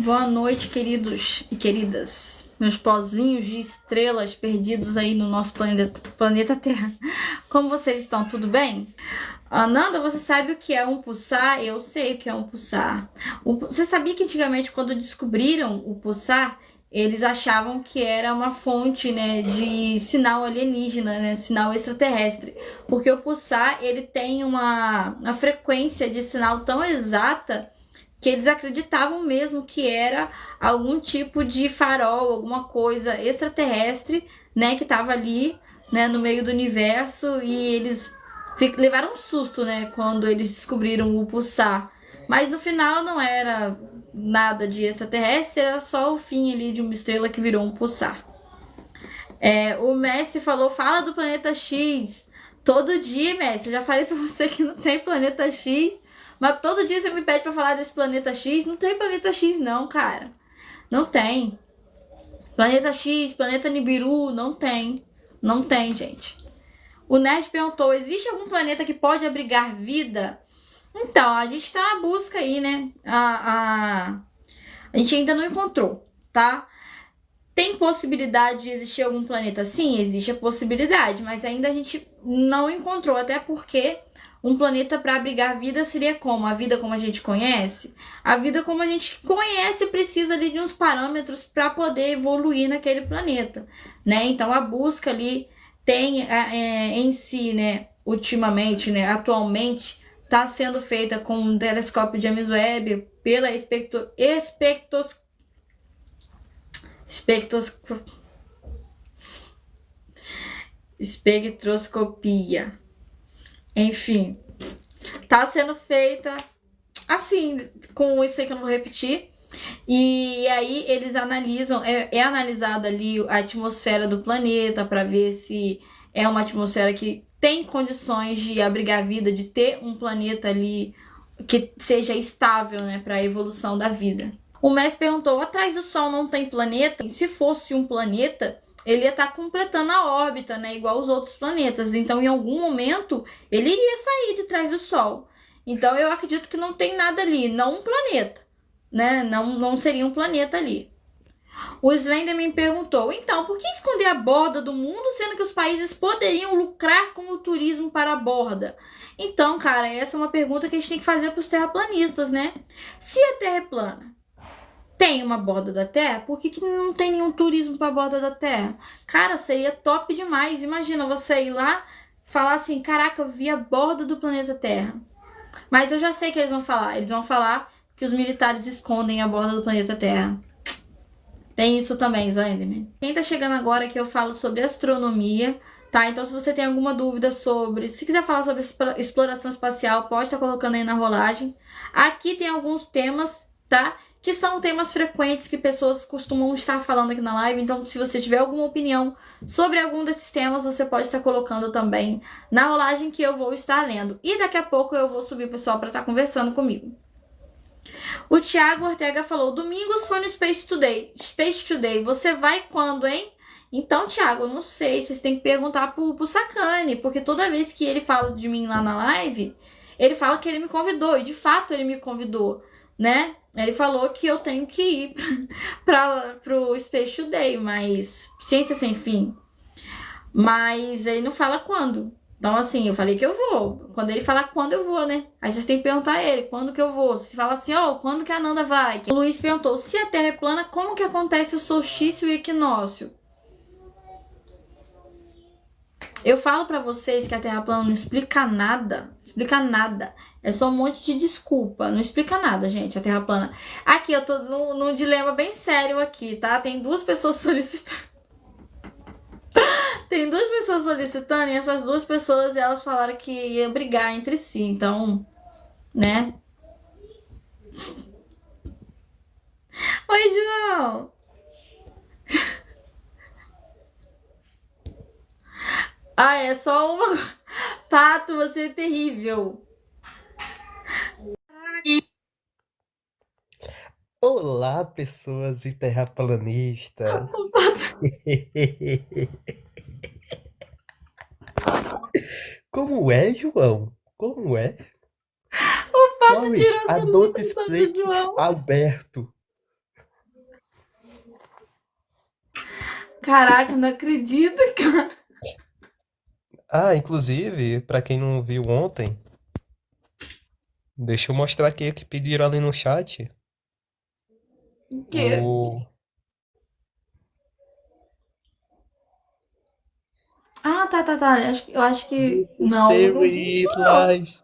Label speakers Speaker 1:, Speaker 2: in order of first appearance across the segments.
Speaker 1: Boa noite, queridos e queridas, meus pozinhos de estrelas perdidos aí no nosso planeta Terra. Como vocês estão? Tudo bem? Ananda, você sabe o que é um pulsar? Eu sei o que é um pulsar. Você sabia que antigamente, quando descobriram o pulsar, eles achavam que era uma fonte, né, de sinal alienígena, né, sinal extraterrestre, porque o pulsar ele tem uma frequência de sinal tão exata que eles acreditavam mesmo que era algum tipo de farol, alguma coisa extraterrestre, né, que estava ali, né, no meio do universo, e eles levaram um susto, né, quando eles descobriram o pulsar. Mas no final não era nada de extraterrestre, era só o fim ali de uma estrela que virou um pulsar. O Messi falou, fala do planeta X. Todo dia, Messi, eu já falei pra você que não tem planeta X. Mas todo dia você me pede pra falar desse planeta X. Não tem planeta X não, cara. Não tem. Planeta X, planeta Nibiru, não tem. Não tem, gente. O Nerd perguntou, existe algum planeta que pode abrigar vida? Então, a gente tá na busca aí, né? A gente ainda não encontrou, tá? Tem possibilidade de existir algum planeta? Sim, existe a possibilidade, mas ainda a gente não encontrou, até porque um planeta para abrigar vida seria como? A vida como a gente conhece? A vida como a gente conhece precisa ali de uns parâmetros para poder evoluir naquele planeta, né? Então a busca ali tem em si, né, ultimamente, né, atualmente, está sendo feita com um telescópio James Webb pela espectroscopia. Enfim, tá sendo feita assim, com isso aí que eu não vou repetir. E aí eles analisam, é analisada ali a atmosfera do planeta para ver se é uma atmosfera que tem condições de abrigar vida, de ter um planeta ali que seja estável, né, para a evolução da vida. O Messi perguntou, atrás do Sol não tem planeta? E se fosse um planeta, ele ia estar completando a órbita, né, igual os outros planetas. Então, em algum momento, ele iria sair de trás do Sol. Então, eu acredito que não tem nada ali, não um planeta, né? Não seria um planeta ali. O Slenderman perguntou, então, por que esconder a borda do mundo, sendo que os países poderiam lucrar com o turismo para a borda? Então, cara, essa é uma pergunta que a gente tem que fazer para os terraplanistas, né? Se a Terra é plana, tem uma borda da Terra, por que não tem nenhum turismo para a borda da Terra? Cara, seria top demais. Imagina você ir lá falar assim, caraca, eu vi a borda do planeta Terra. Mas eu já sei que eles vão falar. Eles vão falar que os militares escondem a borda do planeta Terra. Tem isso também, Slenderman. Quem tá chegando agora que eu falo sobre astronomia, tá? Então se você tem alguma dúvida sobre... Se quiser falar sobre exploração espacial, pode estar colocando aí na rolagem. Aqui tem alguns temas, tá? Que são temas frequentes que pessoas costumam estar falando aqui na live. Então, se você tiver alguma opinião sobre algum desses temas, você pode estar colocando também na rolagem que eu vou estar lendo. E daqui a pouco eu vou subir o pessoal para estar conversando comigo. O Thiago Ortega falou, domingos foi no Space Today. Space Today, você vai quando, hein? Então, Thiago, eu não sei, vocês têm que perguntar pro Sacane, porque toda vez que ele fala de mim lá na live, ele fala que ele me convidou, e de fato ele me convidou, né? Ele falou que eu tenho que ir pro Space Today, mas ciência sem fim. Mas ele não fala quando. Então, assim, eu falei que eu vou. Quando ele falar quando eu vou, né? Aí vocês têm que perguntar a ele, quando que eu vou? Você fala assim, quando que a Ananda vai? O Luiz perguntou, se a Terra é plana, como que acontece o solstício e o equinócio? Eu falo pra vocês que a Terra plana não explica nada. Explica nada. É só um monte de desculpa. Não explica nada, gente, a Terra plana. Aqui, eu tô num dilema bem sério aqui, tá? Tem duas pessoas solicitando. Tem duas pessoas solicitando e essas duas pessoas, elas falaram que ia brigar entre si. Então, né? Oi, João! É só uma... Pato, você é terrível.
Speaker 2: Olá, pessoas e terraplanistas. Como é, João? Como é?
Speaker 1: O Pato
Speaker 2: Sorry,
Speaker 1: tirou a
Speaker 2: I don't
Speaker 1: solicitação do
Speaker 2: speak
Speaker 1: João.
Speaker 2: Alberto.
Speaker 1: Caraca, não acredito, cara.
Speaker 2: Ah, inclusive, pra quem não viu ontem, deixa eu mostrar aqui o que pediram ali no chat.
Speaker 1: O quê?
Speaker 2: O
Speaker 1: Ah, tá. Eu acho que.
Speaker 2: This is
Speaker 1: Não,
Speaker 2: the
Speaker 1: eu não vi isso,
Speaker 2: real
Speaker 1: não. O
Speaker 2: life.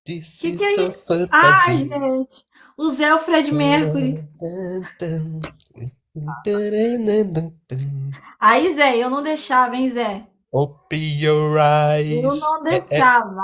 Speaker 2: This
Speaker 1: que
Speaker 2: is
Speaker 1: é
Speaker 2: so
Speaker 1: isso? Ah,
Speaker 2: fantasy.
Speaker 1: gente. O Zé o Fred Mercury. Aí, Zé, eu não deixava, hein, Zé?
Speaker 2: Open your
Speaker 1: Eu
Speaker 2: eyes.
Speaker 1: não deixava.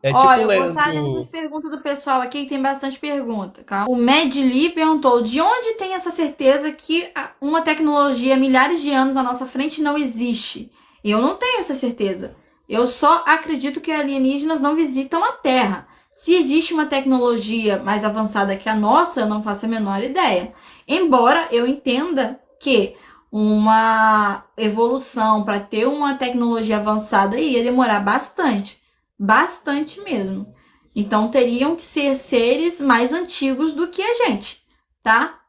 Speaker 2: É
Speaker 1: Ó,
Speaker 2: tipo
Speaker 1: eu vou estar lendo as
Speaker 2: lendo.
Speaker 1: perguntas do pessoal aqui, que tem bastante pergunta, tá? O Medli perguntou: de onde tem essa certeza que uma tecnologia milhares de anos à nossa frente não existe? Eu não tenho essa certeza. Eu só acredito que alienígenas não visitam a Terra. Se existe uma tecnologia mais avançada que a nossa, eu não faço a menor ideia. Embora eu entenda que uma evolução para ter uma tecnologia avançada ia demorar bastante. Bastante mesmo. Então teriam que ser seres mais antigos do que a gente, tá?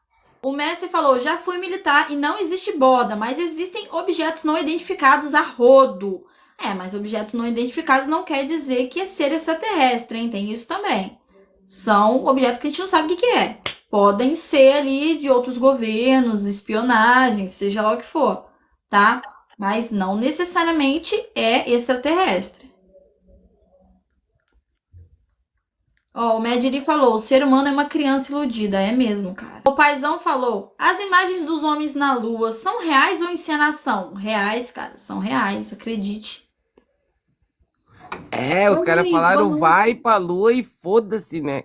Speaker 1: O Messi falou: já fui militar e não existe boda, mas existem objetos não identificados a rodo. É, mas objetos não identificados não quer dizer que é ser extraterrestre, hein? Tem isso também. São objetos que a gente não sabe o que é. Podem ser ali de outros governos, espionagem, seja lá o que for, tá? Mas não necessariamente é extraterrestre. Ó, o Medley falou: o ser humano é uma criança iludida. É mesmo, cara. O paizão falou: as imagens dos homens na lua são reais ou encenação? Reais, cara, são reais, acredite.
Speaker 3: É, os
Speaker 1: Oi,
Speaker 3: caras
Speaker 1: Luiz, boa
Speaker 3: falaram vai
Speaker 1: noite.
Speaker 3: pra lua e foda-se, né?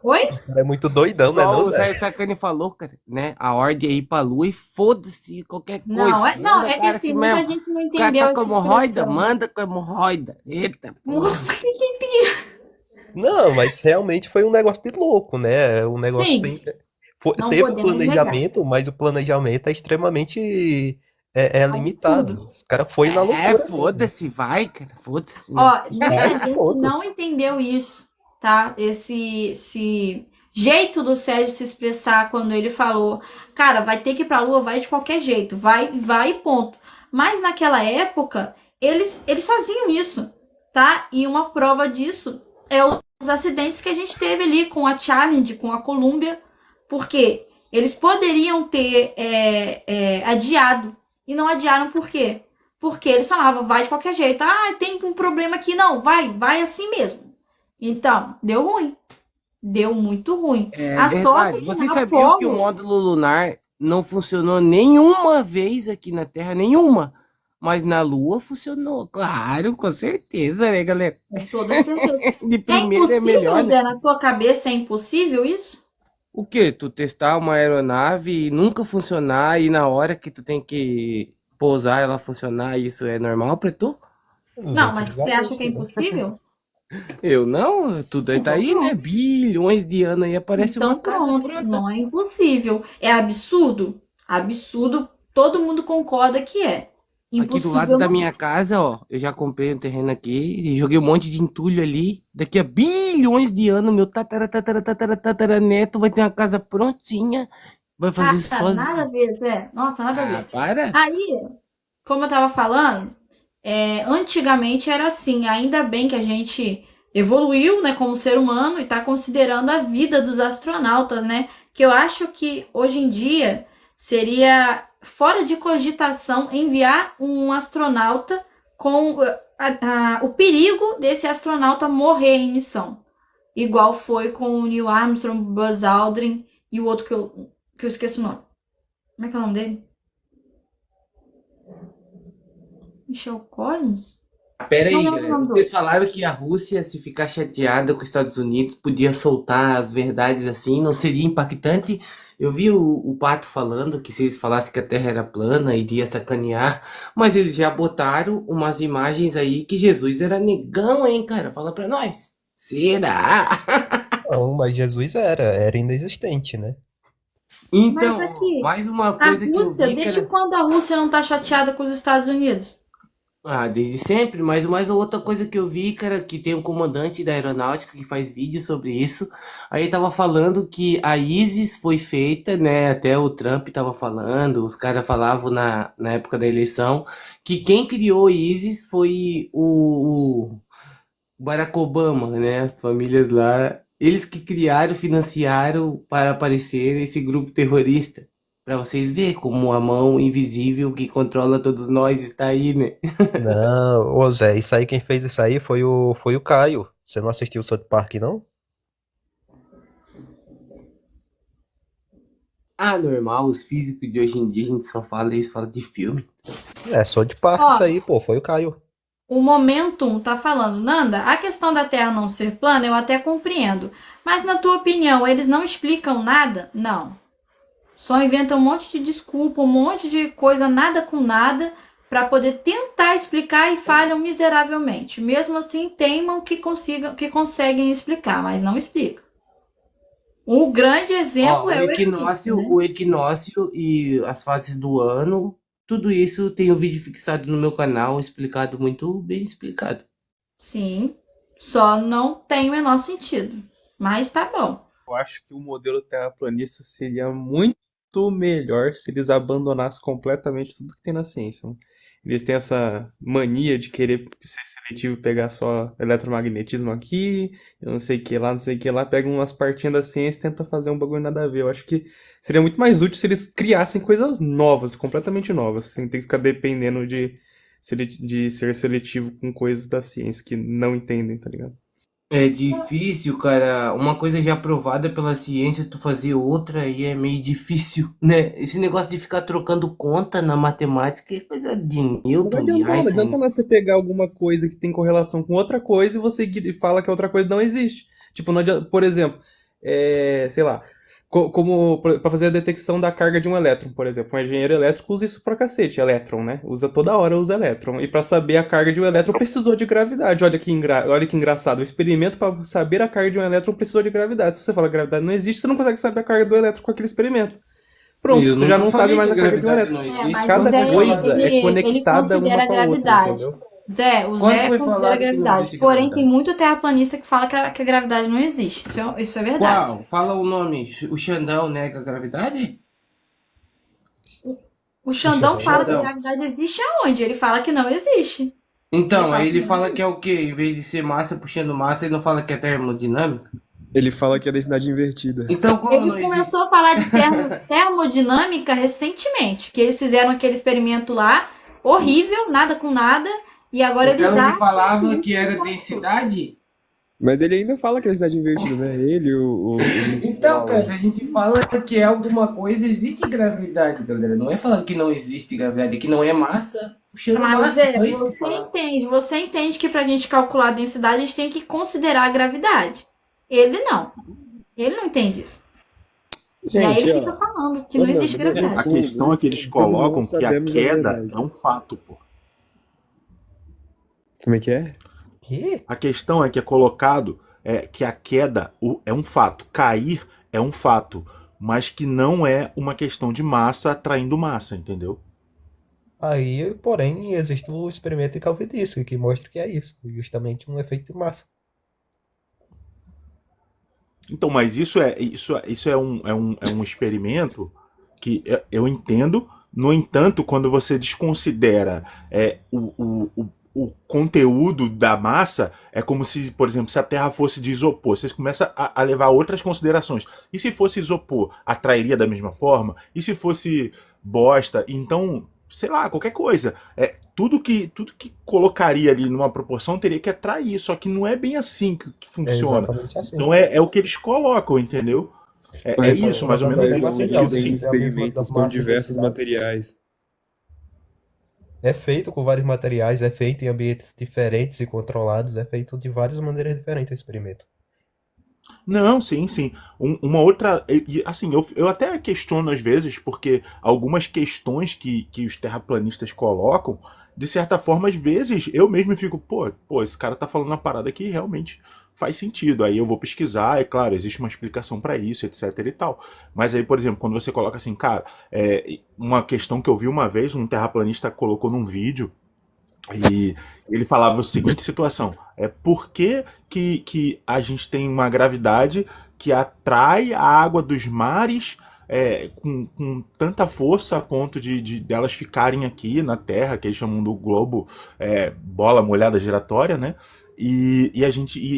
Speaker 1: Oi?
Speaker 2: Os caras é muito doidão, né,
Speaker 3: Igual
Speaker 2: não,
Speaker 3: o
Speaker 2: Zé?
Speaker 3: Sacani falou, cara, né? A ordem é ir pra lua e foda-se qualquer
Speaker 1: Não,
Speaker 3: coisa.
Speaker 1: não,
Speaker 3: Manda o
Speaker 1: é que
Speaker 3: cara
Speaker 1: assim,
Speaker 3: assim
Speaker 1: muita
Speaker 3: mesmo.
Speaker 1: gente não
Speaker 3: O cara
Speaker 1: entendeu
Speaker 3: tá com
Speaker 1: essa
Speaker 3: hemorroida,
Speaker 1: expressão.
Speaker 3: manda com hemorroida. Eita porra.
Speaker 1: Nossa, que entendi.
Speaker 2: Não, mas realmente foi um negócio de louco, né? Um negócio
Speaker 1: Sim,
Speaker 2: sem.
Speaker 1: não
Speaker 2: Teve o
Speaker 1: podemos negar.
Speaker 2: planejamento, mas o planejamento é extremamente
Speaker 1: Absurdo.
Speaker 2: limitado. Os caras foi na
Speaker 3: É,
Speaker 2: loucura mesmo.
Speaker 3: foda-se, vai, cara. Foda-se, né?
Speaker 1: Ó, muita
Speaker 2: É,
Speaker 1: gente
Speaker 2: ponto.
Speaker 1: não entendeu isso, tá? Esse jeito do Sérgio se expressar quando ele falou, cara, vai ter que ir pra Lua, vai de qualquer jeito, vai e ponto. Mas naquela época, eles faziam isso, tá? E uma prova disso é os acidentes que a gente teve ali com a Challenge, com a Columbia, porque eles poderiam ter adiado, e não adiaram por quê? Porque eles falavam, vai de qualquer jeito. Ah, tem um problema aqui. Não, vai assim mesmo. Então, deu ruim. Deu muito ruim.
Speaker 3: É
Speaker 1: A sorte é
Speaker 3: verdade.
Speaker 1: que
Speaker 3: Vocês
Speaker 1: na
Speaker 3: sabiam que o
Speaker 1: Apollo.
Speaker 3: módulo lunar não funcionou nenhuma vez aqui na Terra? Nenhuma. Mas na Lua funcionou. Claro, com certeza, né, galera?
Speaker 1: Com toda certeza.
Speaker 3: De
Speaker 1: É
Speaker 3: primeira é
Speaker 1: impossível,
Speaker 3: melhor, né?
Speaker 1: Zé? Na tua cabeça é impossível isso?
Speaker 3: O quê? Tu testar uma aeronave e nunca funcionar e na hora que tu tem que pousar ela funcionar, isso é normal pra tu?
Speaker 2: Os
Speaker 1: Não, mas
Speaker 2: antigos
Speaker 1: você acha que é
Speaker 2: avisos, né?
Speaker 1: impossível?
Speaker 3: Eu não, tudo aí tá
Speaker 1: Então
Speaker 3: aí, né?
Speaker 1: pronto.
Speaker 3: Bilhões de anos aí aparece uma
Speaker 1: Então
Speaker 3: casa
Speaker 1: pronto.
Speaker 3: pronta.
Speaker 1: Não é impossível. É absurdo? Absurdo. Todo mundo concorda que é.
Speaker 3: Aqui do lado
Speaker 1: Impossível
Speaker 3: da
Speaker 1: não
Speaker 3: minha
Speaker 1: é.
Speaker 3: casa, ó, eu já comprei um terreno aqui e joguei um monte de entulho ali. Daqui a bilhões de anos, meu tatara neto vai ter uma casa prontinha, vai fazer isso
Speaker 1: Cara, nada a
Speaker 3: sozinho.
Speaker 1: ver, Zé. Nossa, nada a
Speaker 3: Ah,
Speaker 1: ver.
Speaker 3: para.
Speaker 1: Aí, como eu tava falando, antigamente era assim, ainda bem que a gente evoluiu, né, como ser humano e tá considerando a vida dos astronautas, né? Que eu acho que hoje em dia seria fora de cogitação enviar um astronauta com o perigo desse astronauta morrer em missão. Igual foi com o Neil Armstrong, Buzz Aldrin e o outro que eu esqueço o nome. Como é que é o nome dele? Michel Collins?
Speaker 3: Pera
Speaker 1: Não
Speaker 3: aí,
Speaker 1: lembro o
Speaker 3: galera.
Speaker 1: nome do
Speaker 3: Vocês
Speaker 1: outro.
Speaker 3: falaram que a Rússia, se ficar chateada com os Estados Unidos, podia soltar as verdades assim, não seria impactante? Eu vi o Pato falando que se eles falassem que a Terra era plana, iria sacanear, mas eles já botaram umas imagens aí que Jesus era negão, hein, cara? Fala pra nós. Será?
Speaker 2: Não, mas Jesus era inexistente, né?
Speaker 1: Mas
Speaker 3: Então, ó,
Speaker 1: aqui,
Speaker 3: mais uma
Speaker 1: a
Speaker 3: coisa que eu
Speaker 1: Rússia,
Speaker 3: vi,
Speaker 1: desde
Speaker 3: cara.
Speaker 1: quando a Rússia não tá chateada com os Estados Unidos?
Speaker 3: Ah, desde sempre, mas mais outra coisa que eu vi, cara, que tem um comandante da aeronáutica que faz vídeo sobre isso. Aí tava falando que a ISIS foi feita, né? Até o Trump tava falando, os caras falavam na época da eleição, que quem criou ISIS foi o Barack Obama, né? As famílias lá, eles que criaram, financiaram para aparecer esse grupo terrorista. Pra vocês verem como a mão invisível que controla todos nós está aí, né?
Speaker 2: Não, ô Zé, isso aí quem fez isso aí foi o Caio. Você não assistiu o South Park, não?
Speaker 3: Ah, normal, os físicos de hoje em dia a gente só fala isso, fala de filme.
Speaker 2: É, South Park
Speaker 1: Ó,
Speaker 2: isso aí, pô, foi o Caio.
Speaker 1: o Momentum tá falando, Nanda, a questão da Terra não ser plana eu até compreendo. Mas na tua opinião, eles não explicam nada? Não. Só inventam um monte de desculpa, um monte de coisa nada com nada para poder tentar explicar e falham miseravelmente. Mesmo assim, teimam que conseguem explicar, mas não explicam. O grande
Speaker 3: Ó,
Speaker 1: exemplo é o eclipse, né?
Speaker 3: o equinócio e as fases do ano, tudo isso tem um vídeo fixado no meu canal, explicado muito bem explicado.
Speaker 1: Sim, só não tem o menor sentido. Mas tá bom.
Speaker 4: Eu acho que o modelo terraplanista seria muito melhor se eles abandonassem completamente tudo que tem na ciência, né? Eles têm essa mania de querer ser seletivo e pegar só eletromagnetismo aqui, eu não sei o que lá, não sei o que lá, pegam umas partinhas da ciência e tentam fazer um bagulho nada a ver. Eu acho que seria muito mais útil se eles criassem coisas novas, completamente novas, sem ter que ficar dependendo de ser seletivo com coisas da ciência que não entendem, tá ligado?
Speaker 3: É difícil, cara. Uma coisa já provada pela ciência, tu fazer outra aí é meio difícil, né? Esse negócio de ficar trocando conta na matemática é coisa de
Speaker 4: Não vai
Speaker 3: Newton, de
Speaker 4: adiantar, não adianta
Speaker 3: Einstein.
Speaker 4: nada você pegar alguma coisa que tem correlação com outra coisa e você fala que a outra coisa não existe. Tipo, não adianta, por exemplo, sei lá, como para fazer a detecção da carga de um elétron, por exemplo, um engenheiro elétrico usa isso pra cacete, elétron, né? Usa toda hora, usa elétron. E pra saber a carga de um elétron precisou de gravidade. Olha que engraçado. O experimento para saber a carga de um elétron precisou de gravidade. Se você fala que gravidade não existe, você não consegue saber a carga do elétron com aquele experimento. Pronto,
Speaker 3: Eu
Speaker 4: você já
Speaker 3: nunca
Speaker 4: não sabe
Speaker 3: falei
Speaker 4: mais
Speaker 3: que
Speaker 4: a carga de um
Speaker 3: gravidade
Speaker 4: elétron.
Speaker 3: não
Speaker 1: É,
Speaker 3: existe.
Speaker 1: mas o
Speaker 4: Cada
Speaker 1: Zé,
Speaker 4: coisa é
Speaker 1: ele
Speaker 4: conectada uma
Speaker 1: considera a
Speaker 4: com a outra,
Speaker 1: gravidade.
Speaker 4: entendeu?
Speaker 1: Zé, o
Speaker 3: Quando
Speaker 1: Zé
Speaker 3: foi
Speaker 1: considera a
Speaker 3: falado que não
Speaker 1: gravidade.
Speaker 3: existe
Speaker 1: Porém, tem
Speaker 3: gravidade?
Speaker 1: muito terraplanista que fala que a gravidade não existe. Isso é verdade.
Speaker 3: Qual? Fala o nome. O Xandão nega a gravidade?
Speaker 1: O
Speaker 2: O
Speaker 1: Xandão fala que a
Speaker 3: Xandão.
Speaker 1: gravidade existe aonde? Ele fala que não existe. Ele
Speaker 3: Então,
Speaker 1: fala
Speaker 3: aí
Speaker 1: que
Speaker 3: ele
Speaker 1: não
Speaker 3: fala
Speaker 1: existe.
Speaker 3: que é o quê? Em vez de ser massa puxando massa, ele não fala que é termodinâmica?
Speaker 5: Ele fala que é densidade invertida.
Speaker 3: Então, como
Speaker 1: Ele
Speaker 3: não existe?
Speaker 1: começou a falar de termodinâmica recentemente, que eles fizeram aquele experimento lá, horrível, nada com nada, e agora eles
Speaker 3: Então ele
Speaker 1: acham que
Speaker 3: falava
Speaker 1: isso
Speaker 3: que era
Speaker 1: é
Speaker 3: densidade?
Speaker 5: Mas ele ainda fala que é densidade invertida, né? Ele, o
Speaker 3: Então, cara, se a
Speaker 5: Wallace.
Speaker 3: gente fala que é alguma coisa, existe gravidade, galera. Não é falando que não existe gravidade, é que não é massa puxando
Speaker 1: Mas,
Speaker 3: massa,
Speaker 1: Zé,
Speaker 3: só isso que falar.
Speaker 1: você entende que pra gente calcular a densidade, a gente tem que considerar a gravidade. Ele não. Ele não entende isso. E aí
Speaker 5: Gente,
Speaker 1: ele fica
Speaker 5: ó.
Speaker 1: falando que
Speaker 5: Ô,
Speaker 1: não
Speaker 5: Nando,
Speaker 1: existe
Speaker 5: no
Speaker 1: gravidade.
Speaker 6: A questão é que eles
Speaker 5: fundo, todos
Speaker 6: colocam
Speaker 5: nós
Speaker 6: que a
Speaker 5: sabemos a
Speaker 6: queda
Speaker 5: verdade.
Speaker 6: é um fato, pô.
Speaker 5: Como é que é?
Speaker 2: Ih,
Speaker 6: A questão é que é colocado que a queda é um fato, cair é um fato, mas que não é uma questão de massa atraindo massa, entendeu?
Speaker 2: aí, porém, existe o experimento de Calvin Dice, que mostra que é isso, justamente um efeito de massa.
Speaker 6: Então, mas isso é um experimento que eu entendo. No entanto, quando você desconsidera o conteúdo da massa, é como se, por exemplo, se a Terra fosse de isopor, você começa a levar outras considerações. E se fosse isopor, atrairia da mesma forma? E se fosse bosta? Então, sei lá, qualquer coisa. Tudo que colocaria ali numa proporção teria que atrair, só que não é bem assim que
Speaker 2: É
Speaker 6: funciona.
Speaker 2: exatamente assim.
Speaker 6: Então é o que eles colocam, entendeu? É
Speaker 5: Mas,
Speaker 6: isso, mais ou menos
Speaker 2: mas
Speaker 6: isso.
Speaker 2: é
Speaker 5: Mas
Speaker 2: material,
Speaker 5: o que
Speaker 2: se
Speaker 5: tem
Speaker 2: tiver a mesma
Speaker 5: experimentos com
Speaker 2: massa e
Speaker 5: diversos
Speaker 2: densidade.
Speaker 5: materiais.
Speaker 2: É feito com vários materiais, é feito em ambientes diferentes e controlados, é feito de várias maneiras diferentes o experimento.
Speaker 6: Não, sim, sim. Uma outra. Assim, eu até questiono às vezes, porque algumas questões que os terraplanistas colocam, de certa forma, às vezes eu mesmo fico, pô, esse cara tá falando uma parada que realmente faz sentido. Aí eu vou pesquisar, é claro, existe uma explicação para isso, etc e tal. Mas aí, por exemplo, quando você coloca assim, cara, uma questão que eu vi uma vez, um terraplanista colocou num vídeo E ele falava a seguinte situação: por que a gente tem uma gravidade que atrai a água dos mares com tanta força a ponto de delas ficarem aqui na Terra, que eles chamam do globo bola molhada giratória, né? E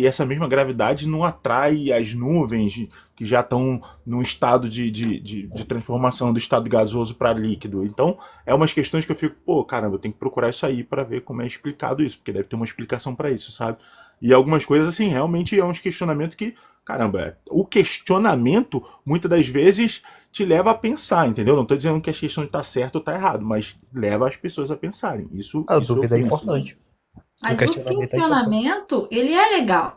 Speaker 6: essa mesma gravidade não atrai as nuvens que já estão no estado de transformação do estado gasoso para líquido. Então, é umas questões que eu fico, pô, caramba, eu tenho que procurar isso aí para ver como é explicado isso, porque deve ter uma explicação para isso, sabe? E algumas coisas, assim, realmente é uns questionamentos que, caramba, o questionamento, muitas das vezes, te leva a pensar, entendeu? Não estou dizendo que a questão está certa ou está errado, mas leva as pessoas a pensarem. Isso
Speaker 2: A
Speaker 6: eu
Speaker 2: dúvida é
Speaker 6: penso.
Speaker 2: importante. O
Speaker 1: Mas o
Speaker 2: questionamento é importante.
Speaker 1: questionamento, ele é legal.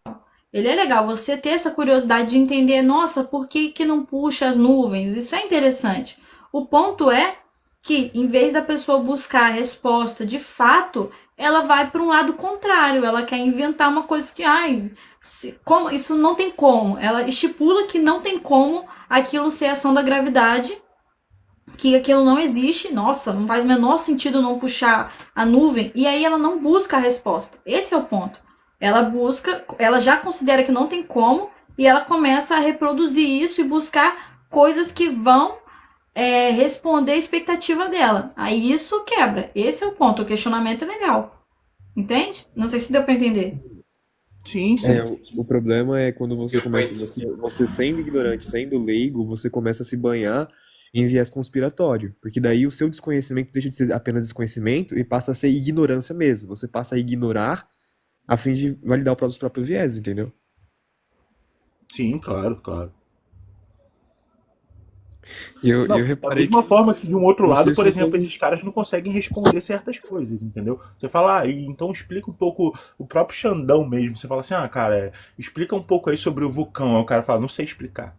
Speaker 1: Ele é legal, você ter essa curiosidade de entender, nossa, por que que não puxa as nuvens? Isso é interessante. O ponto é que, em vez da pessoa buscar a resposta de fato, ela vai para um lado contrário. Ela quer inventar uma coisa que, ai, como, isso não tem como. Ela estipula que não tem como aquilo ser ação da gravidade, que aquilo não existe, nossa, não faz o menor sentido não puxar a nuvem, e aí ela não busca a resposta. Esse é o ponto. Ela busca, ela já considera que não tem como, e ela começa a reproduzir isso e buscar coisas que vão responder a expectativa dela. Aí isso quebra. Esse é o ponto. O questionamento é legal. Entende? Não sei se deu pra entender.
Speaker 6: Sim, sim.
Speaker 5: O problema é quando você começa, você sendo ignorante, sendo leigo, você começa a se banhar em viés conspiratório, porque daí o seu desconhecimento deixa de ser apenas desconhecimento e passa a ser ignorância mesmo. Você passa a ignorar a fim de validar os próprios viés, entendeu?
Speaker 6: Sim, claro, claro.
Speaker 5: E eu
Speaker 6: Da
Speaker 5: reparei
Speaker 6: mesma
Speaker 5: que
Speaker 6: forma que de um outro lado,
Speaker 5: vocês
Speaker 6: por
Speaker 5: são
Speaker 6: exemplo,
Speaker 5: todos...
Speaker 6: esses caras não conseguem responder certas coisas, entendeu? Você fala, então explica um pouco o próprio Xandão mesmo. Você fala assim, cara, explica um pouco aí sobre o vulcão. Aí o cara fala, não sei explicar.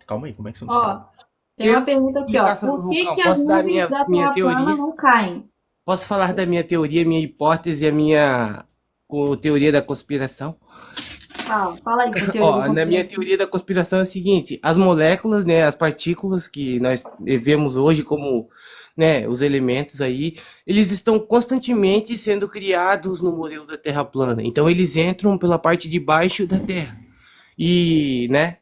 Speaker 6: Calma aí, como é que você não sabe?
Speaker 1: Ó, tem uma pergunta aqui, ó.
Speaker 3: Explicar sobre o
Speaker 1: Por que
Speaker 3: vulcão.
Speaker 1: que as
Speaker 3: Posso dar
Speaker 1: nuvens da
Speaker 3: minha
Speaker 1: Terra plana
Speaker 3: teoria?
Speaker 1: não caem?
Speaker 3: Posso falar da minha teoria, minha hipótese, a minha teoria da conspiração?
Speaker 1: Fala aí com a teoria
Speaker 3: Ó,
Speaker 1: da
Speaker 3: na minha
Speaker 1: conspiração.
Speaker 3: teoria da conspiração é o seguinte: as moléculas, né, as partículas que nós vemos hoje como, né, os elementos aí, eles estão constantemente sendo criados no modelo da Terra plana. Então eles entram pela parte de baixo da Terra. E, né,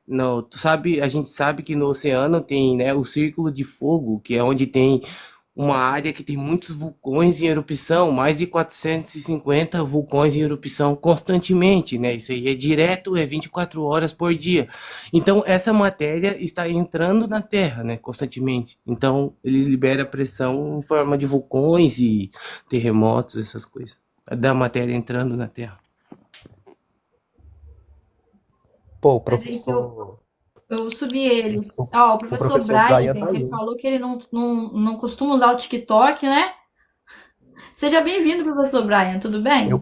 Speaker 3: a gente sabe que no oceano tem, né, o Círculo de Fogo, que é onde tem uma área que tem muitos vulcões em erupção, mais de 450 vulcões em erupção constantemente, né? Isso aí é direto, é 24 horas por dia. Então, essa matéria está entrando na Terra, né, constantemente. Então, ele libera pressão em forma de vulcões e terremotos, essas coisas, da matéria entrando na Terra.
Speaker 2: Pô, o
Speaker 1: Mas aí que
Speaker 2: professor.
Speaker 1: eu subi ele.
Speaker 2: O
Speaker 1: Ó, o professor
Speaker 2: professor
Speaker 1: Brian,
Speaker 2: Brian tá
Speaker 1: ele
Speaker 2: aí.
Speaker 1: falou que ele não costuma usar o TikTok, né? Seja bem-vindo, professor Brian, tudo
Speaker 2: Eu
Speaker 1: bem?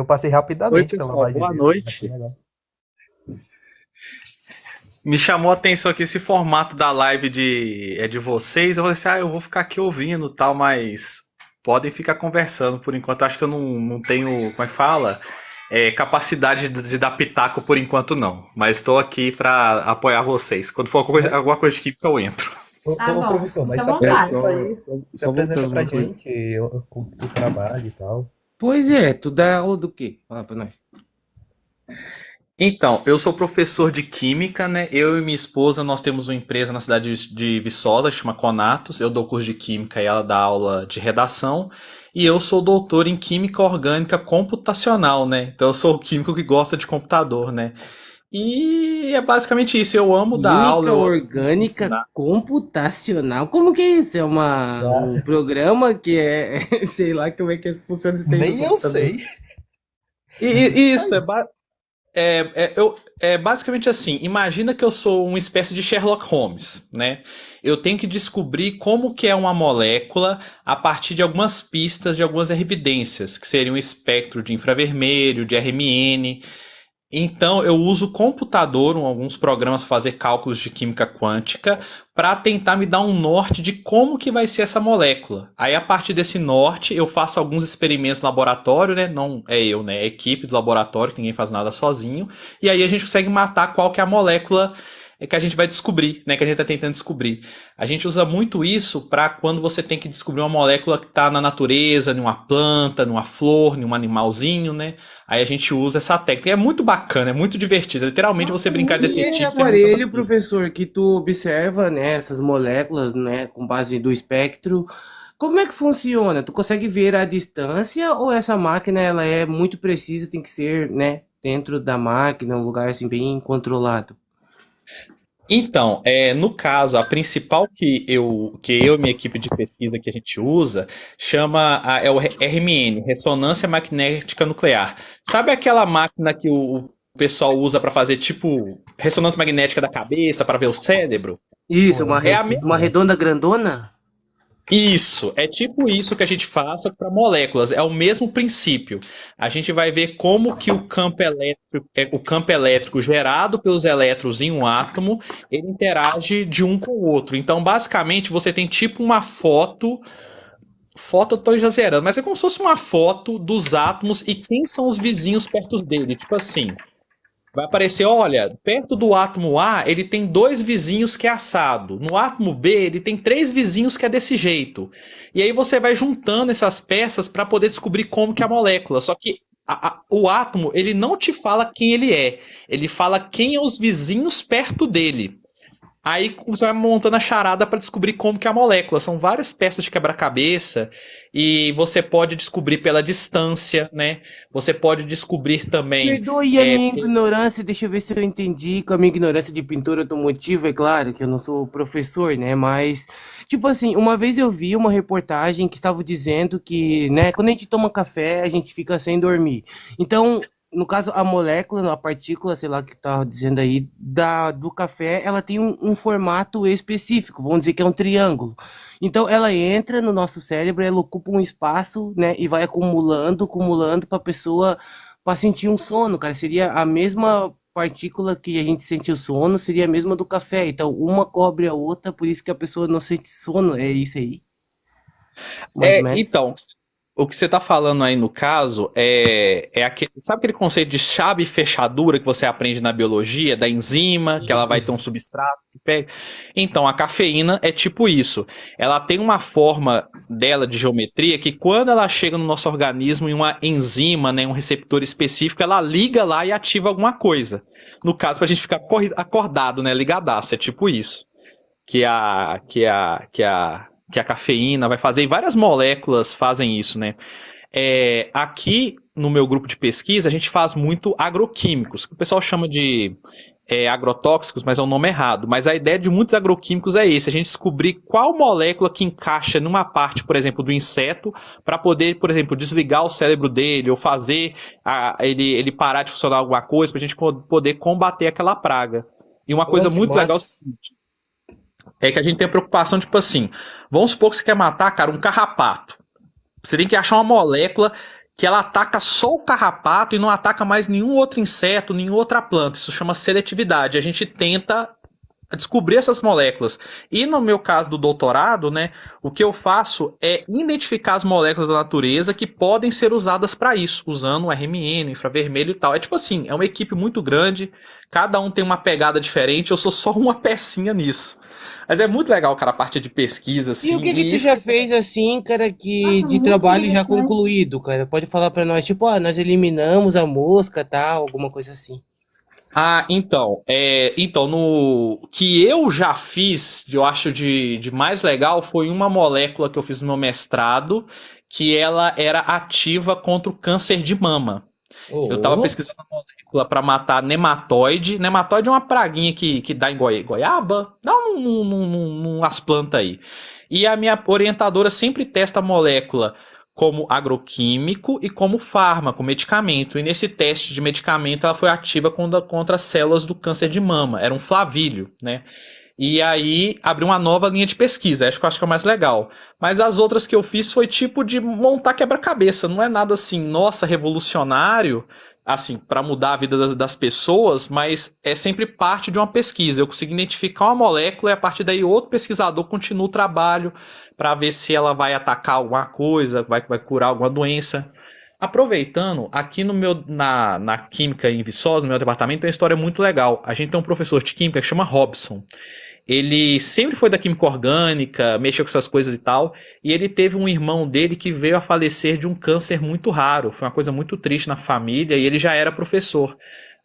Speaker 2: passei
Speaker 4: Oi,
Speaker 2: rapidamente pela
Speaker 4: pessoal,
Speaker 2: live
Speaker 4: boa
Speaker 2: dele.
Speaker 4: noite.
Speaker 2: Achei legal.
Speaker 7: Me chamou a atenção aqui esse formato da live de vocês. Eu falei assim, eu vou ficar aqui ouvindo e tal, mas podem ficar conversando por enquanto. Acho que eu não tenho, como é que fala? Capacidade de dar pitaco por enquanto não. Mas estou aqui para apoiar vocês. Quando for alguma coisa de química, eu entro.
Speaker 1: Tá
Speaker 2: Ô,
Speaker 1: bom,
Speaker 2: professor, mas
Speaker 1: fica à
Speaker 2: se
Speaker 5: É,
Speaker 1: vontade.
Speaker 2: apresenta aí. Se
Speaker 5: só
Speaker 2: apresenta
Speaker 5: voltando
Speaker 2: pra
Speaker 5: uma coisa.
Speaker 2: gente com o trabalho e tal.
Speaker 3: Pois é, tu dá aula do quê? Fala pra nós.
Speaker 7: Então, eu sou professor de química, né? Eu e minha esposa, nós temos uma empresa na cidade de Viçosa, chama Conatos. Eu dou curso de química e ela dá aula de redação. E eu sou doutor em química orgânica computacional, né? Então eu sou o químico que gosta de computador, né? E é basicamente isso. Eu amo dar aula,
Speaker 3: Química
Speaker 7: eu amo
Speaker 3: orgânica
Speaker 7: ensinar.
Speaker 3: computacional. Como que é isso? É um programa que é. Sei lá como é que funciona isso aí no
Speaker 2: Nem eu
Speaker 3: computador.
Speaker 2: sei.
Speaker 7: E isso é basicamente assim. Imagina que eu sou uma espécie de Sherlock Holmes, né? Eu tenho que descobrir como que é uma molécula a partir de algumas pistas, de algumas evidências, que seriam um espectro de infravermelho, de RMN. Então eu uso o computador, alguns programas para fazer cálculos de química quântica, para tentar me dar um norte de como que vai ser essa molécula. Aí a partir desse norte eu faço alguns experimentos no laboratório, né? Não é eu, né? É a equipe do laboratório, que ninguém faz nada sozinho. E aí a gente consegue matar qual que é a molécula é que a gente vai descobrir, né? Que a gente está tentando descobrir. A gente usa muito isso para quando você tem que descobrir uma molécula que está na natureza, numa planta, numa flor, num animalzinho, né? Aí a gente usa essa técnica. É muito bacana, é muito divertido. Literalmente você brincar de
Speaker 3: E esse
Speaker 7: detetive.
Speaker 3: aparelho, professor, que tu observa, né, essas moléculas, né, com base do espectro, como é que funciona? Tu consegue ver a distância ou essa máquina ela é muito precisa, tem que ser, né, dentro da máquina, um lugar assim bem controlado?
Speaker 7: Então, no caso, a principal que eu e minha equipe de pesquisa que a gente usa é o RMN, Ressonância Magnética Nuclear. Sabe aquela máquina que o pessoal usa para fazer tipo ressonância magnética da cabeça para ver o cérebro?
Speaker 3: Isso,
Speaker 7: É a mesma.
Speaker 3: uma redonda grandona?
Speaker 7: Isso, é tipo isso que a gente faz para moléculas, é o mesmo princípio. A gente vai ver como que o campo elétrico gerado pelos elétrons em um átomo, ele interage de um com o outro. Então, basicamente, você tem tipo uma foto eu tô exagerando, mas é como se fosse uma foto dos átomos e quem são os vizinhos perto dele, tipo assim. Vai aparecer, olha, perto do átomo A, ele tem 2 vizinhos que é assado. No átomo B, ele tem 3 vizinhos que é desse jeito. E aí você vai juntando essas peças para poder descobrir como que é a molécula. Só que o átomo, ele não te fala quem ele é. Ele fala quem é os vizinhos perto dele. Aí você vai montando a charada para descobrir como que é a molécula. São várias peças de quebra-cabeça e você pode descobrir pela distância, né? Você pode descobrir também.
Speaker 3: Perdoe a minha ignorância, deixa eu ver se eu entendi. Com a minha ignorância de pintura automotiva, é claro que eu não sou professor, né? Mas, tipo assim, uma vez eu vi uma reportagem que estava dizendo que, né, quando a gente toma café, a gente fica sem dormir. Então, no caso, a molécula, a partícula, sei lá o que tá dizendo aí, do café, ela tem um formato específico, vamos dizer que é um triângulo. Então, ela entra no nosso cérebro, ela ocupa um espaço, né, e vai acumulando para a pessoa, para sentir um sono, cara. Seria a mesma partícula que a gente sente o sono, seria a mesma do café. Então, uma cobre a outra, por isso que a pessoa não sente sono. É isso aí? Mais ou menos.
Speaker 7: Então, o que você tá falando aí no caso sabe aquele conceito de chave e fechadura que você aprende na biologia, da enzima, que ela vai ter um substrato que pega? Então, a cafeína é tipo isso. Ela tem uma forma dela de geometria que quando ela chega no nosso organismo em uma enzima, né, um receptor específico, ela liga lá e ativa alguma coisa. No caso, pra gente ficar acordado, né, ligadaço, é tipo isso. Que a cafeína vai fazer, e várias moléculas fazem isso, né? Aqui no meu grupo de pesquisa, a gente faz muito agroquímicos, que o pessoal chama de agrotóxicos, mas é um nome errado. Mas a ideia de muitos agroquímicos é esse, a gente descobrir qual molécula que encaixa numa parte, por exemplo, do inseto, para poder, por exemplo, desligar o cérebro dele, ou fazer ele parar de funcionar alguma coisa, para a gente poder combater aquela praga. E uma coisa muito legal é o seguinte, é que a gente tem a preocupação, tipo assim, vamos supor que você quer matar, cara, um carrapato. Você tem que achar uma molécula que ela ataca só o carrapato e não ataca mais nenhum outro inseto, nenhuma outra planta. Isso chama seletividade. A gente tenta descobrir essas moléculas. E no meu caso do doutorado, né, o que eu faço é identificar as moléculas da natureza que podem ser usadas para isso, usando o RMN, infravermelho e tal. É tipo assim, é uma equipe muito grande, cada um tem uma pegada diferente, eu sou só uma pecinha nisso. Mas é muito legal, cara, a parte de pesquisa, assim.
Speaker 3: E o que que tu já fez, assim, cara, de
Speaker 1: muito
Speaker 3: trabalho já
Speaker 1: interessante.
Speaker 3: concluído, cara? Pode falar pra nós, tipo, nós eliminamos a mosca, tal, alguma coisa assim.
Speaker 7: Então, no que eu já fiz, eu acho de mais legal, foi uma molécula que eu fiz no meu mestrado, que ela era ativa contra o câncer de mama. Eu tava pesquisando uma molécula para matar nematóide. Nematóide é uma praguinha que dá em goiaba, dá umas plantas aí. E a minha orientadora sempre testa a molécula como agroquímico e como fármaco, medicamento. E nesse teste de medicamento ela foi ativa contra as células do câncer de mama. Era um flavílio, né? E aí abriu uma nova linha de pesquisa, acho que é o mais legal. Mas as outras que eu fiz foi tipo de montar quebra-cabeça, não é nada assim, nossa, revolucionário, assim, para mudar a vida das pessoas, mas é sempre parte de uma pesquisa. Eu consigo identificar uma molécula e a partir daí outro pesquisador continua o trabalho para ver se ela vai atacar alguma coisa, vai curar alguma doença. Aproveitando, aqui no meu, na Química em Viçosa, no meu departamento, tem uma história muito legal. A gente tem um professor de Química que chama Robson. Ele sempre foi da Química Orgânica, mexeu com essas coisas e tal, e ele teve um irmão dele que veio a falecer de um câncer muito raro. Foi uma coisa muito triste na família, e ele já era professor.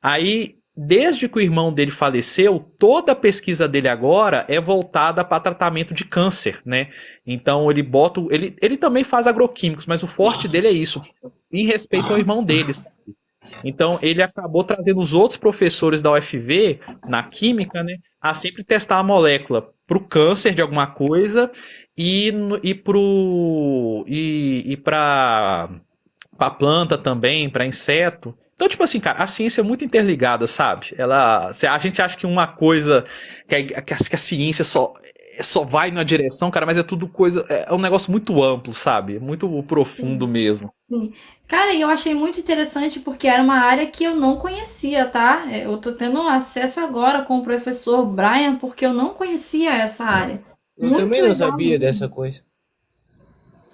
Speaker 7: Aí, desde que o irmão dele faleceu, toda a pesquisa dele agora é voltada para tratamento de câncer, né? Então ele bota. Ele também faz agroquímicos, mas o forte dele é isso, em respeito ao irmão dele, sabe? Então ele acabou trazendo os outros professores da UFV, na química, né, a sempre testar a molécula para o câncer de alguma coisa e para planta também, para inseto. Então, tipo assim, cara, a ciência é muito interligada, sabe? A gente acha que uma coisa, que a ciência só vai numa direção, cara, mas é tudo coisa, é um negócio muito amplo, sabe? Muito profundo
Speaker 1: Sim,
Speaker 7: mesmo.
Speaker 1: sim. Cara, e eu achei muito interessante porque era uma área que eu não conhecia, tá? Eu tô tendo acesso agora com o professor Brian porque eu não conhecia essa área.
Speaker 3: Eu
Speaker 1: Muito
Speaker 3: também não
Speaker 1: legal
Speaker 3: sabia
Speaker 1: mesmo.
Speaker 3: dessa coisa.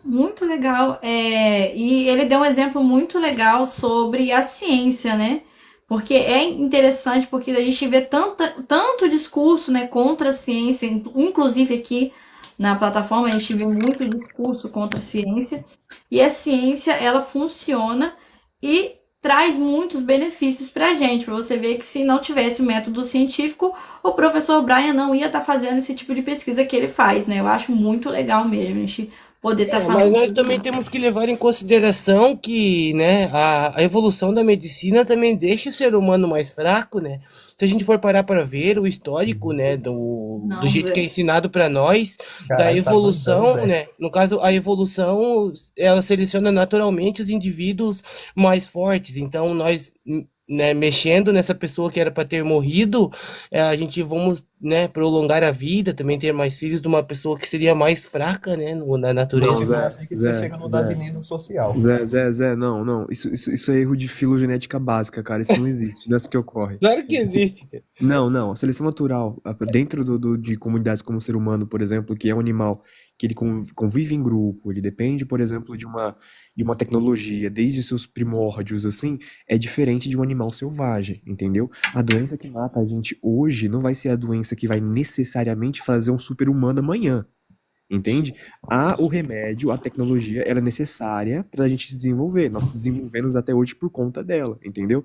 Speaker 1: Muito legal. E ele deu um exemplo muito legal sobre a ciência, né? Porque é interessante, porque a gente vê tanto discurso, né, contra a ciência, inclusive aqui na plataforma a gente vê muito discurso contra a ciência, e a ciência, ela funciona e traz muitos benefícios pra gente, pra você ver que se não tivesse o método científico, o professor Brian não ia estar fazendo esse tipo de pesquisa que ele faz, né? Eu acho muito legal mesmo a gente poder estar
Speaker 3: Mas
Speaker 1: falando
Speaker 3: nós
Speaker 1: sobre
Speaker 3: também
Speaker 1: isso.
Speaker 3: temos que levar em consideração que, né, a evolução da medicina também deixa o ser humano mais fraco, né? Se a gente for parar para ver o histórico, né, do
Speaker 1: Não,
Speaker 3: jeito que é
Speaker 1: Zé.
Speaker 3: ensinado para nós, da
Speaker 2: Caralho, tá doidão,
Speaker 3: evolução,
Speaker 2: Zé.
Speaker 3: né? No caso, a evolução, ela seleciona naturalmente os indivíduos mais fortes. Então, nós, né, mexendo nessa pessoa que era para ter morrido, a gente vamos, né, prolongar a vida, também ter mais filhos de uma pessoa que seria mais fraca, né, na
Speaker 2: É
Speaker 5: Não,
Speaker 3: natureza.
Speaker 2: tipo
Speaker 5: Zé,
Speaker 2: assim que você
Speaker 5: Zé,
Speaker 2: chega no
Speaker 5: Zé,
Speaker 2: darwinismo social.
Speaker 5: Zé, não, não. Isso é erro de filogenética básica, cara. Isso não existe, não é isso que ocorre.
Speaker 3: Claro que existe, cara.
Speaker 5: Não, não. A seleção natural, dentro de comunidades como o ser humano, por exemplo, que é um animal que ele convive em grupo, ele depende, por exemplo, de uma tecnologia desde seus primórdios, assim, é diferente de um animal selvagem, entendeu? A doença que mata a gente hoje não vai ser a doença que vai necessariamente fazer um super-humano amanhã. Entende? O remédio, a tecnologia, ela é necessária para a gente desenvolver. Nós desenvolvemos até hoje por conta dela, entendeu?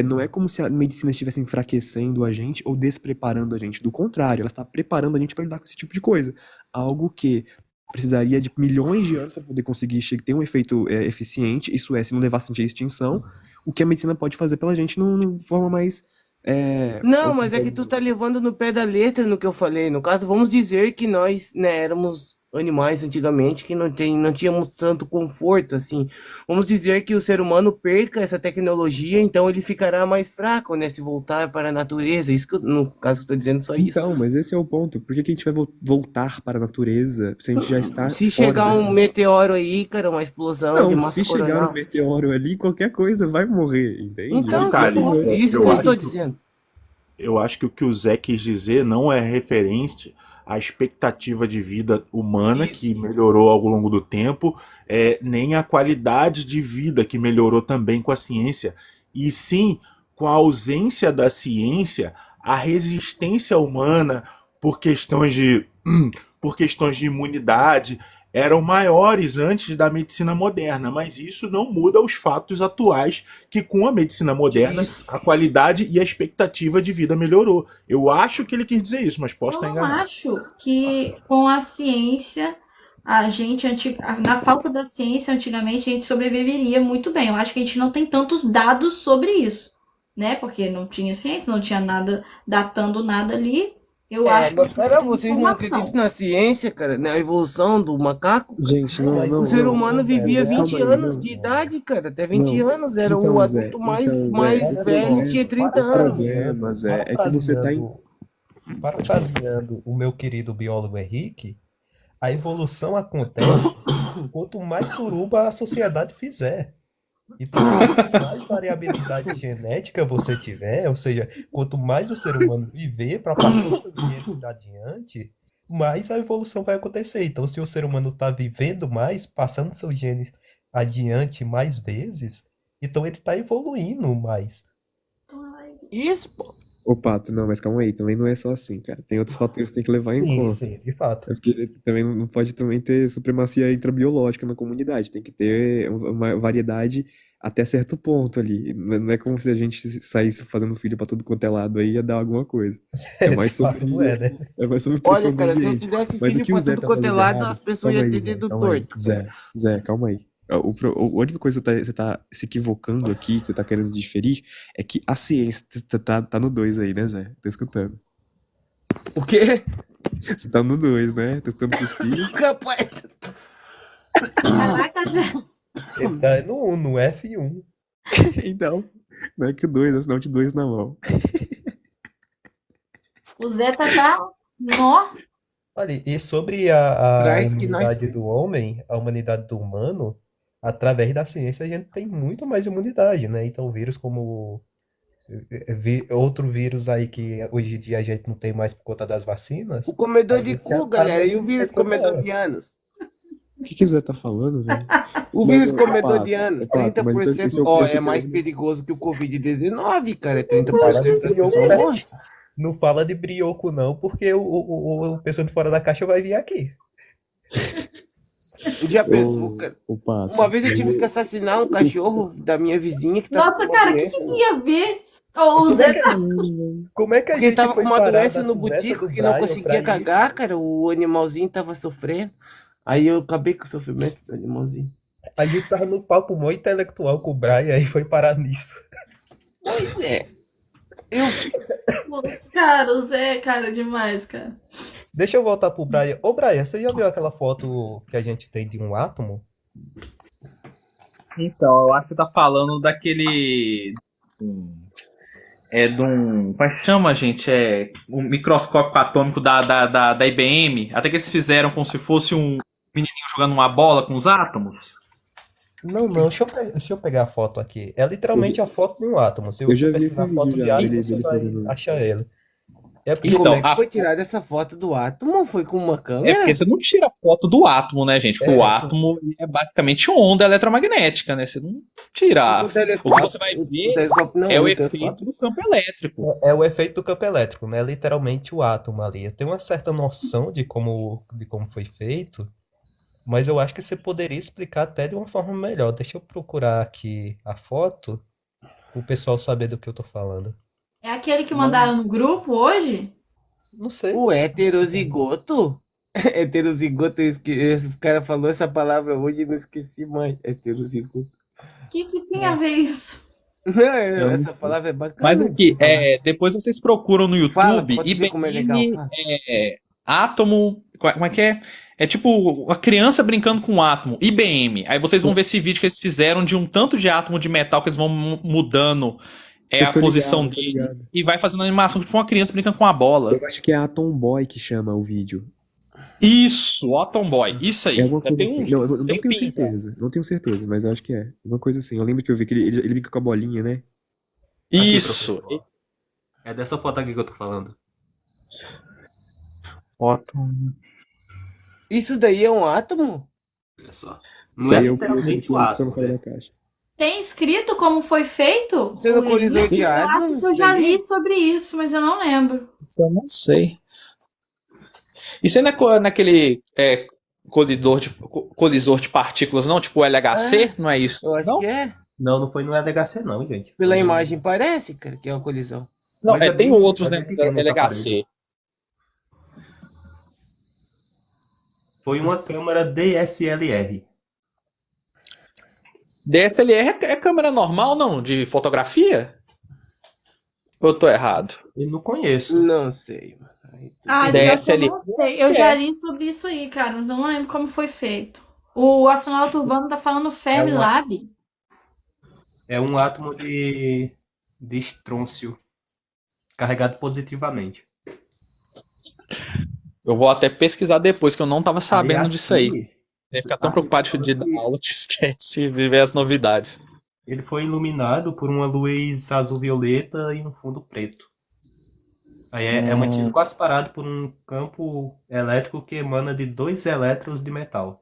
Speaker 5: Não é como se a medicina estivesse enfraquecendo a gente ou despreparando a gente. Do contrário, ela está preparando a gente para lidar com esse tipo de coisa. Algo que precisaria de milhões de anos para poder conseguir ter um efeito eficiente, isso é, se não levasse a gente à extinção, o que a medicina pode fazer pela gente de forma mais.
Speaker 3: Não, mas é que tu tá levando no pé da letra no que eu falei. No caso, vamos dizer que nós, né, éramos animais antigamente que não tínhamos tanto conforto assim. Vamos dizer que o ser humano perca essa tecnologia, então ele ficará mais fraco, né, se voltar para a natureza. Isso que no caso que eu tô dizendo só isso.
Speaker 5: Então, mas esse é o ponto. Por que que a gente vai voltar para a natureza se a gente já está
Speaker 3: Se
Speaker 5: fora
Speaker 3: chegar um
Speaker 5: dela?
Speaker 3: meteoro aí, cara, uma explosão de
Speaker 5: Não,
Speaker 3: massa
Speaker 5: se chegar um
Speaker 3: coronal.
Speaker 5: meteoro ali, qualquer coisa vai morrer, entende?
Speaker 3: Então,
Speaker 6: Detalhe,
Speaker 3: isso
Speaker 6: eu
Speaker 3: que eu
Speaker 6: acho
Speaker 3: estou
Speaker 6: que
Speaker 3: dizendo.
Speaker 6: eu acho que o que o Zé quis dizer não é referente à expectativa de vida humana
Speaker 3: Isso.
Speaker 6: que melhorou ao longo do tempo, nem à qualidade de vida que melhorou também com a ciência, e sim com a ausência da ciência, a resistência humana por questões de, por questões de imunidade eram maiores antes da medicina moderna, mas isso não muda os fatos atuais que com a medicina moderna
Speaker 3: Isso.
Speaker 6: a qualidade e a expectativa de vida melhorou. Eu acho que ele quis dizer isso, mas posso
Speaker 1: Eu
Speaker 6: estar
Speaker 1: não
Speaker 6: enganado.
Speaker 1: acho que com a ciência, na falta da ciência, antigamente a gente sobreviveria muito bem. Eu acho que a gente não tem tantos dados sobre isso, né? Porque não tinha ciência, não tinha nada datando nada ali. Eu acho que
Speaker 3: Mas, cara,
Speaker 1: tem
Speaker 3: vocês não acreditam
Speaker 1: informação.
Speaker 3: na ciência, cara, na evolução do macaco?
Speaker 5: Gente, não,
Speaker 2: Mas
Speaker 3: O
Speaker 5: não,
Speaker 3: ser
Speaker 5: não,
Speaker 3: humano
Speaker 2: Zé,
Speaker 3: vivia
Speaker 2: não é
Speaker 3: 20
Speaker 5: calma aí,
Speaker 3: anos
Speaker 5: não,
Speaker 3: de idade, cara. Até 20
Speaker 5: não.
Speaker 3: anos era o
Speaker 5: Então, Zé,
Speaker 3: adulto mais,
Speaker 5: então, Zé,
Speaker 3: mais
Speaker 5: o
Speaker 3: velho,
Speaker 5: problema,
Speaker 3: tinha 30
Speaker 5: o
Speaker 3: anos.
Speaker 5: problema, Zé, é que você tá em.
Speaker 2: Parafraseando o meu querido biólogo Henrique, a evolução acontece quanto mais suruba a sociedade fizer. Então, quanto mais variabilidade genética você tiver, ou seja, quanto mais o ser humano viver para passar seus genes adiante, mais a evolução vai acontecer. Então, se o ser humano está vivendo mais, passando seus genes adiante mais vezes, então ele tá evoluindo mais.
Speaker 3: Isso, pô.
Speaker 5: Ô, Pato, não, mas calma aí, também não é só assim, cara. Tem outros fatores que tem que levar em
Speaker 2: Sim,
Speaker 5: conta.
Speaker 2: sim, de fato.
Speaker 5: É porque também não pode também ter supremacia intrabiológica na comunidade. Tem que ter uma variedade até certo ponto ali. Não é como se a gente saísse fazendo filho pra tudo quanto é lado aí ia dar alguma coisa. É
Speaker 2: De
Speaker 5: mais sobre,
Speaker 2: fato, não é, né?
Speaker 5: é mais sobre pressão
Speaker 3: Olha,
Speaker 5: do
Speaker 3: cara, se eu
Speaker 5: ambiente.
Speaker 3: fizesse
Speaker 5: Mas o
Speaker 3: filho
Speaker 5: que o
Speaker 3: pra
Speaker 5: Zé
Speaker 3: tudo
Speaker 5: tá
Speaker 3: quanto é
Speaker 5: fazendo
Speaker 3: lado,
Speaker 5: errado,
Speaker 3: as pessoas
Speaker 5: calma
Speaker 3: iam
Speaker 5: aí,
Speaker 3: ter
Speaker 5: Zé,
Speaker 3: dedo
Speaker 5: calma aí.
Speaker 3: torto.
Speaker 5: Zé, calma aí. A única coisa que você tá se equivocando aqui, que você tá querendo diferir, é que a ciência tá no 2 aí, né, Zé? Tô escutando.
Speaker 3: O quê?
Speaker 5: Você tá no 2, né? Testando seus filhos.
Speaker 3: Rapaz,
Speaker 1: Caraca, Zé.
Speaker 2: Ele tá no F1.
Speaker 5: Então, não é que o 2, é sinal de 2 na mão.
Speaker 1: O Zé tá. Nó.
Speaker 2: Olha, e sobre a
Speaker 3: traz que nós.
Speaker 2: imunidade do homem, a humanidade do humano, através da ciência a gente tem muito mais imunidade, né? Então, vírus como outro vírus aí que hoje em dia a gente não tem mais por conta das vacinas,
Speaker 3: O comedor
Speaker 2: a
Speaker 3: de
Speaker 2: gente já
Speaker 3: cu,
Speaker 2: tá
Speaker 3: galera. E
Speaker 2: menos
Speaker 3: o vírus
Speaker 2: desfeito
Speaker 3: comedor
Speaker 2: delas.
Speaker 3: de anos?
Speaker 5: O que o Zé tá falando, velho?
Speaker 3: O
Speaker 5: Mas,
Speaker 3: vírus
Speaker 5: ô,
Speaker 3: comedor
Speaker 5: Pato,
Speaker 3: de anos,
Speaker 5: Pato, mas esse
Speaker 3: 30%.
Speaker 5: é o
Speaker 3: Ó,
Speaker 5: ponto
Speaker 3: é
Speaker 5: que
Speaker 3: mais
Speaker 5: eu...
Speaker 3: perigoso que o Covid-19, cara. É
Speaker 2: Não fala de
Speaker 3: 30% das
Speaker 2: brioco,
Speaker 3: pessoas
Speaker 2: né?
Speaker 3: morrem.
Speaker 2: Não fala de brioco, não, porque o pessoa de fora da caixa vai vir aqui.
Speaker 3: Já pensou, cara?
Speaker 5: Ô, Pato,
Speaker 3: Uma vez eu tive que assassinar um cachorro da minha vizinha que tava
Speaker 1: Nossa,
Speaker 3: com uma
Speaker 1: cara, o que
Speaker 3: doença.
Speaker 1: tem a ver? Ô, o Zé tá.
Speaker 2: Como é que a
Speaker 3: Porque ele
Speaker 2: gente
Speaker 3: tava com
Speaker 2: foi
Speaker 3: uma
Speaker 2: parar
Speaker 3: doença
Speaker 2: na
Speaker 3: no
Speaker 2: conversa
Speaker 3: botico
Speaker 2: do
Speaker 3: que não
Speaker 2: Brian
Speaker 3: conseguia
Speaker 2: pra
Speaker 3: cagar,
Speaker 2: isso?
Speaker 3: cara. O animalzinho tava sofrendo. Aí eu acabei com o sofrimento do animalzinho.
Speaker 2: A gente tava no papo mó intelectual com o Brian e foi parar nisso.
Speaker 3: Pois é. Eu
Speaker 1: Cara, o Zé é cara demais, cara.
Speaker 2: Deixa eu voltar pro Brian. Ô, Brian, você já viu aquela foto que a gente tem de um átomo?
Speaker 7: Então, eu acho que tá falando daquele. De um. Como é que se chama, gente? É um microscópio atômico da IBM. Até que eles fizeram como se fosse um menininho jogando uma bola com os átomos.
Speaker 2: Não, deixa eu pegar a foto aqui. É literalmente a foto de um átomo. Se
Speaker 5: eu já
Speaker 2: você
Speaker 5: vi
Speaker 2: pesquisar
Speaker 5: esse
Speaker 2: foto
Speaker 5: vídeo
Speaker 2: de
Speaker 5: já,
Speaker 2: átomo,
Speaker 5: dele
Speaker 2: você vai
Speaker 5: fazendo...
Speaker 2: achar ele. É
Speaker 3: E
Speaker 2: porque
Speaker 3: como
Speaker 7: Então,
Speaker 3: é que foi tirada essa foto do átomo? Foi com uma
Speaker 7: É
Speaker 3: câmera?
Speaker 7: porque você não tira foto do átomo, né, gente? Porque o
Speaker 2: sim,
Speaker 7: átomo é basicamente onda eletromagnética, né? Você não tira.
Speaker 3: O
Speaker 7: O que
Speaker 3: telescópio.
Speaker 7: você vai
Speaker 3: O
Speaker 7: ver
Speaker 3: telescópio não,
Speaker 7: é o
Speaker 3: o
Speaker 7: efeito
Speaker 3: telescópio.
Speaker 7: do campo elétrico.
Speaker 2: é o efeito do campo elétrico, né? Literalmente o átomo ali. Eu tenho uma certa noção de como foi feito, mas eu acho que você poderia explicar até de uma forma melhor. Deixa eu procurar aqui a foto, o pessoal saber do que eu tô falando.
Speaker 1: É aquele que mandaram no grupo hoje?
Speaker 2: Não sei.
Speaker 3: O heterozigoto? Heterozigoto, o cara falou essa palavra hoje e não esqueci mais. Heterozigoto.
Speaker 1: O que tem a ver isso?
Speaker 3: Não, essa palavra é bacana.
Speaker 7: Mas
Speaker 3: de
Speaker 7: aqui,
Speaker 3: se falar.
Speaker 7: depois vocês procuram no
Speaker 3: Fala,
Speaker 7: YouTube
Speaker 3: pode ver como é legal.
Speaker 7: IBM
Speaker 3: Fala.
Speaker 7: átomo. Como é que é? É tipo a criança brincando com um átomo, IBM. Aí vocês vão ver esse vídeo que eles fizeram de um tanto de átomo de metal que eles vão mudando
Speaker 5: Eu
Speaker 7: a
Speaker 5: tô
Speaker 7: posição
Speaker 5: ligado, tô
Speaker 7: dele.
Speaker 5: ligado.
Speaker 7: E vai fazendo animação tipo uma criança brincando com uma bola.
Speaker 5: Eu acho que é a Atom Boy que chama o vídeo.
Speaker 7: Isso, Atom Boy. Isso aí.
Speaker 5: É alguma
Speaker 7: Já
Speaker 5: coisa
Speaker 7: tem
Speaker 5: assim.
Speaker 7: uns
Speaker 5: Não, eu não tenho
Speaker 7: tempinho já.
Speaker 5: certeza. Não tenho certeza, mas eu acho que é. Uma coisa assim. Eu lembro que eu vi que ele brinca com a bolinha, né?
Speaker 2: Aqui,
Speaker 7: Isso.
Speaker 2: professor. É dessa foto aqui que eu tô falando.
Speaker 7: Atom.
Speaker 3: Isso daí é um átomo?
Speaker 2: Olha só.
Speaker 5: Isso
Speaker 2: Não é
Speaker 5: aí eu
Speaker 2: literalmente o
Speaker 5: só não
Speaker 2: átomo,
Speaker 5: fora
Speaker 2: né?
Speaker 5: da caixa.
Speaker 1: Tem escrito como foi feito?
Speaker 3: Você não colisou de
Speaker 1: Eu acho
Speaker 3: átomos?
Speaker 1: que eu já li sobre isso, mas eu não lembro.
Speaker 7: Eu não sei. Isso aí não é naquele colisor de partículas, não? Tipo o LHC? Não é isso?
Speaker 3: Eu acho
Speaker 7: Não?
Speaker 3: que é.
Speaker 2: Não foi no LHC não, gente.
Speaker 3: Pela imagem parece, cara, que é uma colisão.
Speaker 7: Não,
Speaker 2: Mas é
Speaker 7: tem
Speaker 2: bem-
Speaker 7: outros,
Speaker 2: é
Speaker 7: né?
Speaker 2: bem pequeno esse
Speaker 7: LHC.
Speaker 2: Foi uma câmera DSLR.
Speaker 7: DSLR é câmera normal, não? De fotografia? Ou eu tô errado?
Speaker 2: Eu não conheço.
Speaker 3: Não sei.
Speaker 1: Ah,
Speaker 7: DSLR.
Speaker 1: pior que eu não sei. Eu já li sobre isso aí, cara, mas eu não lembro como foi feito. O astronauta urbano tá falando Fermilab.
Speaker 2: É um átomo de estrôncio carregado positivamente.
Speaker 7: Eu vou até pesquisar depois, que eu não tava sabendo disso aí.
Speaker 2: aqui,
Speaker 7: Ia ficar tão
Speaker 2: aqui
Speaker 7: preocupado
Speaker 2: fala
Speaker 7: de dar
Speaker 2: que
Speaker 7: aula que esquece de ver as novidades.
Speaker 2: ele foi iluminado por uma luz azul-violeta e um fundo preto. Aí é mantido quase parado por um campo elétrico que emana de 2 elétrons de metal.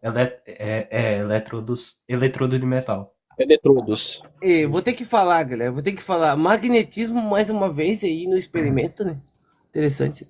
Speaker 2: Eletrodo de metal.
Speaker 7: Eletrodos.
Speaker 3: Vou ter que falar, galera. Vou ter que falar. Magnetismo mais uma vez aí no experimento, né? Interessante.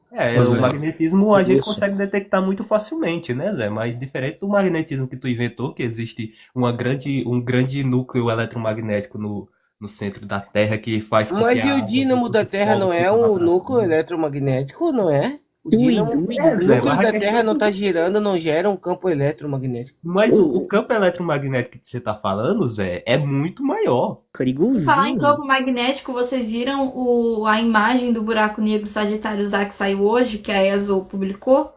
Speaker 7: Pois
Speaker 2: O
Speaker 7: é.
Speaker 2: magnetismo a gente
Speaker 7: Isso.
Speaker 2: consegue detectar muito facilmente, né, Zé? Mas diferente do magnetismo que tu inventou, que existe um grande núcleo eletromagnético no centro da Terra que faz com que
Speaker 3: Mas e
Speaker 2: a
Speaker 3: o
Speaker 2: água
Speaker 3: dínamo
Speaker 2: do
Speaker 3: da Terra
Speaker 2: subsolo
Speaker 3: não é
Speaker 2: sempre vá
Speaker 3: um
Speaker 2: pra
Speaker 3: núcleo
Speaker 2: cima.
Speaker 3: eletromagnético, não é? O dínamo, o
Speaker 2: Zé,
Speaker 3: núcleo
Speaker 2: mas a
Speaker 3: da Terra não tá girando, não gera um campo eletromagnético.
Speaker 2: Mas o campo eletromagnético que você tá falando, Zé, é muito maior.
Speaker 1: Por falar em campo magnético, vocês viram a imagem do buraco negro Sagitários A que saiu hoje, que a ESO publicou?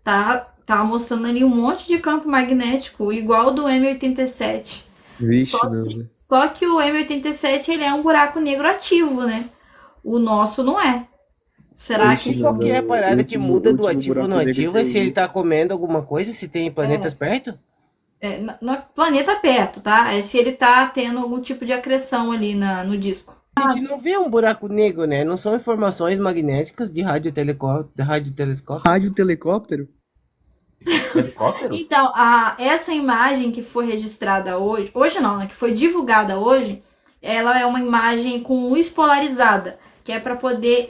Speaker 1: Tá mostrando ali um monte de campo magnético, igual ao do M87.
Speaker 5: Vixe,
Speaker 1: Só
Speaker 5: Deus, né?
Speaker 1: Só que o M87 ele é um buraco negro ativo, né? O nosso não é. Será
Speaker 5: Ixi,
Speaker 1: que
Speaker 3: Qual que é a
Speaker 5: não,
Speaker 3: parada
Speaker 5: o
Speaker 3: que
Speaker 5: último-
Speaker 3: muda
Speaker 5: o
Speaker 3: do
Speaker 5: último
Speaker 3: ativo
Speaker 5: buraco
Speaker 3: no
Speaker 5: negro
Speaker 3: ativo?
Speaker 5: que
Speaker 3: É
Speaker 5: eu
Speaker 3: se ele
Speaker 5: vi.
Speaker 3: tá comendo alguma coisa, se tem planetas perto?
Speaker 1: no planeta perto, tá? É se ele tá tendo algum tipo de acreção ali no disco.
Speaker 3: A gente não vê um buraco negro, né? Não são informações magnéticas de radiotelescópio.
Speaker 5: Radiotelecóptero?
Speaker 2: Helicóptero?
Speaker 1: Então, essa imagem que foi registrada hoje não, né? Que foi divulgada hoje, ela é uma imagem com luz polarizada, que é para poder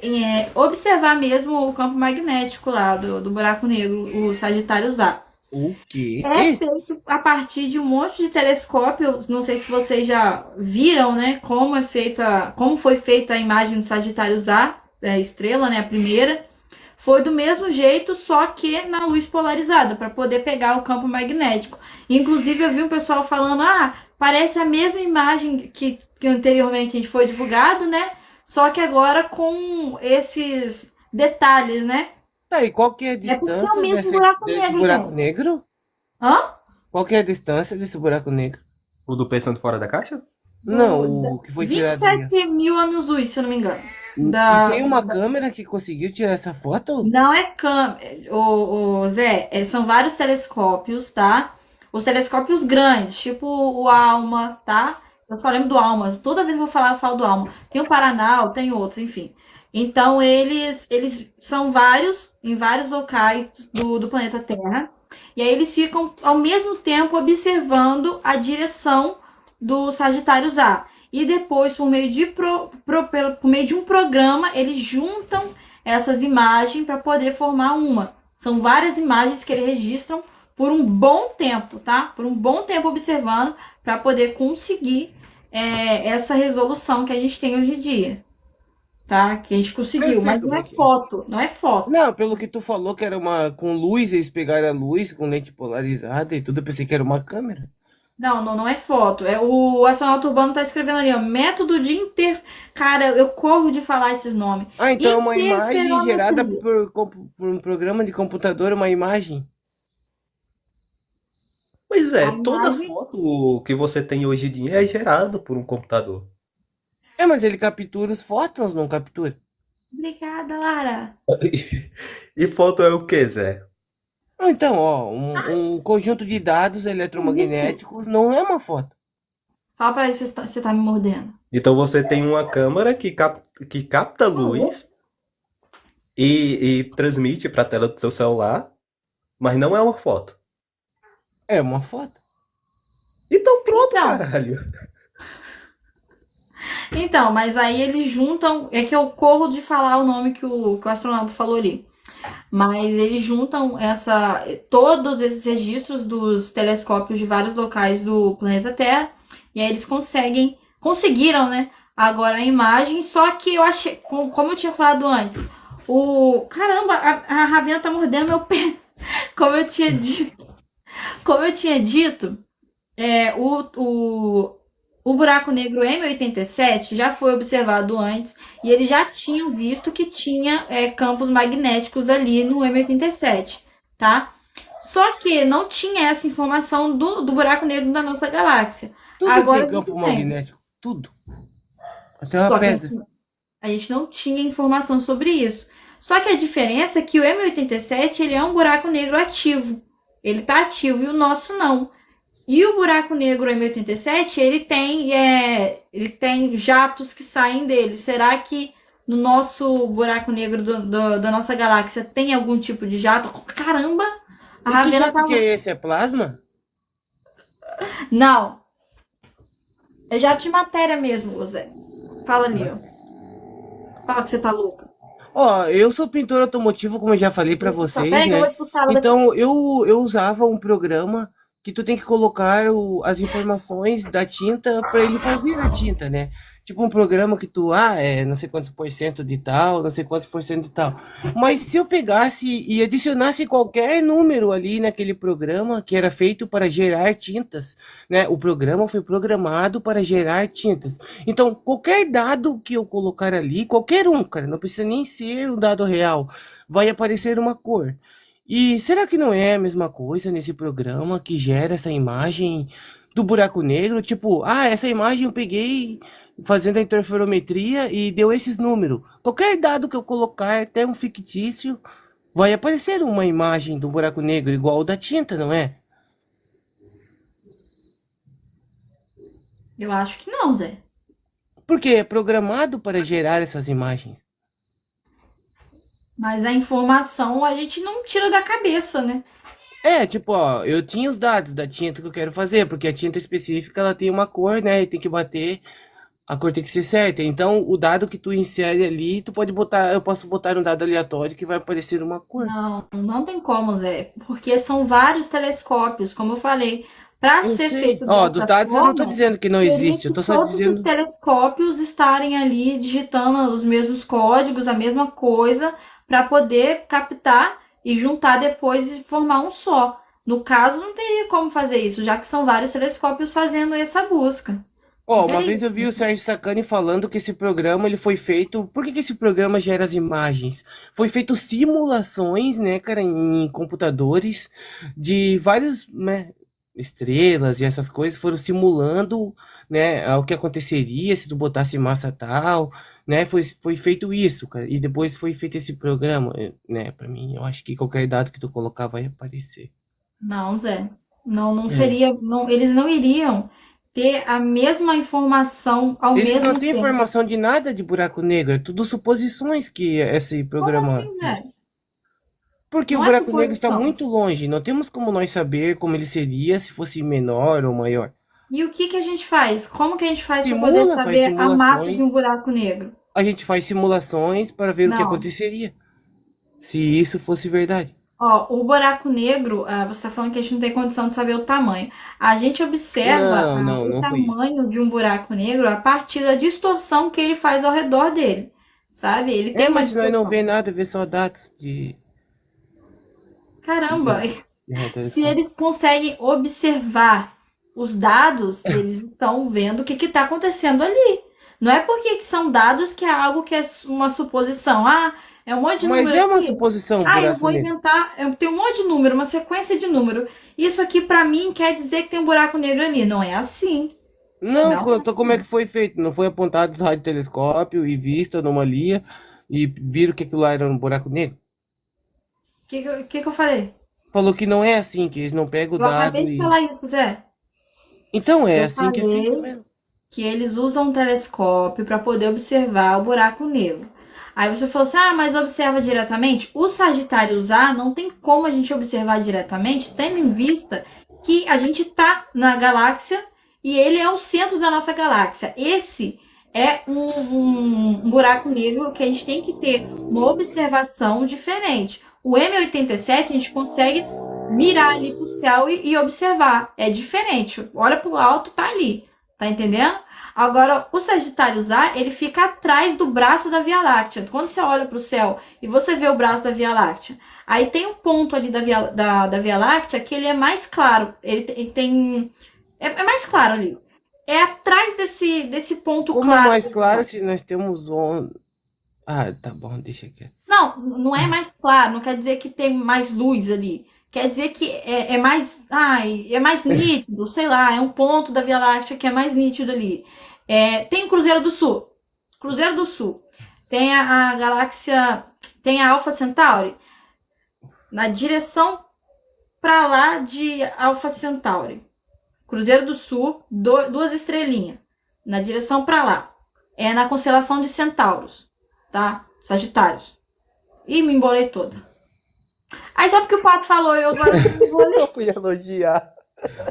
Speaker 1: observar mesmo o campo magnético lá do buraco negro, o Sagitários A.
Speaker 3: O quê?
Speaker 1: É feito a partir de um monte de telescópio. Não sei se vocês já viram, né? Como foi feita a imagem do Sagitários A, estrela, né? A primeira. Foi do mesmo jeito, só que na luz polarizada, para poder pegar o campo magnético. Inclusive, eu vi um pessoal falando: parece a mesma imagem que anteriormente a gente foi divulgado, né? Só que agora com esses detalhes, né?
Speaker 3: Tá, e qual que é a
Speaker 1: porque é o
Speaker 3: distância
Speaker 1: mesmo buraco
Speaker 3: desse
Speaker 1: negro,
Speaker 3: buraco
Speaker 1: gente.
Speaker 3: negro?
Speaker 1: Hã?
Speaker 3: Qual que é a distância desse buraco negro?
Speaker 2: O do Pensando Fora da Caixa?
Speaker 3: Não, o que foi tirado ali.
Speaker 1: 27 mil anos-luz, se eu não me engano.
Speaker 3: E tem uma câmera que conseguiu tirar essa foto?
Speaker 1: Não é câmera. Zé, são vários telescópios, tá? Os telescópios grandes, tipo o ALMA, tá? Eu só lembro do ALMA. Toda vez que eu vou falar, eu falo do ALMA. Tem o Paranal, tem outros, enfim. Então, eles são vários, em vários locais do planeta Terra. E aí eles ficam, ao mesmo tempo, observando a direção do Sagitários A. E depois, por meio de um programa, eles juntam essas imagens para poder formar uma. São várias imagens que eles registram por um bom tempo, tá? Por um bom tempo observando para poder conseguir essa resolução que a gente tem hoje em dia. Tá? Que a gente conseguiu, mas não é foto, não é foto.
Speaker 3: Não, pelo que tu falou que era com luz, eles pegaram a luz com lente polarizada e tudo, eu pensei que era uma câmera.
Speaker 1: Não é foto. O astronauta urbano tá escrevendo ali, ó, método de Cara, eu corro de falar esses nomes.
Speaker 3: Então é uma imagem gerada
Speaker 1: Interferometria.
Speaker 3: por um programa de computador, uma imagem.
Speaker 2: Pois é,
Speaker 1: A
Speaker 2: toda
Speaker 1: imagem-
Speaker 2: foto que você tem hoje em dia é gerada por um computador.
Speaker 3: Mas ele captura os fótons, não captura?
Speaker 1: Obrigada, Lara.
Speaker 2: E foto é o que, Zé?
Speaker 3: Então, ó, um conjunto de dados eletromagnéticos não é uma foto.
Speaker 1: Fala pra ele se você tá me mordendo.
Speaker 2: Então você tem uma câmera que capta luz e transmite para a tela do seu celular, mas não é uma foto.
Speaker 3: É uma foto.
Speaker 2: Então pronto,
Speaker 1: Então.
Speaker 2: caralho.
Speaker 1: Então, mas aí eles juntam. É que eu corro de falar o nome que o astronauta falou ali. Mas eles juntam todos esses registros dos telescópios de vários locais do planeta Terra. E aí eles conseguiram, né? Agora a imagem. Só que eu achei, como eu tinha falado antes, caramba, a Ravena tá mordendo meu pé. Como eu tinha dito, o buraco negro M87 já foi observado antes e eles já tinham visto que tinha campos magnéticos ali no M87, tá? Só que não tinha essa informação do buraco negro da nossa galáxia.
Speaker 3: Tudo
Speaker 1: Agora
Speaker 3: tem campo
Speaker 1: a gente tem.
Speaker 3: magnético. Tudo. Até uma
Speaker 1: Só que
Speaker 3: pedra.
Speaker 1: a gente não tinha informação sobre isso. Só que a diferença é que o M87 ele é um buraco negro ativo. Ele tá ativo e o nosso não. E o buraco negro M87, ele tem jatos que saem dele. Será que no nosso buraco negro da nossa galáxia tem algum tipo de jato? Caramba! A
Speaker 3: E que
Speaker 1: Ravena
Speaker 3: jato
Speaker 1: tá.
Speaker 3: que é esse? É plasma?
Speaker 1: Não, é jato de matéria mesmo, Zé. Fala ali, ó. Fala que você tá louca.
Speaker 3: Ó, eu sou pintor automotivo, como eu já falei pra vocês,
Speaker 1: Pega, eu vou
Speaker 3: né?
Speaker 1: expulsar ela daqui.
Speaker 3: Então eu usava um programa que tu tem que colocar as informações da tinta pra ele fazer a tinta, né? Tipo um programa que tu, não sei quantos por cento de tal, não sei quantos por cento de tal. Mas se eu pegasse e adicionasse qualquer número ali naquele programa que era feito para gerar tintas, né? O programa foi programado para gerar tintas. Então, qualquer dado que eu colocar ali, qualquer um, cara, não precisa nem ser um dado real, vai aparecer uma cor. E será que não é a mesma coisa nesse programa que gera essa imagem do buraco negro? Tipo, essa imagem eu peguei fazendo a interferometria e deu esses números. Qualquer dado que eu colocar, até um fictício, vai aparecer uma imagem do buraco negro igual o da tinta, não é?
Speaker 1: Eu acho que não, Zé.
Speaker 3: Porque é programado para gerar essas imagens.
Speaker 1: Mas a informação a gente não tira da cabeça, né?
Speaker 3: Tipo, ó, eu tinha os dados da tinta que eu quero fazer, porque a tinta específica ela tem uma cor, né? E tem que bater, a cor tem que ser certa. Então, o dado que tu insere ali, tu pode botar, eu posso botar um dado aleatório que vai aparecer uma cor.
Speaker 1: Não tem como, Zé. Porque são vários telescópios, como eu falei. Para
Speaker 3: Eu
Speaker 1: ser
Speaker 3: sei.
Speaker 1: feito
Speaker 3: Ó,
Speaker 1: dessa
Speaker 3: dos dados eu não tô
Speaker 1: forma,
Speaker 3: dizendo que não
Speaker 1: teria
Speaker 3: existe, eu
Speaker 1: que
Speaker 3: tô só
Speaker 1: todos os
Speaker 3: dizendo.
Speaker 1: telescópios estarem ali digitando os mesmos códigos, a mesma coisa, para poder captar e juntar depois e formar um só. No caso, não teria como fazer isso, já que são vários telescópios fazendo essa busca.
Speaker 3: Ó,
Speaker 1: Não
Speaker 3: uma
Speaker 1: teria.
Speaker 3: vez eu vi o Sérgio Sacani falando que esse programa ele foi feito. Por que esse programa gera as imagens? Foi feito simulações, né, cara, em computadores de vários, né, estrelas e essas coisas foram simulando, né, o que aconteceria se tu botasse massa tal, né? Foi feito isso, cara. E depois foi feito esse programa, né? Pra mim, eu acho que qualquer dado que tu colocar vai aparecer.
Speaker 1: Não, Zé. Não seria. Não, eles não iriam ter a mesma informação ao
Speaker 3: Eles não
Speaker 1: mesmo
Speaker 3: têm
Speaker 1: tempo.
Speaker 3: informação de nada de buraco negro, é tudo suposições que esse
Speaker 1: Como
Speaker 3: programa
Speaker 1: assim, Zé?
Speaker 3: fez. Porque o
Speaker 1: Não é
Speaker 3: buraco negro está
Speaker 1: suposição.
Speaker 3: muito longe, não temos como nós saber como ele seria se fosse menor ou maior.
Speaker 1: E o que a gente faz? Como que a gente faz para poder
Speaker 3: Simula, faz
Speaker 1: saber a massa de um
Speaker 3: simulações,
Speaker 1: buraco negro?
Speaker 3: a gente faz simulações para ver o que
Speaker 1: Não.
Speaker 3: aconteceria se isso fosse verdade.
Speaker 1: Ó, o buraco negro, você está falando que a gente não tem condição de saber o tamanho. A gente observa
Speaker 3: Não,
Speaker 1: o
Speaker 3: não foi isso.
Speaker 1: tamanho de um buraco negro a partir da distorção que ele faz ao redor dele. Sabe? Ele tem uma
Speaker 3: Mas se nós não
Speaker 1: distorção.
Speaker 3: vê nada, vê só dados de
Speaker 1: Caramba,
Speaker 3: radar.
Speaker 1: se eles conseguem observar os dados, eles estão vendo o que está acontecendo ali. Não é porque que são dados que é algo que é uma suposição. É um monte de
Speaker 3: Mas
Speaker 1: número
Speaker 3: é uma
Speaker 1: aqui.
Speaker 3: suposição,
Speaker 1: Eu
Speaker 3: buraco
Speaker 1: vou
Speaker 3: negro.
Speaker 1: inventar. Eu tenho um monte de número, uma sequência de número. Isso aqui pra mim quer dizer que tem um buraco negro ali. Não é assim.
Speaker 3: Não,
Speaker 1: Não é
Speaker 3: então como é que
Speaker 1: assim.
Speaker 3: foi feito? Não foi apontado os radiotelescópio e visto a anomalia e viram que aquilo lá era um buraco negro?
Speaker 1: O que eu falei?
Speaker 3: Falou que não é assim, que eles não pegam o
Speaker 1: Eu
Speaker 3: dado
Speaker 1: acabei de
Speaker 3: e.
Speaker 1: falar isso, Zé.
Speaker 3: Então é
Speaker 1: Eu
Speaker 3: assim que é feito
Speaker 1: falei
Speaker 3: mesmo.
Speaker 1: que eles usam um telescópio para poder observar o buraco negro. Aí você falou assim, mas observa diretamente? O Sagitários A não tem como a gente observar diretamente, tendo em vista que a gente tá na galáxia e ele é o centro da nossa galáxia. Esse é um buraco negro que a gente tem que ter uma observação diferente. O M87 a gente consegue mirar ali pro céu e observar. É diferente. Olha pro alto, tá ali. Tá entendendo? Agora, o Sagitários A, ele fica atrás do braço da Via Láctea. Quando você olha para o céu e você vê o braço da Via Láctea, aí tem um ponto ali da Via Láctea que ele é mais claro. Ele tem... É mais claro ali. É atrás desse ponto
Speaker 3: Como
Speaker 1: claro.
Speaker 3: mais claro se nós temos tá bom, deixa aqui.
Speaker 1: Não é mais claro. Não quer dizer que tem mais luz ali. Quer dizer que é mais... é mais nítido, sei lá. É um ponto da Via Láctea que é mais nítido ali. Tem o Cruzeiro do Sul. Cruzeiro do Sul. Tem a galáxia... Tem a Alpha Centauri. Na direção para lá de Alpha Centauri. Cruzeiro do Sul, 2 estrelinhas. Na direção para lá. É na constelação de Centauros. tá? Sagitários. Ih, me embolei toda. Aí só porque o Pato falou, eu agora me embolei.
Speaker 2: Eu fui elogiar.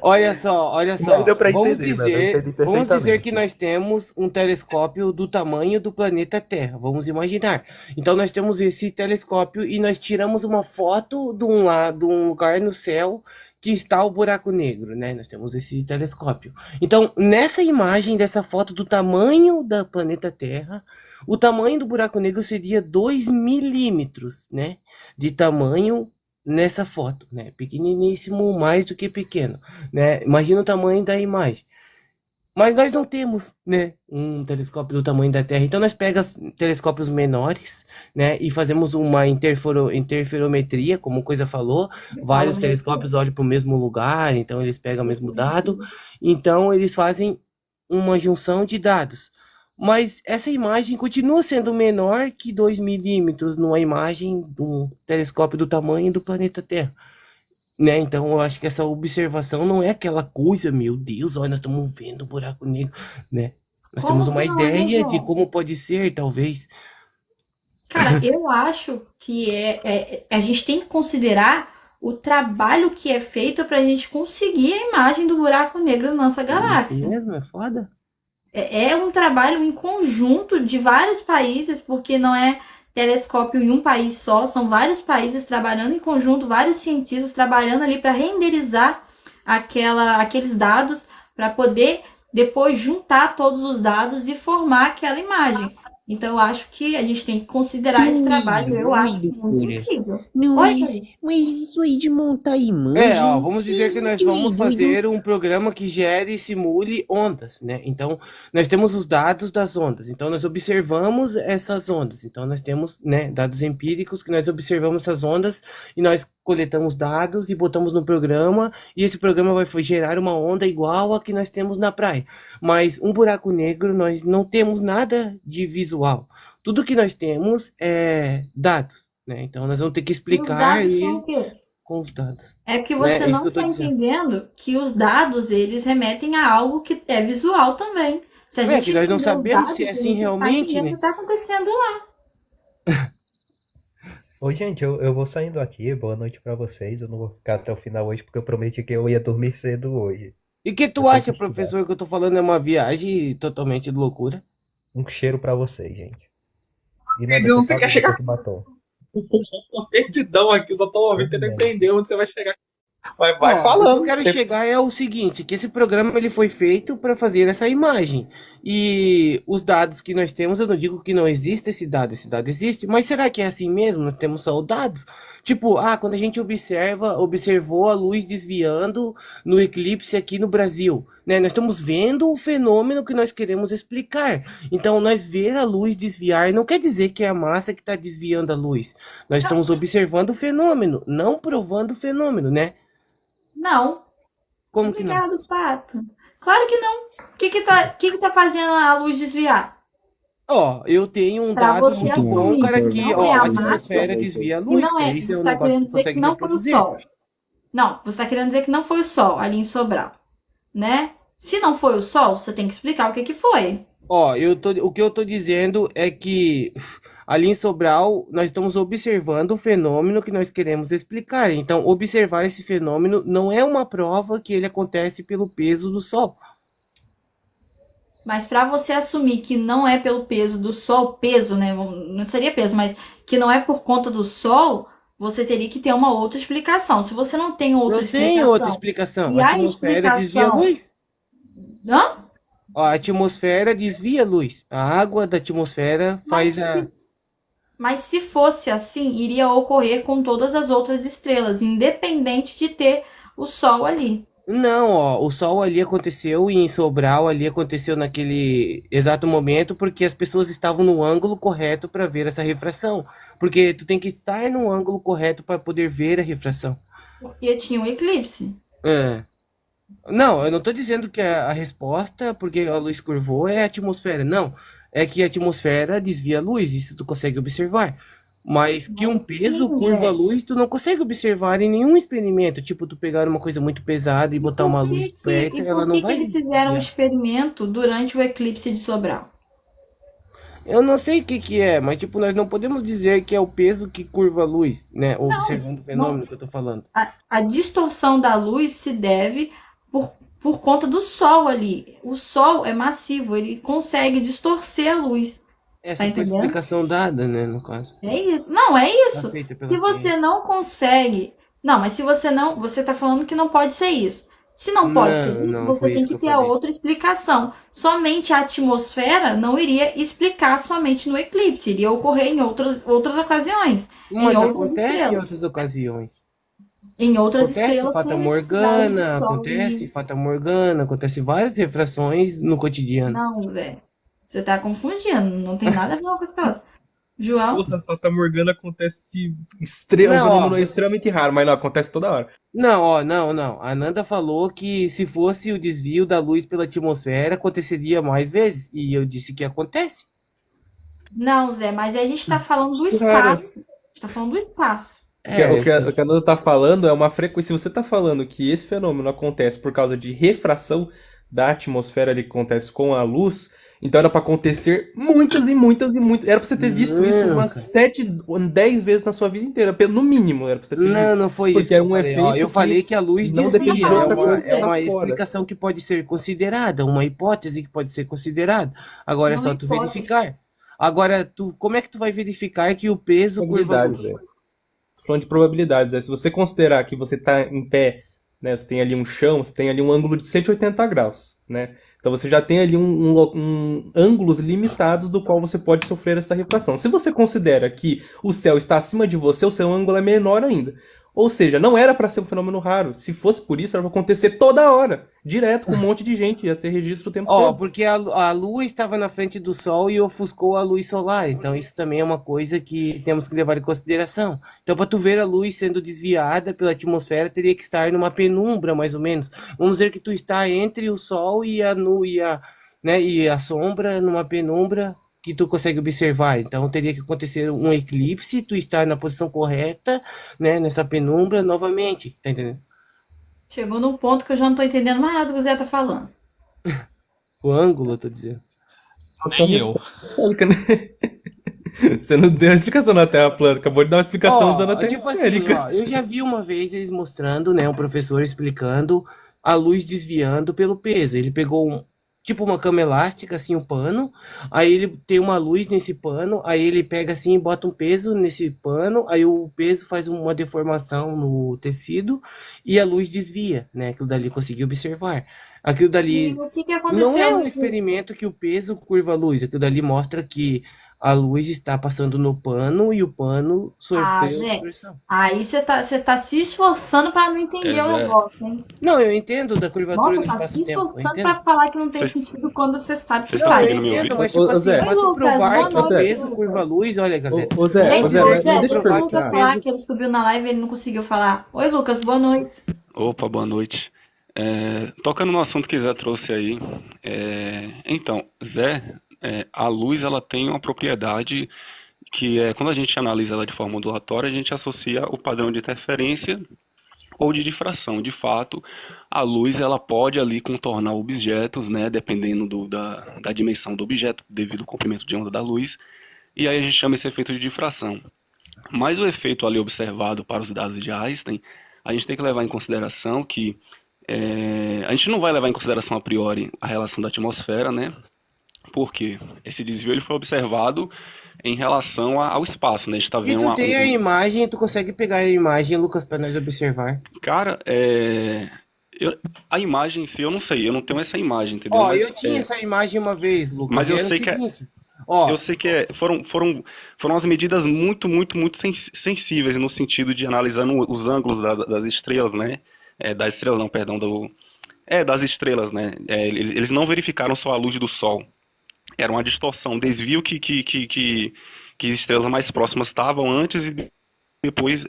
Speaker 3: Olha só.
Speaker 2: Mas deu pra
Speaker 3: Vamos
Speaker 2: entender, né? Eu entendi
Speaker 3: dizer
Speaker 2: perfeitamente.
Speaker 3: que nós temos um telescópio do tamanho do planeta Terra. Vamos imaginar. Então nós temos esse telescópio e nós tiramos uma foto de um lugar no céu que está o buraco negro, né? Nós temos esse telescópio. Então, nessa imagem dessa foto do tamanho da planeta Terra, o tamanho do buraco negro seria 2 milímetros, né? De tamanho nessa foto, né? Pequeniníssimo, mais do que pequeno, né? Imagina o tamanho da imagem. Mas nós não temos, né, um telescópio do tamanho da Terra. Então nós pegamos telescópios menores, né, e fazemos uma interferometria, como o Coisa falou. Vários telescópios olham para o mesmo lugar, então eles pegam o mesmo dado. Então eles fazem uma junção de dados. Mas essa imagem continua sendo menor que 2 milímetros numa imagem de um telescópio do tamanho do planeta Terra. Né? Então eu acho que essa observação não é aquela coisa, meu Deus, olha, nós estamos vendo o buraco negro, né? Nós
Speaker 1: Como
Speaker 3: temos
Speaker 1: que
Speaker 3: uma
Speaker 1: não é,
Speaker 3: ideia de
Speaker 1: João?
Speaker 3: como pode ser, talvez.
Speaker 1: Cara, eu acho que a gente tem que considerar o trabalho que é feito pra gente conseguir a imagem do buraco negro na nossa
Speaker 3: É isso
Speaker 1: galáxia.
Speaker 3: mesmo, é foda.
Speaker 1: É um trabalho em conjunto de vários países, porque não é telescópio em um país só, são vários países trabalhando em conjunto, vários cientistas trabalhando ali para renderizar aqueles dados, para poder depois juntar todos os dados e formar aquela imagem. Então eu acho que a gente tem que considerar esse trabalho, eu acho muito incrível. Oi, Thaís.
Speaker 8: Mas isso aí de montar imagem.
Speaker 3: É, ó, vamos dizer que nós vamos
Speaker 8: doido.
Speaker 3: fazer um programa que gere e simule ondas, né? Então, nós temos os dados das ondas. Então, nós observamos essas ondas. Então, nós temos, né, dados empíricos que nós observamos essas ondas e nós coletamos dados e botamos no programa e esse programa vai gerar uma onda igual a que nós temos na praia. Mas um buraco negro, nós não temos nada de visual. Tudo que nós temos é dados, né? Então, nós vamos ter que
Speaker 1: Os
Speaker 3: explicar
Speaker 1: dados
Speaker 3: ele
Speaker 1: são o quê?
Speaker 3: com os dados.
Speaker 1: É porque
Speaker 3: É
Speaker 1: você
Speaker 3: isso que
Speaker 1: não
Speaker 3: eu tô
Speaker 1: está
Speaker 3: dizendo.
Speaker 1: entendendo que os dados, eles remetem a algo que é visual também. Se a
Speaker 3: É
Speaker 1: gente
Speaker 3: que nós não
Speaker 1: entender os
Speaker 3: sabemos
Speaker 1: dados,
Speaker 3: se é
Speaker 1: a
Speaker 3: assim
Speaker 1: gente tá
Speaker 3: realmente,
Speaker 1: entendendo o
Speaker 3: né?
Speaker 1: que está acontecendo lá.
Speaker 2: Ô, gente, eu vou saindo aqui. Boa noite pra vocês. Eu não vou ficar até o final hoje porque eu prometi que eu ia dormir cedo hoje.
Speaker 3: E o que tu
Speaker 2: Eu tenho que
Speaker 3: acha,
Speaker 2: estudar.
Speaker 3: professor, que eu tô falando é uma viagem totalmente de loucura?
Speaker 2: Um cheiro pra vocês, gente. E nada,
Speaker 9: Entendeu
Speaker 2: você
Speaker 9: onde você
Speaker 2: paga
Speaker 9: quer chegar?
Speaker 2: esse batom.
Speaker 9: Tô perdidão aqui, só tô ouvindo, tentando
Speaker 2: Tudo bem.
Speaker 9: entender onde você vai chegar. Vai
Speaker 3: Ó, o que eu
Speaker 9: falando.
Speaker 3: quero chegar é o seguinte, que esse programa ele foi feito para fazer essa imagem. E os dados que nós temos, eu não digo que não existe esse dado existe, mas será que é assim mesmo? Nós temos só os dados? Tipo, quando a gente observou a luz desviando no eclipse aqui no Brasil, né? Nós estamos vendo o fenômeno que nós queremos explicar. Então, nós ver a luz desviar não quer dizer que é a massa que está desviando a luz. Nós estamos observando o fenômeno, não provando o fenômeno, né?
Speaker 1: Não.
Speaker 3: Como que não?
Speaker 1: Obrigado, Pato. Claro que não. O que tá fazendo a luz desviar?
Speaker 3: Ó, eu tenho um
Speaker 1: Pra
Speaker 3: dado
Speaker 1: você
Speaker 3: muito
Speaker 5: assumir
Speaker 3: bom, cara, que,
Speaker 1: não
Speaker 3: ó,
Speaker 1: é a
Speaker 3: a atmosfera
Speaker 5: massa.
Speaker 3: desvia a
Speaker 1: E
Speaker 3: luz,
Speaker 1: não é.
Speaker 3: isso é
Speaker 1: Você
Speaker 3: um
Speaker 1: tá
Speaker 3: negócio
Speaker 1: querendo
Speaker 3: que
Speaker 1: dizer que
Speaker 3: consegue
Speaker 1: não foi o
Speaker 3: reproduzir.
Speaker 1: Sol. Não, você tá querendo dizer que não foi o Sol ali em Sobral, né? Se não foi o Sol, você tem que explicar o que foi.
Speaker 3: Ó, o que eu tô dizendo é que ali em Sobral nós estamos observando o fenômeno que nós queremos explicar. Então, observar esse fenômeno não é uma prova que ele acontece pelo peso do Sol.
Speaker 1: Mas para você assumir que não é pelo peso do Sol, peso, né? Não seria peso, mas que não é por conta do Sol, você teria que ter uma outra explicação. Se você não tem outra
Speaker 3: Não tem
Speaker 1: explicação.
Speaker 3: outra explicação.
Speaker 1: E
Speaker 3: A
Speaker 1: a
Speaker 3: atmosfera desvia a
Speaker 1: explicação-
Speaker 3: luz.
Speaker 1: Hã?
Speaker 3: Ó, a atmosfera desvia a luz. A água da atmosfera faz
Speaker 1: Mas se fosse assim, iria ocorrer com todas as outras estrelas, independente de ter o Sol ali.
Speaker 3: Não, ó, o Sol ali aconteceu e em Sobral ali aconteceu naquele exato momento porque as pessoas estavam no ângulo correto para ver essa refração. Porque tu tem que estar no ângulo correto para poder ver a refração.
Speaker 1: Porque tinha um eclipse.
Speaker 3: É. Não, eu não tô dizendo que a resposta, porque a luz curvou, é a atmosfera. Não, é que a atmosfera desvia a luz, isso tu consegue observar. Mas que um peso
Speaker 1: sim,
Speaker 3: curva a
Speaker 1: gente.
Speaker 3: luz, tu não consegue observar em nenhum experimento. Tipo, tu pegar uma coisa muito pesada e botar uma luz perto,
Speaker 1: E
Speaker 3: ela
Speaker 1: por
Speaker 3: não
Speaker 1: que
Speaker 3: vai
Speaker 1: eles fizeram um
Speaker 3: desviar.
Speaker 1: experimento durante o eclipse de Sobral?
Speaker 3: Eu não sei o que que é, mas tipo, nós não podemos dizer que é o peso que curva a luz, né? Observando o fenômeno que eu tô falando.
Speaker 1: A distorção da luz se deve por conta do Sol ali. O Sol é massivo, ele consegue distorcer a luz.
Speaker 3: Essa
Speaker 1: Tá
Speaker 3: foi a
Speaker 1: entendendo?
Speaker 3: explicação dada, né, no caso.
Speaker 1: É isso. Não, é isso.
Speaker 3: Aceita pela
Speaker 1: Se você
Speaker 3: ciência.
Speaker 1: não consegue. Não, mas se você não. Você tá falando que não pode ser isso. Se não pode ser
Speaker 3: Não,
Speaker 1: isso,
Speaker 3: não
Speaker 1: você
Speaker 3: foi
Speaker 1: tem
Speaker 3: isso
Speaker 1: que
Speaker 3: que eu
Speaker 1: ter a
Speaker 3: falei.
Speaker 1: outra explicação. Somente a atmosfera não iria explicar somente no eclipse, iria ocorrer em outras ocasiões.
Speaker 3: Mas
Speaker 1: Em outras
Speaker 3: acontece em
Speaker 1: estrelas.
Speaker 3: outras ocasiões.
Speaker 1: Em outras
Speaker 3: Acontece
Speaker 1: estrelas
Speaker 3: Fata
Speaker 1: com necessidade do
Speaker 3: Morgana,
Speaker 1: Sol.
Speaker 3: acontece Fata Morgana, acontece várias refrações no cotidiano.
Speaker 1: Não, velho. Você tá confundindo. Não tem nada a ver uma coisa com a outra. João?
Speaker 4: Porra, Fata Morgana acontece de um
Speaker 3: Não,
Speaker 4: fenômeno
Speaker 3: ó,
Speaker 4: extremamente raro, mas não, acontece toda hora.
Speaker 3: Não, ó, não. A Nanda falou que se fosse o desvio da luz pela atmosfera, aconteceria mais vezes. E eu disse que acontece.
Speaker 1: Não, Zé, mas a gente tá falando do
Speaker 4: Raro.
Speaker 1: espaço. A gente tá falando do espaço.
Speaker 4: O que a Nanda tá falando é uma frequência. Se você tá falando que esse fenômeno acontece por causa de refração da atmosfera ali que acontece com a luz, então era pra acontecer muitas e muitas e muitas. Era pra você ter visto isso
Speaker 3: Não,
Speaker 4: umas
Speaker 3: cara.
Speaker 4: 7, 10 vezes na sua vida inteira. No mínimo, era pra você ter
Speaker 3: Não,
Speaker 4: visto.
Speaker 3: não foi
Speaker 4: Porque
Speaker 3: isso que
Speaker 4: é
Speaker 3: eu
Speaker 4: um
Speaker 3: falei. Ó, eu
Speaker 4: efeito
Speaker 3: falei que a luz
Speaker 4: não
Speaker 3: desvia.
Speaker 4: depende de
Speaker 3: É
Speaker 4: outra
Speaker 3: uma,
Speaker 4: coisa que
Speaker 3: é
Speaker 4: tá
Speaker 3: uma
Speaker 4: fora.
Speaker 3: explicação que pode ser considerada, uma hipótese que pode ser considerada. Agora é
Speaker 1: Não
Speaker 3: só tu
Speaker 1: hipótese.
Speaker 3: verificar. Agora, como é que tu vai verificar que o peso curva a
Speaker 4: Probabilidades,
Speaker 3: luz?
Speaker 4: velho. Tô falando de probabilidades. Se você considerar que você tá em pé, né? Você tem ali um chão, você tem ali um ângulo de 180 graus, né? Então você já tem ali ângulos limitados do qual você pode sofrer essa refração. Se você considera que o céu está acima de você, o seu ângulo é menor ainda. Ou seja, não era para ser um fenômeno raro. Se fosse por isso, era para acontecer toda hora, direto, com um monte de gente, ia ter registro o tempo
Speaker 3: Ó,
Speaker 4: todo.
Speaker 3: porque a Lua estava na frente do Sol e ofuscou a luz solar. Então isso também é uma coisa que temos que levar em consideração. Então, para tu ver a luz sendo desviada pela atmosfera, teria que estar numa penumbra, mais ou menos. Vamos dizer que tu está entre o Sol e a sombra numa penumbra que tu consegue observar. Então teria que acontecer um eclipse, tu estar na posição correta, né, nessa penumbra novamente, tá entendendo?
Speaker 1: Chegou num ponto que eu já não tô entendendo mais nada do que o Zé tá falando.
Speaker 3: O ângulo, eu tô dizendo.
Speaker 7: Nem eu.
Speaker 4: Você não deu uma explicação na Terra plana, acabou de dar uma explicação usando a Terra
Speaker 3: tipo assim,
Speaker 4: esférica.
Speaker 3: ó, eu já vi uma vez eles mostrando, né, um professor explicando a luz desviando pelo peso. Ele pegou tipo uma cama elástica, assim, um pano, aí ele tem uma luz nesse pano, aí ele pega assim e bota um peso nesse pano, aí o peso faz uma deformação no tecido e a luz desvia, né? Aquilo dali consegui observar. Aquilo
Speaker 1: E
Speaker 3: dali
Speaker 1: o que
Speaker 3: não é
Speaker 1: aconteceu?
Speaker 3: um experimento que o peso curva a luz, aquilo dali mostra que a luz está passando no pano e o pano sofreu
Speaker 1: Zé,
Speaker 3: distorção.
Speaker 1: aí você tá se esforçando pra não entender o
Speaker 6: Exato.
Speaker 1: negócio, hein?
Speaker 3: Não, eu entendo da curvatura
Speaker 1: Nossa,
Speaker 3: no
Speaker 1: tá se
Speaker 3: espaço-tempo, eu
Speaker 1: esforçando
Speaker 3: entendo.
Speaker 1: pra falar que não tem
Speaker 6: Vocês-
Speaker 1: sentido quando você sabe que
Speaker 6: Vocês
Speaker 3: Não,
Speaker 6: estão
Speaker 1: faz.
Speaker 3: eu
Speaker 6: conseguindo me
Speaker 3: entendo,
Speaker 6: ouvir?
Speaker 3: mas tipo
Speaker 4: Ô,
Speaker 3: assim,
Speaker 4: Zé.
Speaker 3: pra tu
Speaker 1: Lucas,
Speaker 3: provar
Speaker 1: boa
Speaker 3: que o
Speaker 1: noite,
Speaker 3: peso
Speaker 1: Lucas.
Speaker 3: curva a luz, olha, galera.
Speaker 4: Ô, Zé,
Speaker 1: Gente,
Speaker 4: ô,
Speaker 1: o
Speaker 4: Zé,
Speaker 1: Zé,
Speaker 4: deixa eu
Speaker 1: deixa o Lucas
Speaker 4: explicar.
Speaker 1: falar que ele subiu na live e ele não conseguiu falar. Oi, Lucas, boa noite.
Speaker 6: Opa, boa noite. Tocando no assunto que Zé trouxe aí, então, Zé, a luz ela tem uma propriedade que é, quando a gente analisa ela de forma ondulatória, a gente associa o padrão de interferência ou de difração. De fato, a luz ela pode ali contornar objetos, né, dependendo da dimensão do objeto, devido ao comprimento de onda da luz, e aí a gente chama esse efeito de difração. Mas o efeito ali observado para os dados de Einstein, a gente tem que levar em consideração que a gente não vai levar em consideração a priori a relação da atmosfera, né? Porque esse desvio ele foi observado em relação ao espaço, né? A gente está
Speaker 3: E
Speaker 6: vendo
Speaker 3: tu tem a imagem, tu consegue pegar a imagem, Lucas, pra nós observar.
Speaker 6: Cara, a imagem em si eu não sei, eu não tenho essa imagem, entendeu?
Speaker 3: Ó,
Speaker 6: Mas,
Speaker 3: eu tinha essa imagem uma vez, Lucas.
Speaker 6: mas eu
Speaker 3: e era o
Speaker 6: sei que
Speaker 3: seguinte, ó,
Speaker 6: eu sei que foram as medidas muito, muito, muito sensíveis no sentido de analisando os ângulos das estrelas, né? Das estrelas, não, perdão, das estrelas, né? Eles não verificaram só a luz do Sol. Era uma distorção, um desvio que estrelas mais próximas estavam antes e depois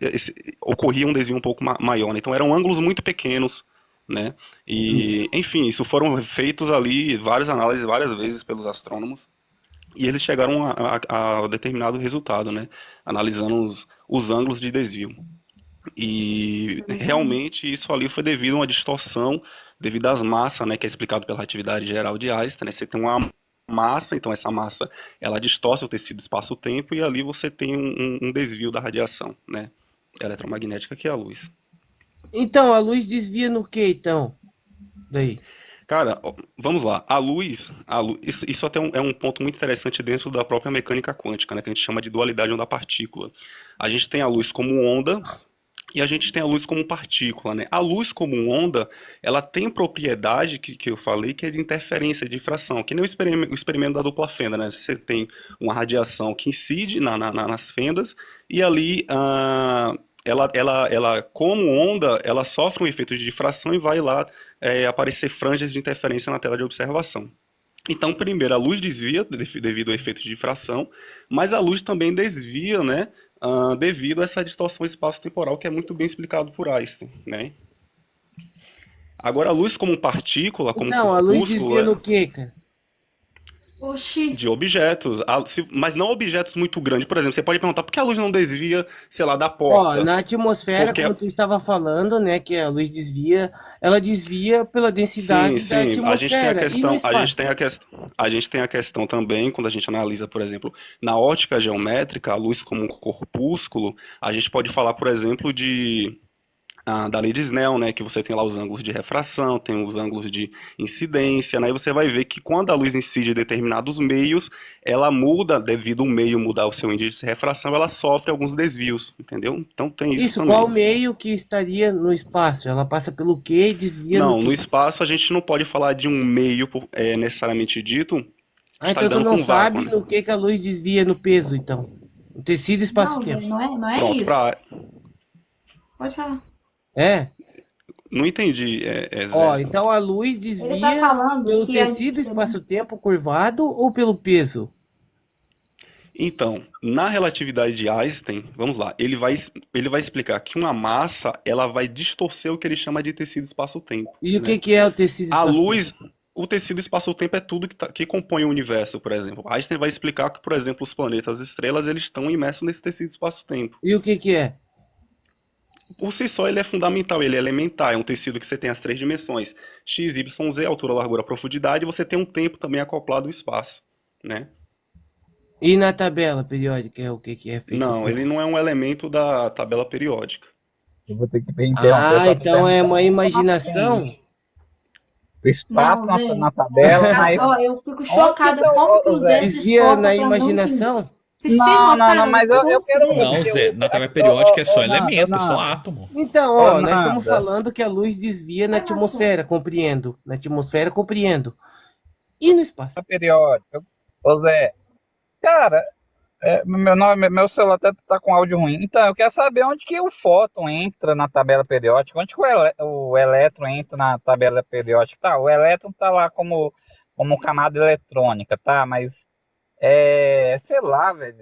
Speaker 6: ocorria um desvio um pouco maior, né? Então eram ângulos muito pequenos, né? E, enfim, isso foram feitos ali várias análises várias vezes pelos astrônomos e eles chegaram a determinado resultado, né? Analisando os ângulos de desvio. E realmente isso ali foi devido a uma distorção devido às massas, né? Que é explicado pela relatividade geral de Einstein, né? Você tem uma
Speaker 10: massa, então essa massa ela distorce o tecido espaço-tempo e ali você tem um desvio da radiação, né, eletromagnética, que é a luz.
Speaker 3: Então, a luz desvia no que, então? Daí.
Speaker 10: Cara, ó, vamos lá. Isso até é um ponto muito interessante dentro da própria mecânica quântica, né, que a gente chama de dualidade onda-partícula. A gente tem a luz como onda e a gente tem a luz como partícula, né? A luz como onda, ela tem propriedade que eu falei, que é de interferência, de difração, que nem o experimento da dupla fenda, né? Você tem uma radiação que incide nas fendas e ali ela, como onda, ela sofre um efeito de difração e vai lá aparecer franjas de interferência na tela de observação. Então, primeiro, a luz desvia devido ao efeito de difração, mas a luz também desvia, né, devido a essa distorção espaço-temporal que é muito bem explicado por Einstein, né? Agora, a luz como partícula, como
Speaker 3: Então, a luz
Speaker 10: corpúsculo,
Speaker 3: desvia no que, cara?
Speaker 1: Oxi.
Speaker 10: de objetos, mas não objetos muito grandes. Por exemplo, você pode perguntar por que a luz não desvia, sei lá, da
Speaker 3: Ó,
Speaker 10: porta?
Speaker 3: na atmosfera,
Speaker 10: Porque
Speaker 3: como tu estava falando, né, que a luz desvia, ela desvia pela densidade
Speaker 10: sim,
Speaker 3: da
Speaker 10: sim, a gente tem a
Speaker 3: atmosfera e no
Speaker 10: questão,
Speaker 3: espaço.
Speaker 10: a gente tem a questão também, quando a gente analisa, por exemplo, na ótica geométrica, a luz como um corpúsculo, a gente pode falar, por exemplo, da lei de Snell, né, que você tem lá os ângulos de refração, tem os ângulos de incidência, né, e você vai ver que quando a luz incide em determinados meios, ela muda, devido ao meio mudar o seu índice de refração, ela sofre alguns desvios, entendeu? Então tem isso
Speaker 3: Isso, qual
Speaker 10: também.
Speaker 3: meio que estaria no espaço? Ela passa pelo quê e desvia no
Speaker 10: Não, no
Speaker 3: quê?
Speaker 10: espaço a gente não pode falar de um meio necessariamente dito,
Speaker 3: Ah,
Speaker 10: está
Speaker 3: então tu
Speaker 10: lidando
Speaker 3: não
Speaker 10: com vácuo,
Speaker 3: sabe
Speaker 10: né?
Speaker 3: no que a luz desvia no peso, então. No tecido
Speaker 1: Não,
Speaker 3: espaço-tempo.
Speaker 1: Zé, não é
Speaker 10: Pronto,
Speaker 1: isso. Pode falar.
Speaker 3: É?
Speaker 10: não entendi,
Speaker 3: Ó,
Speaker 10: Zé.
Speaker 3: então a luz
Speaker 1: Ele tá
Speaker 3: desvia
Speaker 1: falando
Speaker 3: pelo
Speaker 1: que a
Speaker 3: tecido espaço-tempo curvado ou pelo peso?
Speaker 10: Então, na relatividade de Einstein, vamos lá, ele vai explicar que uma massa, ela vai distorcer o que ele chama de tecido espaço-tempo,
Speaker 3: E o
Speaker 10: né?
Speaker 3: que é o tecido
Speaker 10: A
Speaker 3: espaço-tempo?
Speaker 10: luz, o tecido espaço-tempo é tudo que compõe o universo, por exemplo. Einstein vai explicar que, por exemplo, os planetas, as estrelas, eles estão imersos nesse tecido espaço-tempo.
Speaker 3: E o que é?
Speaker 10: Por si só, ele é fundamental, ele é elementar, é um tecido que você tem as três dimensões, x, y, z, altura, largura, profundidade, e você tem um tempo também acoplado ao espaço, né?
Speaker 3: E na tabela periódica é o que é feito?
Speaker 10: Não, ele não é um elemento da tabela periódica.
Speaker 11: Eu vou ter que interromper
Speaker 3: Ah,
Speaker 11: só pra
Speaker 3: então é
Speaker 11: perguntar.
Speaker 3: uma
Speaker 11: Como
Speaker 3: imaginação?
Speaker 11: assim? O espaço
Speaker 1: Não,
Speaker 11: na,
Speaker 1: Zé.
Speaker 11: na tabela, mas
Speaker 1: Ó, eu fico
Speaker 11: onde
Speaker 1: chocada
Speaker 11: tá
Speaker 1: como que o Zé se
Speaker 3: Desvia
Speaker 1: esforça
Speaker 3: na
Speaker 1: pra não entender.
Speaker 3: imaginação?
Speaker 1: Vocês
Speaker 11: Não,
Speaker 1: notaram
Speaker 11: mas
Speaker 1: o
Speaker 11: eu
Speaker 1: curso
Speaker 11: quero ver.
Speaker 1: dele?
Speaker 7: Não,
Speaker 11: porque
Speaker 7: Zé, na tabela periódica é só elemento, é só átomo.
Speaker 3: Então,
Speaker 11: Ô,
Speaker 3: ó, nós estamos
Speaker 11: Nanda.
Speaker 3: falando que a luz desvia na
Speaker 1: É, Marcelo.
Speaker 3: atmosfera, compreendo. Na atmosfera, compreendo. E no espaço?
Speaker 11: Periódico. Ô Zé, cara, meu celular tá com áudio ruim. Então, eu quero saber onde que o fóton entra na tabela periódica, onde que o elétron entra na tabela periódica. Tá, o elétron tá lá como camada eletrônica, tá? Mas, sei lá, velho,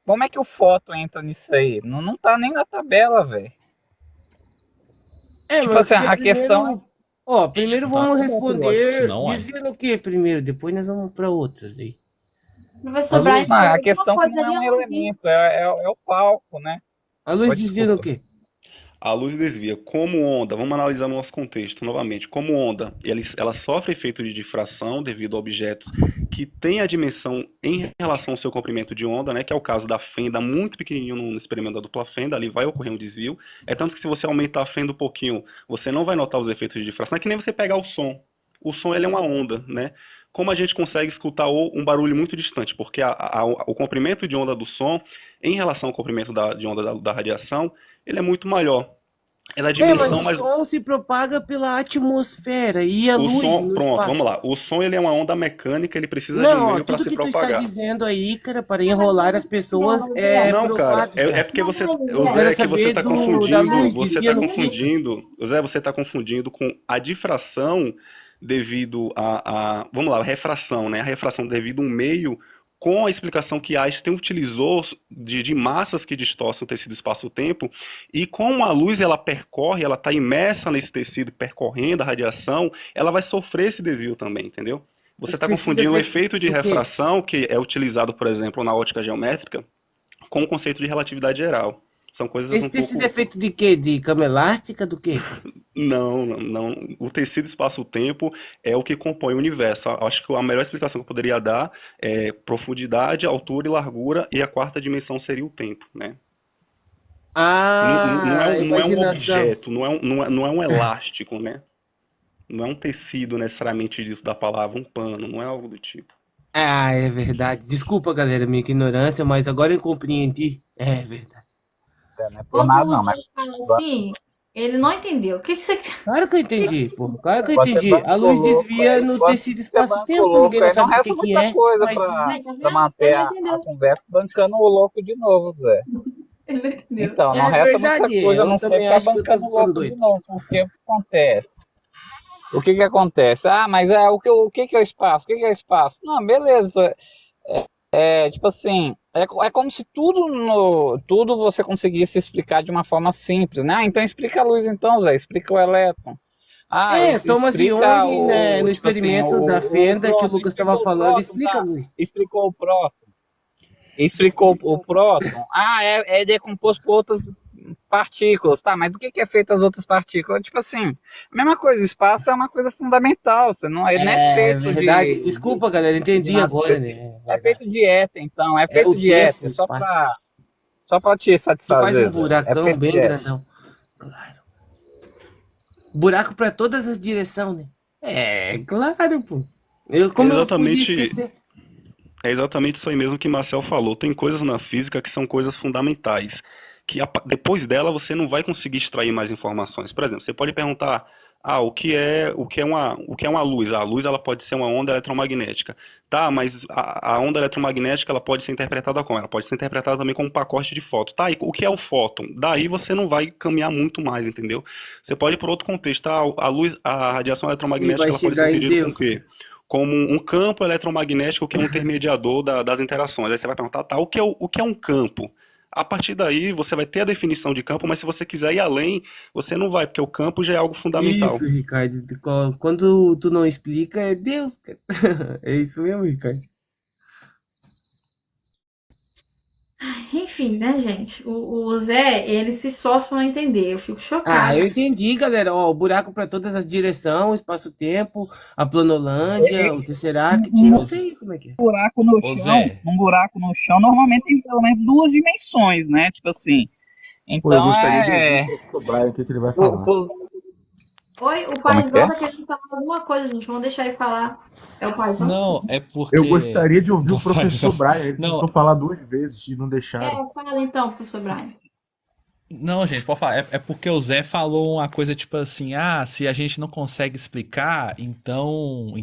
Speaker 11: como é que o fóton entra nisso aí? Não tá nem na tabela, velho.
Speaker 3: É,
Speaker 11: Tipo
Speaker 3: mas
Speaker 11: assim, a
Speaker 3: primeiro,
Speaker 11: questão...
Speaker 3: ó, primeiro
Speaker 7: Tá.
Speaker 3: vamos responder.
Speaker 7: Não, ué.
Speaker 3: Desvia no que primeiro? Depois nós vamos para outras aí.
Speaker 1: Professor
Speaker 3: A
Speaker 1: Brian
Speaker 3: luz,
Speaker 11: Não,
Speaker 1: falou
Speaker 11: a
Speaker 1: alguma
Speaker 11: questão que
Speaker 1: coisa
Speaker 11: não é
Speaker 1: ali,
Speaker 11: um
Speaker 1: eu não vi.
Speaker 11: elemento, é o palco, né?
Speaker 3: a luz
Speaker 11: Pode,
Speaker 3: desvia no
Speaker 11: desculpa.
Speaker 3: quê?
Speaker 10: A luz desvia como onda, vamos analisar no nosso contexto novamente. Como onda, ela sofre efeito de difração devido a objetos que têm a dimensão em relação ao seu comprimento de onda, né, que é o caso da fenda muito pequenininho no experimento da dupla fenda, ali vai ocorrer um desvio. É tanto que se você aumentar a fenda um pouquinho, você não vai notar os efeitos de difração. É que nem você pegar o som. O som ele é uma onda, né? Como a gente consegue escutar um barulho muito distante? Porque o comprimento de onda do som, em relação ao comprimento de onda da radiação, ele é muito maior. Ela é a
Speaker 3: É, mas
Speaker 10: dimensão
Speaker 3: o
Speaker 10: mais.
Speaker 3: som se propaga pela atmosfera e a
Speaker 10: O
Speaker 3: luz
Speaker 10: som,
Speaker 3: no
Speaker 10: pronto, vamos
Speaker 3: espaço.
Speaker 10: lá. O som ele é uma onda mecânica, ele precisa de um
Speaker 3: Não, ó,
Speaker 10: meio para
Speaker 3: tudo
Speaker 10: se
Speaker 3: que tu está
Speaker 10: propagar.
Speaker 3: dizendo aí, cara, para enrolar as pessoas é
Speaker 10: Não, cara,
Speaker 3: provado já.
Speaker 10: porque você,
Speaker 1: Não,
Speaker 10: o
Speaker 3: Eu
Speaker 10: Zé,
Speaker 3: quero
Speaker 10: é que você
Speaker 3: saber
Speaker 10: está
Speaker 3: da
Speaker 10: confundindo,
Speaker 3: luz,
Speaker 10: você
Speaker 3: desvia
Speaker 10: está
Speaker 3: no quê?
Speaker 10: confundindo, Zé, você está confundindo com a difração devido vamos lá, a refração, né? A refração devido a um meio com a explicação que Einstein utilizou de massas que distorcem o tecido espaço-tempo, e como a luz ela percorre, ela está imersa nesse tecido, percorrendo a radiação, ela vai sofrer esse desvio também, entendeu? Você
Speaker 3: Esse
Speaker 10: está
Speaker 3: tecido
Speaker 10: confundindo o
Speaker 3: é
Speaker 10: efeito de
Speaker 3: do quê?
Speaker 10: refração, que é utilizado, por exemplo, na ótica geométrica, com o conceito de relatividade geral. São coisas
Speaker 3: Esse
Speaker 10: um
Speaker 3: tecido
Speaker 10: pouco...
Speaker 3: é feito de quê? De cama elástica? Do quê?
Speaker 10: Não, não, não. O tecido espaço-tempo é o que compõe o universo. Acho que a melhor explicação que eu poderia dar é profundidade, altura e largura, e a quarta dimensão seria o tempo, né? Não
Speaker 3: Ah,
Speaker 10: é,
Speaker 3: a
Speaker 10: não é um
Speaker 3: imaginação.
Speaker 10: objeto, não é um elástico, né? Não é um tecido necessariamente disso da palavra, um pano, não é algo do tipo.
Speaker 3: Ah, é verdade. Desculpa, galera, minha ignorância, mas agora eu compreendi. É verdade.
Speaker 11: Não é por
Speaker 1: Quando
Speaker 11: nada,
Speaker 1: o
Speaker 11: não,
Speaker 1: Zé
Speaker 11: mas
Speaker 1: fala assim, ele não entendeu. O que que você.
Speaker 3: Claro que eu
Speaker 1: que
Speaker 3: entendi, pô. Claro que eu
Speaker 11: você
Speaker 3: entendi. A
Speaker 11: banca o
Speaker 3: luz
Speaker 11: louco
Speaker 3: desvia
Speaker 11: aí.
Speaker 3: no
Speaker 11: Quando
Speaker 3: tecido
Speaker 11: você banca o
Speaker 3: espaço-tempo. Ninguém
Speaker 11: louco
Speaker 3: não
Speaker 11: aí, não
Speaker 3: sabe o
Speaker 11: resta
Speaker 3: que
Speaker 11: muita
Speaker 3: é,
Speaker 11: coisa
Speaker 3: mas desvia.
Speaker 1: Aí, tá
Speaker 11: pra
Speaker 1: vendo?
Speaker 11: manter
Speaker 1: Ele não
Speaker 11: a
Speaker 1: entendeu.
Speaker 11: conversa bancando o louco de novo, Zé.
Speaker 1: Ele não entendeu.
Speaker 11: Então, não
Speaker 3: É
Speaker 11: resta muita
Speaker 3: verdade,
Speaker 11: coisa a
Speaker 3: eu
Speaker 11: não ser
Speaker 3: também
Speaker 11: ficar
Speaker 3: acho que eu tô
Speaker 11: bancando o
Speaker 3: ficando
Speaker 11: louco de
Speaker 3: doido.
Speaker 11: novo. Porque o que acontece? O que que acontece? Ah, mas o que que é o espaço? O que que é o espaço? Não, beleza. Tipo assim, é como se tudo você conseguisse explicar de uma forma simples, né? Ah, então explica a luz então, Zé, explica o elétron. Ah,
Speaker 3: É, Thomas
Speaker 11: explica
Speaker 3: Young, né, no
Speaker 11: tipo assim,
Speaker 3: experimento da
Speaker 11: o
Speaker 3: fenda que o
Speaker 11: próton,
Speaker 3: Lucas estava
Speaker 11: explicou o
Speaker 3: falando,
Speaker 11: próton,
Speaker 3: explica a
Speaker 11: tá?
Speaker 3: luz.
Speaker 11: Explicou o próton. Explicou o próton. Ah, é decomposto por outras partículas, tá? Mas do que é feito as outras partículas? Tipo assim, a mesma coisa, o espaço é uma coisa fundamental, ele não é
Speaker 3: É
Speaker 11: feito
Speaker 3: verdade.
Speaker 11: de,
Speaker 3: Desculpa, galera,
Speaker 11: de
Speaker 3: entendi
Speaker 11: nada
Speaker 3: agora, né?
Speaker 11: específico.
Speaker 3: É
Speaker 11: É
Speaker 3: verdade.
Speaker 11: feito de éter, então, é
Speaker 3: É o
Speaker 11: feito de
Speaker 3: tempo, o
Speaker 11: éter,
Speaker 3: espaço.
Speaker 11: só pra te
Speaker 3: Que faz um
Speaker 11: satisfazer, Zé. É
Speaker 3: buracão
Speaker 11: feito de
Speaker 3: bem
Speaker 11: éter.
Speaker 3: grandão. Claro. Buraco para todas as direções, né? É, claro, pô.
Speaker 10: É
Speaker 3: Como eu podia
Speaker 10: exatamente,
Speaker 3: esquecer?
Speaker 10: é exatamente isso aí mesmo que Marcel falou. Tem coisas na física que são coisas fundamentais, que depois dela você não vai conseguir extrair mais informações. Por exemplo, você pode perguntar, o que é uma luz? A luz ela pode ser uma onda eletromagnética. Tá, mas a onda eletromagnética ela pode ser interpretada como? Ela pode ser interpretada também como um pacote de fóton. Tá, e o que é o fóton? Daí você não vai caminhar muito mais, entendeu? Você pode ir para outro contexto, tá? A luz, a radiação
Speaker 3: E
Speaker 10: eletromagnética
Speaker 3: vai
Speaker 10: ela pode ser
Speaker 3: chegar em
Speaker 10: entendida como o
Speaker 3: Deus.
Speaker 10: quê? Como um campo eletromagnético que é um intermediador das interações. Aí você vai perguntar, tá, o que é um campo? A partir daí você vai ter a definição de campo, mas se você quiser ir além, você não vai, porque o campo já é algo fundamental.
Speaker 3: Isso, Ricardo. Quando tu não explica, é Deus, cara. É isso mesmo, Ricardo.
Speaker 1: Enfim, né, gente? O Zé, ele se esforça pra não entender. Eu fico
Speaker 3: Ah,
Speaker 1: chocada.
Speaker 3: eu entendi, galera. Ó, o buraco para todas as direções, espaço-tempo, a Planolândia, o Tesseract. Eu
Speaker 11: Um
Speaker 3: sei como é que é.
Speaker 11: buraco no
Speaker 7: Ô
Speaker 11: chão,
Speaker 7: Zé,
Speaker 11: um buraco no chão normalmente tem pelo menos duas dimensões, né? Tipo assim.
Speaker 6: Pô, eu
Speaker 11: Então
Speaker 6: gostaria de ouvir o professor Brian, o que ele vai
Speaker 11: Pô-
Speaker 6: falar.
Speaker 11: pô-
Speaker 1: Oi, o
Speaker 11: Como é que é?
Speaker 1: paizão tá querendo falar alguma coisa, gente. Vamos deixar ele falar. É o paizão?
Speaker 7: não, é
Speaker 6: Eu
Speaker 7: porque.
Speaker 6: gostaria de ouvir
Speaker 7: Não
Speaker 6: o
Speaker 7: faz
Speaker 6: professor
Speaker 7: isso.
Speaker 6: Brian. Ele
Speaker 7: Não,
Speaker 6: tentou falar 2 vezes e não deixaram.
Speaker 1: Fala então, professor Brian.
Speaker 7: não, gente, pode falar. É porque o Zé falou uma coisa tipo assim: ah, se a gente não consegue explicar, então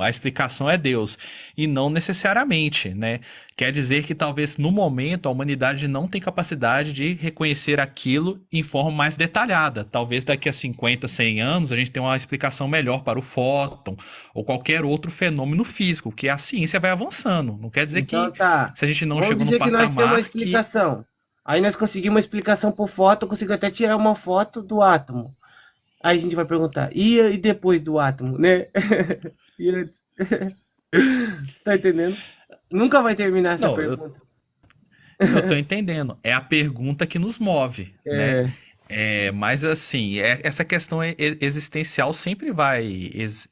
Speaker 7: a explicação é Deus. E não necessariamente, né? Quer dizer que talvez no momento a humanidade não tem capacidade de reconhecer aquilo em forma mais detalhada. Talvez daqui a 50, 100 anos a gente tenha uma explicação melhor para o fóton ou qualquer outro fenômeno físico, que a ciência vai avançando. Não quer dizer
Speaker 3: Então
Speaker 7: que
Speaker 3: tá.
Speaker 7: se a gente não
Speaker 3: Vamos
Speaker 7: chegou no
Speaker 3: dizer que nós temos uma
Speaker 7: patamar que.
Speaker 3: explicação. Aí nós conseguimos uma explicação por foto, eu consigo até tirar uma foto do átomo. Aí a gente vai perguntar, e depois do átomo, né? E antes? Tá entendendo? Nunca vai terminar essa
Speaker 7: Não,
Speaker 3: pergunta.
Speaker 7: eu tô entendendo. É a pergunta que nos move, né?
Speaker 3: É,
Speaker 7: Mas assim, essa questão existencial sempre vai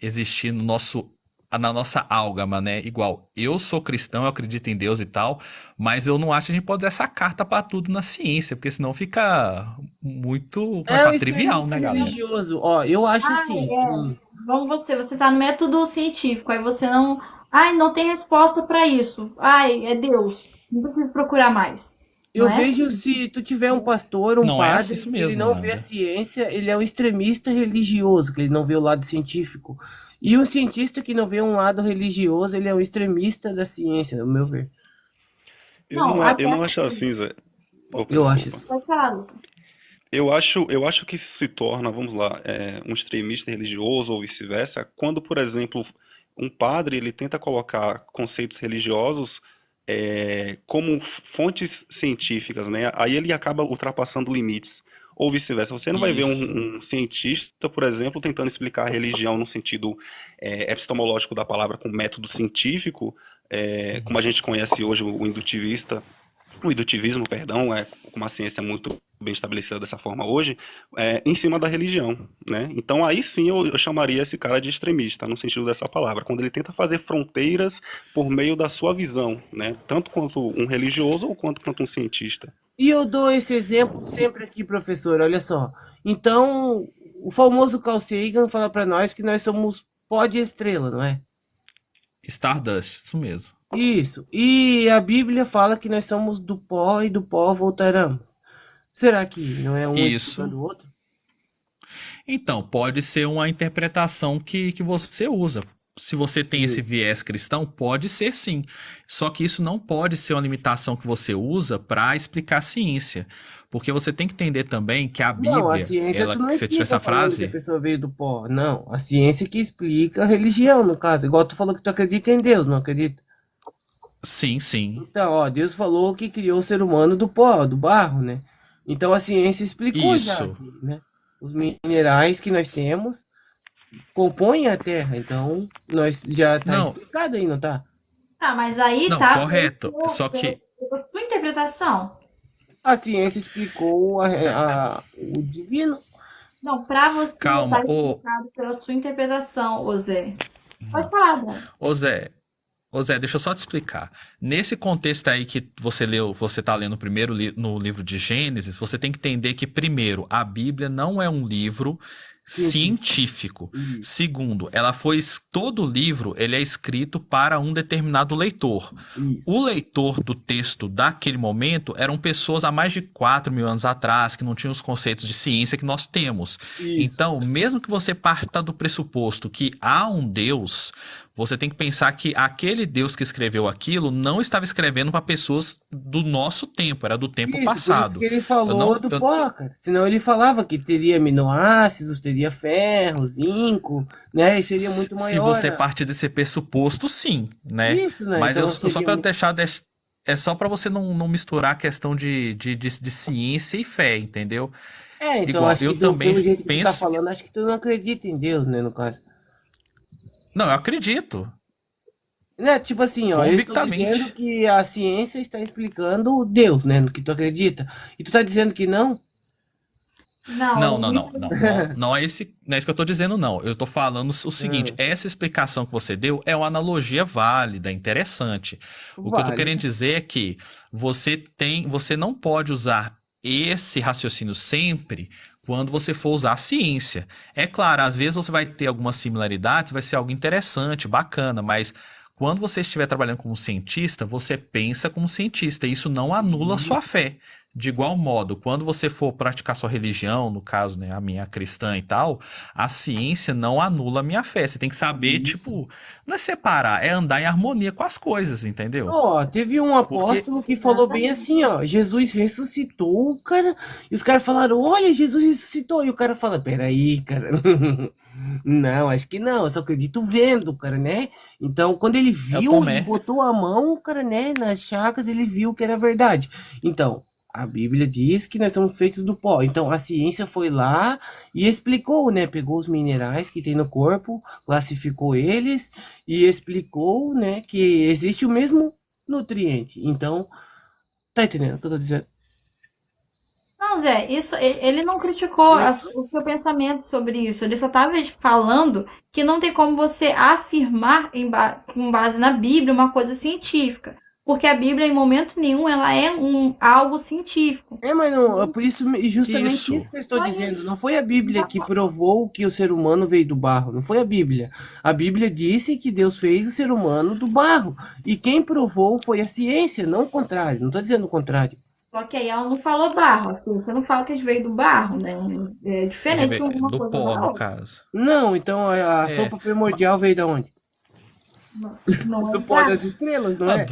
Speaker 7: existir na nossa álgama, né? Igual, eu sou cristão, eu acredito em Deus e tal, mas eu não acho que a gente pode usar essa carta pra tudo na ciência, porque senão fica muito, como é que
Speaker 3: é o
Speaker 7: fala? Trivial,
Speaker 3: extremista
Speaker 7: né, galera?
Speaker 3: religioso. Ó, eu acho assim.
Speaker 1: Vamos você tá no método científico, aí você não. Ai, não tem resposta pra isso. Ai, é Deus. Não preciso procurar mais.
Speaker 3: Eu
Speaker 1: Não é
Speaker 3: vejo
Speaker 1: assim.
Speaker 3: se tu tiver um pastor, um
Speaker 7: Não é
Speaker 3: padre,
Speaker 7: isso
Speaker 3: que ele
Speaker 7: mesmo,
Speaker 3: não vê a
Speaker 7: Nanda.
Speaker 3: ciência, ele é um extremista religioso, que ele não vê o lado científico. E um cientista que não vê um lado religioso, ele é um extremista da ciência, no meu ver.
Speaker 1: Não,
Speaker 10: Eu
Speaker 1: até
Speaker 10: não acho assim, Zé. Opa,
Speaker 3: Eu acho
Speaker 10: desculpa.
Speaker 3: isso.
Speaker 1: pode falar, Lucas.
Speaker 10: Eu acho que isso se torna, vamos lá, um extremista religioso ou vice-versa, quando, por exemplo, um padre ele tenta colocar conceitos religiosos como fontes científicas, né? Aí ele acaba ultrapassando limites. Ou vice-versa. Você não vai ver
Speaker 7: Isso.
Speaker 10: um cientista, por exemplo, tentando explicar a religião no sentido epistemológico da palavra, com método científico, como a gente conhece hoje o indutivista, o indutivismo, perdão, como a ciência é muito bem estabelecida dessa forma hoje, em cima da religião, né? Então aí sim eu chamaria esse cara de extremista, no sentido dessa palavra, quando ele tenta fazer fronteiras por meio da sua visão, né? Tanto quanto um religioso ou quanto um cientista.
Speaker 3: E eu dou esse exemplo sempre aqui, professor, olha só. Então, o famoso Carl Sagan fala para nós que nós somos pó de estrela, não é?
Speaker 7: Stardust, isso mesmo.
Speaker 3: Isso. E a Bíblia fala que nós somos do pó e do pó voltaremos. Será que não é um
Speaker 7: Isso.
Speaker 3: explicando o outro?
Speaker 7: Então, pode ser uma interpretação que você usa. Se você tem esse viés cristão, pode ser sim. Só que isso não pode ser uma limitação que você usa para explicar a ciência. Porque você tem que entender também que a Bíblia,
Speaker 3: Não, a ciência
Speaker 7: ela,
Speaker 3: tu não
Speaker 7: que você tirou essa
Speaker 3: explica falando que a
Speaker 7: frase,
Speaker 3: pessoa veio do pó. Não, a ciência que explica a religião, no caso. Igual tu falou que tu acredita em Deus, não acredita?
Speaker 7: sim, sim.
Speaker 3: Então, ó, Deus falou que criou o ser humano do pó, do barro, né? Então a ciência explicou já
Speaker 7: Isso.
Speaker 3: aqui, né? Os minerais que nós temos compõem a Terra, então nós já tá
Speaker 7: Não,
Speaker 3: explicado aí, não tá?
Speaker 1: Tá, mas aí
Speaker 7: não,
Speaker 1: tá
Speaker 7: correto. Só que,
Speaker 1: pela sua interpretação.
Speaker 3: A ciência explicou o divino.
Speaker 1: Não, pra você
Speaker 7: calma,
Speaker 1: tá explicado pela sua interpretação, ô Zé. Pode falar, Dani.
Speaker 7: Ô Zé, deixa eu só te explicar. Nesse contexto aí que você leu, você tá lendo primeiro no livro de Gênesis, você tem que entender que, primeiro, a Bíblia não é um livro científico. Segundo, todo livro ele é escrito para um determinado leitor. O leitor do texto daquele momento eram pessoas há mais de 4.000 anos atrás que não tinham os conceitos de ciência que nós temos. Então, mesmo que você parta do pressuposto que há um Deus, você tem que pensar que aquele Deus que escreveu aquilo não estava escrevendo para pessoas do nosso tempo, era do tempo passado.
Speaker 3: Por isso que ele falou do pó, cara. Senão ele falava que teria aminoácidos, teria ferro, zinco, né? E seria muito maior.
Speaker 7: Se você partir desse pressuposto, sim, né?
Speaker 3: Isso, né?
Speaker 7: Mas
Speaker 3: Então
Speaker 7: eu só
Speaker 3: seria
Speaker 7: quero
Speaker 3: muito-
Speaker 7: deixar. É só para você não misturar a questão de ciência e fé, entendeu?
Speaker 3: então
Speaker 7: Igual,
Speaker 3: acho
Speaker 7: eu
Speaker 3: que
Speaker 7: também
Speaker 3: pelo jeito que tu tá
Speaker 7: penso.
Speaker 3: falando, acho que tu não acredita em Deus, né, no caso.
Speaker 7: Não, eu acredito.
Speaker 3: Né, tipo assim, ó, eu estou
Speaker 7: Convictamente.
Speaker 3: dizendo que a ciência está explicando Deus, né, no que tu acredita. E tu tá dizendo que não?
Speaker 7: Não, não é isso que eu tô dizendo, não. Eu tô falando o seguinte, essa explicação que você deu é uma analogia válida, interessante. O que eu tô
Speaker 3: Válida.
Speaker 7: querendo dizer é que você não pode usar esse raciocínio sempre quando você for usar a ciência. É claro, às vezes você vai ter algumas similaridades, vai ser algo interessante, bacana, mas quando você estiver trabalhando como cientista, você pensa como cientista, e isso não anula a sua fé. De igual modo, quando você for praticar sua religião, no caso, né, a minha cristã e tal, a ciência não anula a minha fé. Você tem que saber, tipo, não é separar, é andar em harmonia com as coisas, entendeu?
Speaker 3: Ó, teve um apóstolo que falou bem assim, ó, Jesus ressuscitou, cara, e os caras falaram, olha, Jesus ressuscitou, e o cara fala, peraí, cara, não, acho que não, eu só acredito vendo, cara, né? Então, quando ele viu,
Speaker 7: Tomé.
Speaker 3: ele botou a mão, cara, né, nas chagas, ele viu que era verdade. Então, a Bíblia diz que nós somos feitos do pó. Então a ciência foi lá e explicou, né? Pegou os minerais que tem no corpo, classificou eles e explicou, né, que existe o mesmo nutriente. Então, tá entendendo o que eu tô dizendo?
Speaker 1: Não, Zé, isso, ele não criticou o seu pensamento sobre isso. Ele só estava falando que não tem como você afirmar com base na Bíblia uma coisa científica. Porque a Bíblia, em momento nenhum, ela é algo científico.
Speaker 3: Mas não, é por isso, justamente
Speaker 7: Isso.
Speaker 3: isso que eu estou dizendo. Não foi a Bíblia que provou que o ser humano veio do barro. Não foi a Bíblia. A Bíblia disse que Deus fez o ser humano do barro. E quem provou foi a ciência, não o contrário. Não estou dizendo o contrário.
Speaker 1: Só que aí ela não falou barro. Assim, você não fala que a gente veio do barro, né? É diferente uma
Speaker 7: Do
Speaker 1: coisa
Speaker 7: pó,
Speaker 1: da
Speaker 7: no
Speaker 1: outra.
Speaker 7: caso.
Speaker 3: Não, então a sopa primordial veio da onde?
Speaker 1: Não é
Speaker 3: Do pó
Speaker 1: barro.
Speaker 3: das estrelas, não é?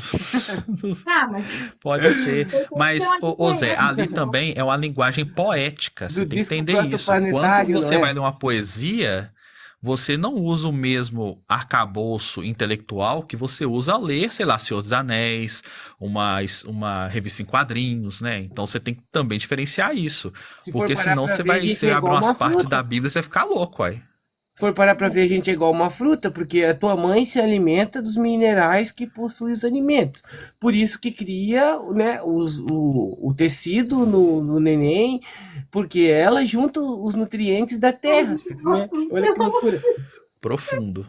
Speaker 1: Ah, mas
Speaker 7: Pode ser. Mas,
Speaker 1: uma
Speaker 7: ô Zé,
Speaker 1: diferença.
Speaker 7: ali também é uma linguagem poética. Você
Speaker 3: Do
Speaker 7: tem que
Speaker 3: disco
Speaker 7: entender isso. Quando
Speaker 3: protoplanetário,
Speaker 7: você
Speaker 3: não é?
Speaker 7: vai ler uma poesia, você não usa o mesmo arcabouço intelectual que você usa a ler, sei lá, Senhor dos Anéis, uma revista em quadrinhos, né? Então você tem que também diferenciar isso.
Speaker 3: Se for
Speaker 7: Porque
Speaker 3: parar
Speaker 7: senão
Speaker 3: pra
Speaker 7: você
Speaker 3: ver,
Speaker 7: vai
Speaker 3: isso
Speaker 7: você
Speaker 3: é
Speaker 7: abre
Speaker 3: igual
Speaker 7: umas
Speaker 3: uma
Speaker 7: partes
Speaker 3: fruta.
Speaker 7: da Bíblia e você vai ficar louco, aí.
Speaker 3: for parar pra ver, a gente é igual uma fruta, porque a tua mãe se alimenta dos minerais que possuem os alimentos. Por isso que cria, né, o tecido no neném, porque ela junta os nutrientes da terra, né? Olha que loucura.
Speaker 7: Profundo.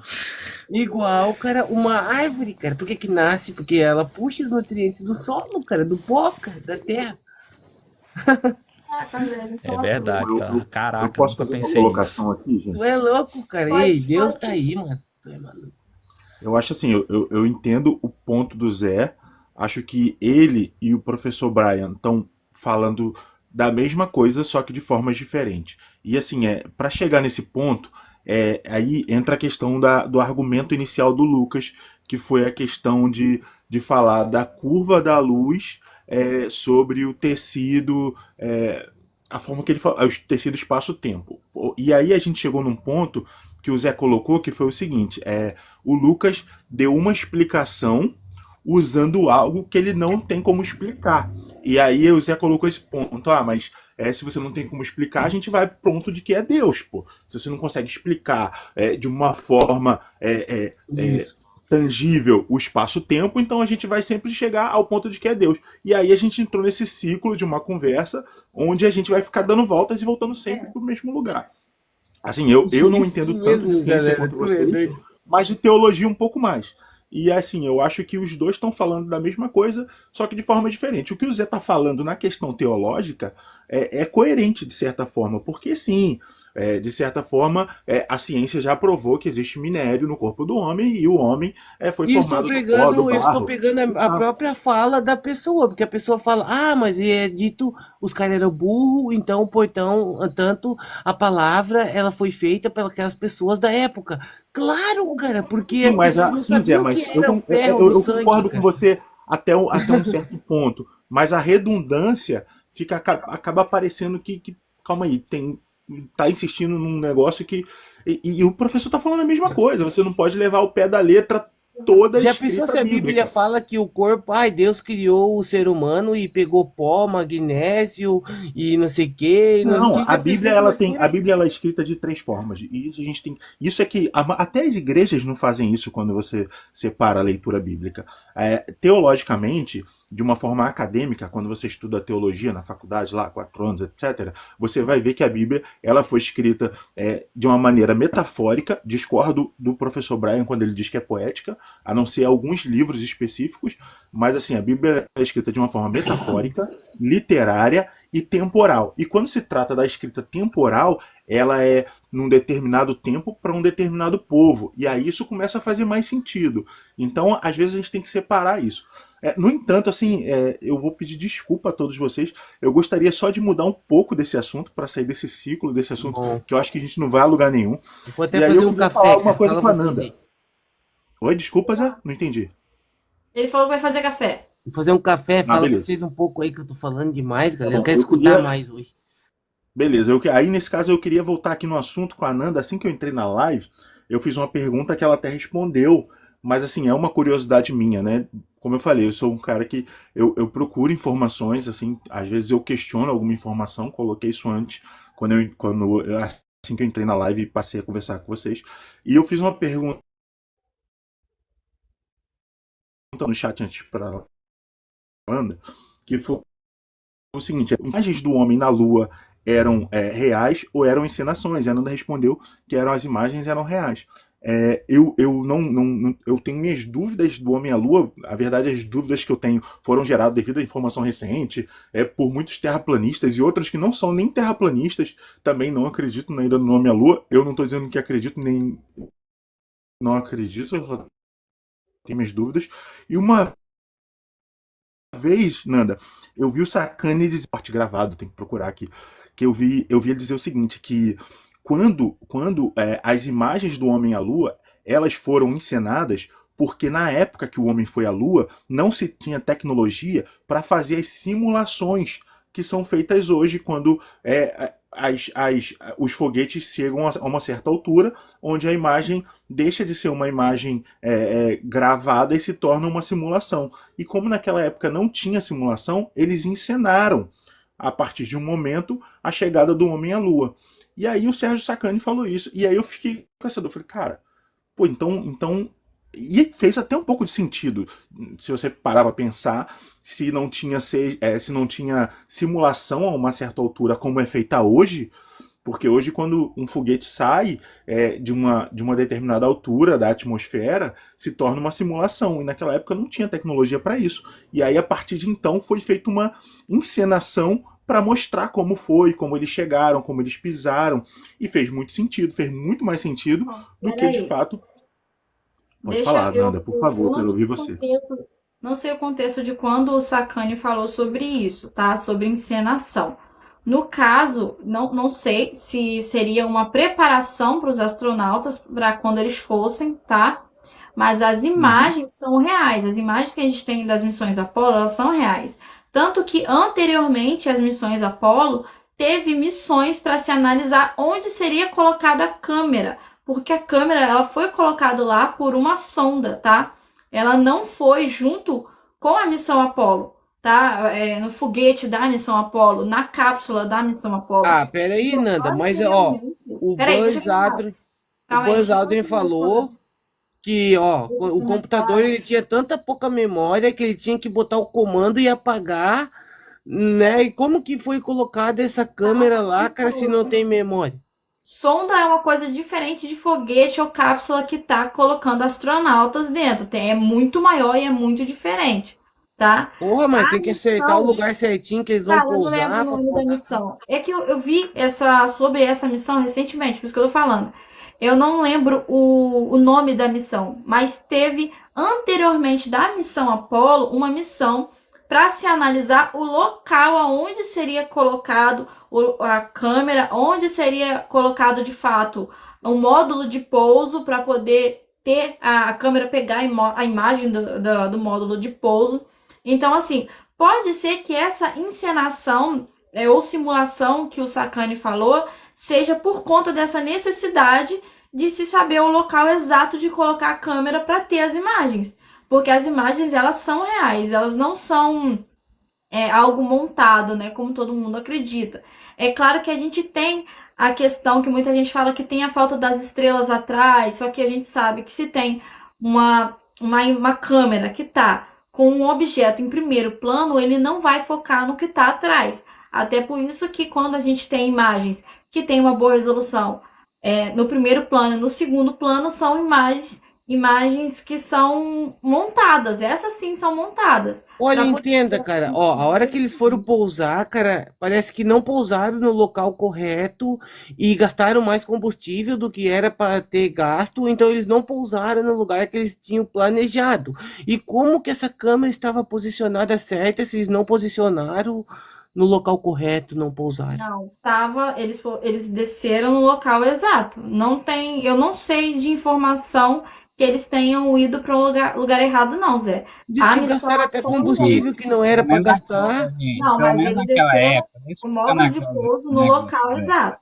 Speaker 3: Igual, cara, uma árvore, cara. Por que que nasce? Porque ela puxa os nutrientes do solo, cara, do pó, cara, da terra.
Speaker 7: É verdade,
Speaker 6: Eu,
Speaker 7: tá?
Speaker 6: eu
Speaker 7: Caraca,
Speaker 6: posso
Speaker 7: nunca
Speaker 6: fazer uma
Speaker 7: pensei
Speaker 6: colocação
Speaker 7: nisso.
Speaker 6: aqui, gente?
Speaker 3: Tu é louco, cara. Ei, Deus tá aí, mano. Tu é maluco.
Speaker 6: Eu acho assim, eu entendo o ponto do Zé. Acho que ele e o professor Brian estão falando da mesma coisa, só que de formas diferentes. E assim, para chegar nesse ponto, aí entra a questão do argumento inicial do Lucas, que foi a questão de falar da curva da luz sobre o tecido, a forma que ele fala, o tecido espaço-tempo. E aí a gente chegou num ponto que o Zé colocou, que foi o seguinte: o Lucas deu uma explicação usando algo que ele não tem como explicar. E aí o Zé colocou esse ponto: mas se você não tem como explicar, a gente vai pro ponto de que é Deus, pô. Se você não consegue explicar de uma forma
Speaker 3: Isso.
Speaker 6: tangível o espaço-tempo, então a gente vai sempre chegar ao ponto de que é Deus. E aí a gente entrou nesse ciclo de uma conversa onde a gente vai ficar dando voltas e voltando sempre pro mesmo lugar. Assim, eu não
Speaker 3: Isso
Speaker 6: entendo tanto de
Speaker 3: mesmo,
Speaker 6: ciência
Speaker 3: galera.
Speaker 6: quanto
Speaker 3: Tu é
Speaker 6: vocês,
Speaker 3: doido.
Speaker 6: mas de teologia um pouco mais. E assim, eu acho que os dois estão falando da mesma coisa, só que de forma diferente. O que o Zé está falando na questão teológica é coerente, de certa forma, porque sim, de certa forma, a ciência já provou que existe minério no corpo do homem e o homem foi
Speaker 3: E
Speaker 6: formado do pó, do
Speaker 3: eu estou
Speaker 6: barro.
Speaker 3: pegando a
Speaker 6: Então,
Speaker 3: própria fala da pessoa, porque a pessoa fala, mas é dito, os caras eram burros, então, tanto a palavra, ela foi feita pelas pessoas da época. Claro, cara, porque
Speaker 6: sim,
Speaker 3: as pessoas não
Speaker 6: sim, Zé,
Speaker 3: sabiam o
Speaker 6: mas
Speaker 3: que era o ferro no
Speaker 6: eu
Speaker 3: sangue,
Speaker 6: concordo com
Speaker 3: cara.
Speaker 6: você até um certo ponto. Mas a redundância acaba parecendo que calma aí, tá insistindo num negócio que. E o professor tá falando a mesma coisa. Você não pode levar ao pé da letra toda a
Speaker 3: Já pensou se
Speaker 6: escrita
Speaker 3: a Bíblia
Speaker 6: bíblica.
Speaker 3: fala que o corpo, Deus criou o ser humano e pegou pó, magnésio e não sei o que, o
Speaker 6: Não,
Speaker 3: que que a pessoa que vai
Speaker 6: a
Speaker 3: querer?
Speaker 6: Bíblia ela é escrita de três formas. E isso a gente tem, isso é que até as igrejas não fazem isso quando você separa a leitura bíblica. Teologicamente, de uma forma acadêmica, quando você estuda teologia na faculdade lá, 4 anos, etc., você vai ver que a Bíblia ela foi escrita de uma maneira metafórica. Discordo do professor Brian quando ele diz que é poética, a não ser alguns livros específicos, mas assim, a Bíblia é escrita de uma forma metafórica, literária e temporal. E quando se trata da escrita temporal, ela é num determinado tempo para um determinado povo. E aí isso começa a fazer mais sentido. Então, às vezes, a gente tem que separar isso. No entanto, assim, eu vou pedir desculpa a todos vocês. Eu gostaria só de mudar um pouco desse assunto para sair desse ciclo, desse assunto
Speaker 3: Bom,
Speaker 6: que eu acho que a gente não vai a lugar nenhum.
Speaker 3: eu vou até
Speaker 6: E aí
Speaker 3: fazer
Speaker 6: eu
Speaker 3: um
Speaker 6: queria falar
Speaker 3: café,
Speaker 6: uma
Speaker 3: cara.
Speaker 6: coisa
Speaker 3: Fala
Speaker 6: com a
Speaker 3: vocês
Speaker 6: Nanda.
Speaker 3: aí.
Speaker 6: Oi, desculpa, Zé? Não entendi.
Speaker 1: Ele falou que vai fazer café.
Speaker 3: Vou fazer um café, fala
Speaker 6: Beleza.
Speaker 3: vocês um pouco aí que eu tô falando demais,
Speaker 6: Tá
Speaker 3: galera. Eu
Speaker 6: bom.
Speaker 3: quero
Speaker 6: Eu
Speaker 3: escutar
Speaker 6: queria.
Speaker 3: mais hoje.
Speaker 6: Beleza. Aí, nesse caso, eu queria voltar aqui no assunto com a Nanda. Assim que eu entrei na live, eu fiz uma pergunta que ela até respondeu. Mas, assim, é uma curiosidade minha, né? Como eu falei, eu sou um cara que eu procuro informações, assim, às vezes eu questiono alguma informação, coloquei isso antes, assim que eu entrei na live e passei a conversar com vocês. E eu fiz uma pergunta no chat antes para a Nanda, que foi o seguinte: as imagens do homem na Lua eram reais ou eram encenações? E a Nanda respondeu que as imagens eram reais. Eu eu tenho minhas dúvidas do homem à Lua. A verdade, as dúvidas que eu tenho foram geradas devido à informação recente, por muitos terraplanistas e outros que não são nem terraplanistas também não acreditam ainda no homem à Lua. Eu não estou dizendo que acredito nem não acredito, eu só tenho minhas dúvidas. E uma vez, Nanda, eu vi o Sacani dizer, gravado, tem que procurar aqui, que eu vi ele dizer o seguinte, que quando as imagens do homem à Lua, elas foram encenadas porque na época que o homem foi à Lua, não se tinha tecnologia para fazer as simulações que são feitas hoje quando os foguetes chegam a uma certa altura, onde a imagem deixa de ser uma imagem gravada e se torna uma simulação. E como naquela época não tinha simulação, eles encenaram a partir de um momento, a chegada do homem à Lua. E aí o Sérgio Sacani falou isso. E aí eu fiquei com essa dúvida. Eu falei, cara, pô, então. E fez até um pouco de sentido, se você parar para pensar, se não tinha simulação a uma certa altura como é feita hoje, porque hoje quando um foguete sai de uma determinada altura da atmosfera, se torna uma simulação, e naquela época não tinha tecnologia para isso. E aí a partir de então foi feita uma encenação para mostrar como foi, como eles chegaram, como eles pisaram, e fez muito sentido, fez muito mais sentido do que de fato. Pode falar, Nanda, por favor, quero ouvir você.
Speaker 1: Não sei o contexto de quando o Sacani falou sobre isso, tá? Sobre encenação. No caso, não sei se seria uma preparação para os astronautas para quando eles fossem, tá? Mas as imagens são reais. As imagens que a gente tem das missões Apollo, elas são reais. Tanto que anteriormente às missões Apollo, teve missões para se analisar onde seria colocada a câmera. Porque a câmera ela foi colocada lá por uma sonda, tá? Ela não foi junto com a missão Apollo, tá? No foguete da missão Apollo, na cápsula da missão Apollo.
Speaker 3: Ah, peraí, Nanda, mas ó, o Buzz Aldrin falou que, ó, o computador ele tinha tanta pouca memória que ele tinha que botar o comando e apagar, né? E como que foi colocada essa câmera lá, cara, se não tem memória?
Speaker 1: Sonda é uma coisa diferente de foguete ou cápsula que tá colocando astronautas dentro. É muito maior e é muito diferente, tá?
Speaker 3: Porra, mas tem que acertar o lugar certinho que eles vão pousar.
Speaker 1: Eu não lembro o nome da missão. É que eu vi sobre essa missão recentemente, por isso que eu tô falando. Eu não lembro o nome da missão, mas teve anteriormente da missão Apollo uma missão para se analisar o local aonde seria colocado a câmera, onde seria colocado de fato um módulo de pouso para poder ter a câmera pegar a imagem do módulo de pouso. Então, assim, pode ser que essa encenação ou simulação que o Sacani falou seja por conta dessa necessidade de se saber o local exato de colocar a câmera para ter as imagens. Porque as imagens, elas são reais, elas não são algo montado, né? Como todo mundo acredita. É claro que a gente tem a questão que muita gente fala que tem a falta das estrelas atrás, só que a gente sabe que se tem uma câmera que está com um objeto em primeiro plano, ele não vai focar no que está atrás. Até por isso que quando a gente tem imagens que tem uma boa resolução no primeiro plano e no segundo plano, são imagens que são montadas. Essas sim são montadas.
Speaker 3: Olha, entenda, cara. Ó, a hora que eles foram pousar, cara, parece que não pousaram no local correto e gastaram mais combustível do que era para ter gasto, então eles não pousaram no lugar que eles tinham planejado. E como que essa câmera estava posicionada certa se eles não posicionaram no local correto, não pousaram?
Speaker 1: Não, eles desceram no local exato. Eu não sei de informação que eles tenham ido para um lugar errado, não, Zé.
Speaker 3: Diz que gastaram até combustível que não era para gastar.
Speaker 1: Não, mas eles desceram o módulo de pouso no local exato.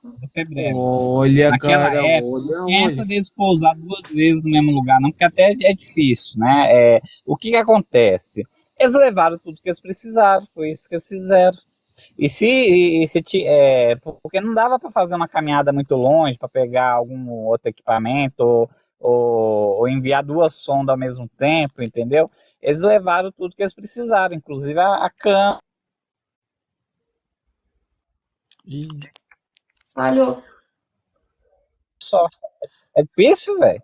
Speaker 3: Olha,
Speaker 11: naquela
Speaker 3: cara,
Speaker 11: época, essa deles pousar 2 vezes no mesmo lugar, não, porque até é difícil, né? O que acontece? Eles levaram tudo que eles precisaram, foi isso que eles fizeram. Porque não dava para fazer uma caminhada muito longe para pegar algum outro equipamento ou enviar 2 sondas ao mesmo tempo, entendeu? Eles levaram tudo que eles precisaram, inclusive a câmera.
Speaker 1: Falhou.
Speaker 11: Só. É difícil, velho.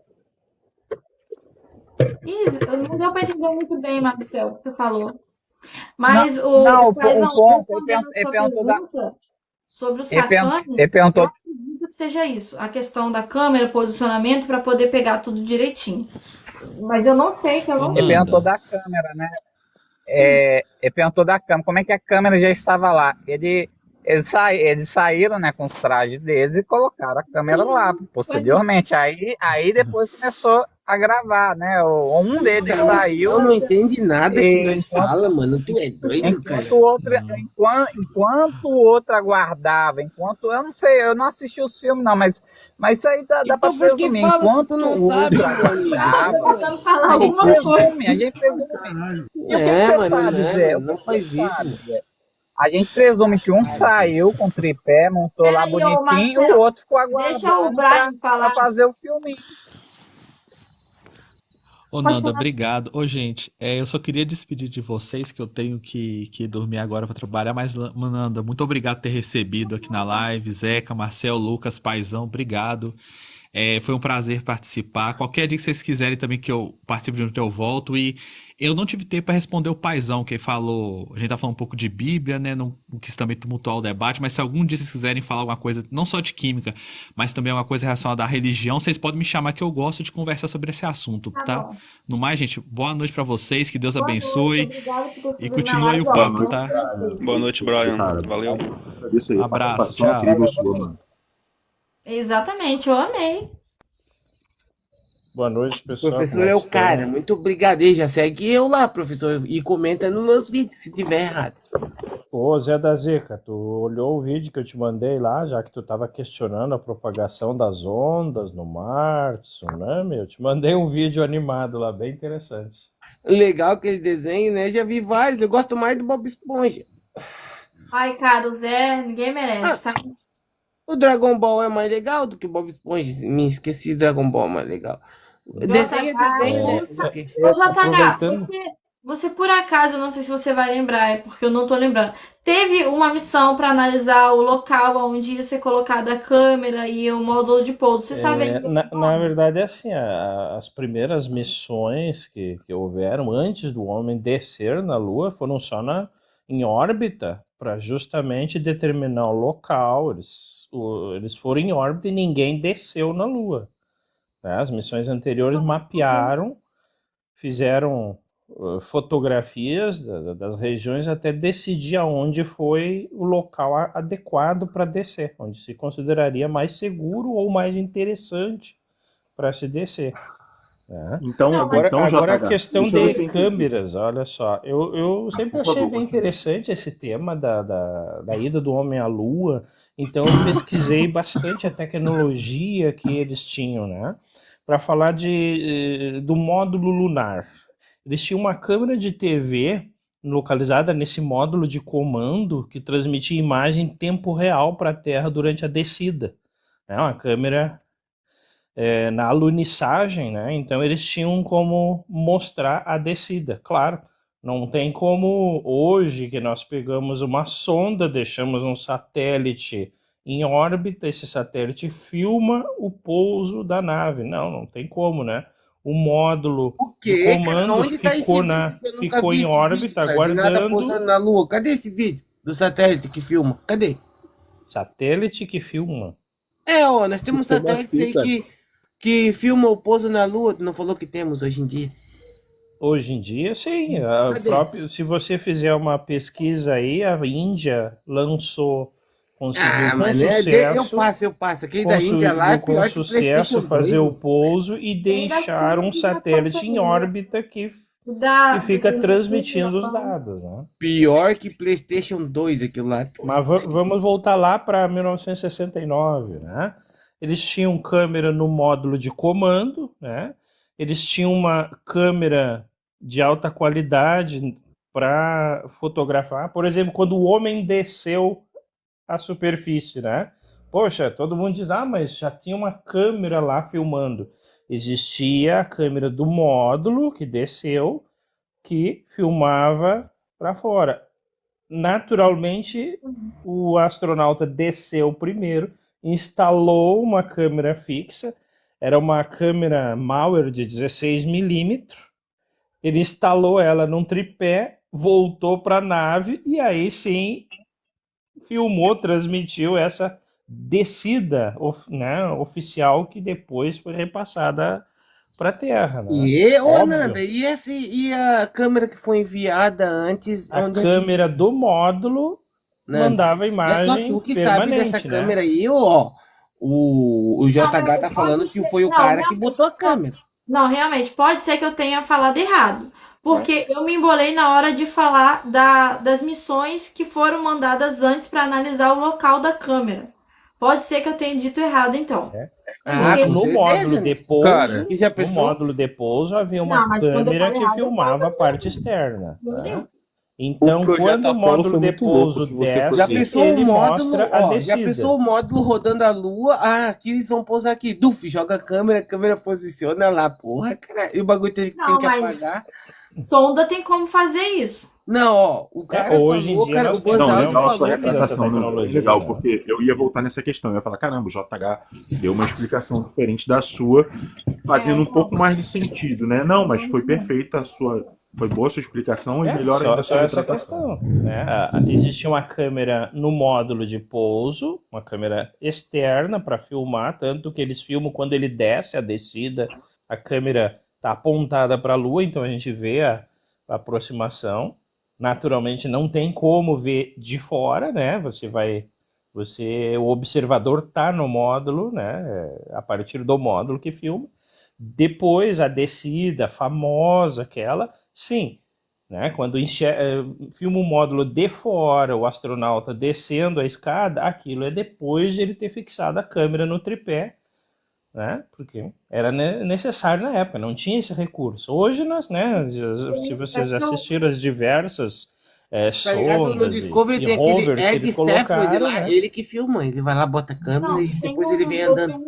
Speaker 1: Não deu para entender muito bem, Marcel, o que você falou. Mas
Speaker 11: o
Speaker 1: Paizão, sobre o Sacani, eu acredito que seja isso. A questão da câmera, posicionamento, para poder pegar tudo direitinho. Mas eu não sei que eu não
Speaker 11: Ele perguntou da câmera, né? Ele perguntou da câmera. Como é que a câmera já estava lá? Eles saíram, né, com os trajes deles e colocaram a câmera lá, posteriormente. Aí depois começou a gravar, né? Um deles saiu.
Speaker 3: Eu não entendi nada que nós fala, mano. Tu é doido, cara.
Speaker 11: Enquanto o outro aguardava, eu não sei, eu não assisti os filmes, não, mas isso aí dá pra presumir. Enquanto
Speaker 3: tu não sabe,
Speaker 11: aguardava, a gente presume. E o que você sabe, Zé?
Speaker 3: Não faz isso, Zé.
Speaker 11: A gente presume que um saiu com tripé, montou lá
Speaker 1: Peraí, ô
Speaker 11: bonitinho, e o
Speaker 1: Marcelo,
Speaker 11: outro ficou
Speaker 1: deixa o
Speaker 11: aguardando
Speaker 1: Brian
Speaker 11: pra
Speaker 1: falar.
Speaker 11: fazer o filminho.
Speaker 7: Ô,
Speaker 1: Pode
Speaker 7: Nanda,
Speaker 1: falar.
Speaker 7: obrigado. Ô, gente, eu só queria despedir de vocês, que eu tenho que dormir agora para trabalhar, mas, Nanda, muito obrigado por ter recebido aqui na live. Zeca, Marcel, Lucas, Paizão, obrigado. Foi um prazer participar. Qualquer dia que vocês quiserem também que eu participe de um, eu volto. E eu não tive tempo para responder o Paizão, que falou. A gente tá falando um pouco de Bíblia, né? Não quis também tumultuar o debate, mas se algum dia vocês quiserem falar alguma coisa, não só de química, mas também alguma coisa relacionada à religião, vocês podem me chamar que eu gosto de conversar sobre esse assunto,
Speaker 1: Tá
Speaker 7: tá?
Speaker 1: bom.
Speaker 7: No mais, gente, boa noite para vocês, que Deus
Speaker 1: Boa noite,
Speaker 7: abençoe
Speaker 1: obrigada por ter
Speaker 7: e
Speaker 1: sido na
Speaker 7: continue aí
Speaker 1: live.
Speaker 7: o
Speaker 1: Ó,
Speaker 7: papo,
Speaker 1: muito
Speaker 7: tá?
Speaker 1: perfeito.
Speaker 10: Boa noite, Brian.
Speaker 6: Cara,
Speaker 10: Valeu.
Speaker 6: agradeço aí. A
Speaker 7: Abraço,
Speaker 6: participação
Speaker 7: tchau.
Speaker 6: incrível sua, mano.
Speaker 1: Exatamente, eu amei.
Speaker 12: Boa noite,
Speaker 3: O
Speaker 12: pessoal.
Speaker 3: professor
Speaker 12: Como
Speaker 3: é
Speaker 12: é
Speaker 3: o
Speaker 12: que estão?
Speaker 3: cara, muito obrigado. E já segue eu lá, professor, e comenta nos meus vídeos se tiver errado.
Speaker 12: Ô, Zé da Zica, tu olhou o vídeo que eu te mandei lá, já que tu estava questionando a propagação das ondas no mar, tsunami? Eu te mandei um vídeo animado lá, bem interessante.
Speaker 3: Legal aquele desenho, né? Já vi vários. Eu gosto mais do Bob Esponja.
Speaker 1: Ai, cara, o Zé, ninguém merece, tá?
Speaker 3: O Dragon Ball é mais legal do que o Bob Esponja. Me esqueci, Dragon Ball é mais legal. Desenho é desenho, né? Fazer o quê?
Speaker 1: Ô, JH,
Speaker 12: Aproveitando.
Speaker 1: você por acaso, eu não sei se você vai lembrar, é porque eu não tô lembrando. Teve uma missão para analisar o local onde ia ser colocada a câmera e o módulo de pouso. Você sabe aí?
Speaker 12: Na verdade, é assim, as primeiras missões que houveram antes do homem descer na Lua foram só em órbita, para justamente determinar o local. Eles foram em órbita e ninguém desceu na Lua, né? As missões anteriores mapearam, fizeram fotografias das regiões até decidir aonde foi o local adequado para descer, onde se consideraria mais seguro ou mais interessante para se descer, né?
Speaker 6: Então,
Speaker 12: Agora a
Speaker 6: JH,
Speaker 12: questão
Speaker 6: deixa eu ver se
Speaker 12: de
Speaker 6: eu entendi.
Speaker 12: câmeras, olha só, eu sempre
Speaker 6: Por
Speaker 12: achei
Speaker 6: favor,
Speaker 12: bem
Speaker 6: continue.
Speaker 12: interessante esse tema da ida do homem à Lua, então eu pesquisei bastante a tecnologia que eles tinham, né, para falar do módulo lunar. Eles tinham uma câmera de TV localizada nesse módulo de comando que transmitia imagem em tempo real para a Terra durante a descida, né, uma câmera na alunissagem, né? Então eles tinham como mostrar a descida. Claro, não tem como hoje que nós pegamos uma sonda, deixamos um satélite em órbita, esse satélite filma o pouso da nave. Não tem como, né? O módulo de
Speaker 3: Que, cara?
Speaker 12: comando
Speaker 3: Onde tá esse
Speaker 12: ficou,
Speaker 3: vídeo? Eu nunca
Speaker 12: ficou
Speaker 3: vi
Speaker 12: em
Speaker 3: esse
Speaker 12: órbita,
Speaker 3: vídeo, cara. De nada
Speaker 12: aguardando.
Speaker 3: pousando na Lua. Cadê esse vídeo do satélite que filma? Cadê?
Speaker 12: Satélite que filma.
Speaker 3: Nós temos
Speaker 6: Como
Speaker 3: satélites
Speaker 6: assim,
Speaker 3: aí
Speaker 6: cara?
Speaker 3: que filmam o pouso na Lua. Tu não falou que temos hoje em dia?
Speaker 12: Hoje em dia, sim.
Speaker 3: Cadê?
Speaker 12: Se você fizer uma pesquisa aí, a Índia conseguiu com
Speaker 3: Mas né? Eu passo. Aquele da Índia lá é
Speaker 12: conseguiu com
Speaker 3: pior que o
Speaker 12: sucesso
Speaker 3: PlayStation 2.
Speaker 12: fazer o pouso e deixar um satélite em órbita que fica transmitindo os dados, né?
Speaker 3: Pior que PlayStation 2 aquilo lá.
Speaker 12: Mas vamos voltar lá para 1969, né? Eles tinham câmera no módulo de comando, né? Eles tinham uma câmera de alta qualidade para fotografar. Por exemplo, quando o homem desceu a superfície, né? Poxa, todo mundo diz, mas já tinha uma câmera lá filmando. Existia a câmera do módulo que desceu, que filmava para fora. Naturalmente, o astronauta desceu primeiro, instalou uma câmera fixa, era uma câmera Mauer de 16 milímetros, ele instalou ela num tripé, voltou para a nave e aí sim filmou, transmitiu essa descida, né, oficial que depois foi repassada para a Terra, né?
Speaker 3: Nanda, e a câmera que foi enviada antes?
Speaker 12: A câmera do módulo mandava
Speaker 3: É
Speaker 12: imagem
Speaker 3: só tu que sabe dessa
Speaker 12: né?
Speaker 3: câmera aí, o JH tá falando que foi o cara que botou a câmera.
Speaker 1: Não, realmente, pode ser que eu tenha falado errado. Porque eu me embolei na hora de falar das missões que foram mandadas antes para analisar o local da câmera. Pode ser que eu tenha dito errado, então.
Speaker 12: Porque no módulo de pouso,
Speaker 4: Cara,
Speaker 12: no módulo de pouso havia uma câmera que filmava a parte externa. Né? Então,
Speaker 4: projeto
Speaker 12: quando o
Speaker 4: Apollo
Speaker 12: módulo
Speaker 4: foi
Speaker 12: de
Speaker 4: muito louco,
Speaker 12: pouso
Speaker 4: se você for
Speaker 3: Já
Speaker 12: desce,
Speaker 4: ver.
Speaker 3: pensou
Speaker 12: ele
Speaker 3: o módulo,
Speaker 12: mostra a
Speaker 3: ó, já pensou
Speaker 12: descida.
Speaker 3: o módulo rodando a Lua? Ah, aqui eles vão pousar aqui. Duf, joga a câmera posiciona lá, porra, cara. E o bagulho tem
Speaker 1: Não,
Speaker 3: que
Speaker 1: mas
Speaker 3: apagar.
Speaker 1: sonda tem como fazer isso.
Speaker 3: Não, ó, o cara
Speaker 12: Hoje em
Speaker 3: falou,
Speaker 12: dia
Speaker 3: cara, o
Speaker 12: nós
Speaker 3: Buzz
Speaker 12: temos
Speaker 6: Não,
Speaker 3: Aldrin
Speaker 6: legal a sua
Speaker 3: falou que
Speaker 12: essa
Speaker 6: retratação, não,
Speaker 12: tecnologia,
Speaker 6: legal,
Speaker 12: né?
Speaker 6: porque eu ia voltar nessa questão. Eu ia falar, caramba, o JH deu uma explicação diferente da sua, fazendo um pouco mais de sentido, né? Não, mas foi perfeita a sua. Foi boa a sua explicação e melhor ainda a
Speaker 12: Só
Speaker 6: sua
Speaker 12: essa
Speaker 6: retratação.
Speaker 12: questão, né? Existe uma câmera no módulo de pouso, uma câmera externa para filmar, tanto que eles filmam quando ele desce a descida, a câmera está apontada para a Lua, então a gente vê a aproximação. Naturalmente não tem como ver de fora, né? O observador está no módulo, né? A partir do módulo que filma. Depois a descida famosa, aquela, sim, né? Quando filma o módulo de fora, o astronauta descendo a escada, aquilo é depois de ele ter fixado a câmera no tripé, né? Porque era necessário na época, não tinha esse recurso. Hoje nós, né? Se vocês assistiram as diversas
Speaker 3: Tá ligado? No
Speaker 12: sondas
Speaker 3: Discovery
Speaker 12: e
Speaker 3: tem aquele
Speaker 12: rovers que
Speaker 3: Ed
Speaker 12: eles
Speaker 3: Stafford
Speaker 12: colocaram,
Speaker 3: lá,
Speaker 12: né?
Speaker 3: ele que filma, ele vai lá, bota a câmera
Speaker 1: Não,
Speaker 3: e depois ele vem andando.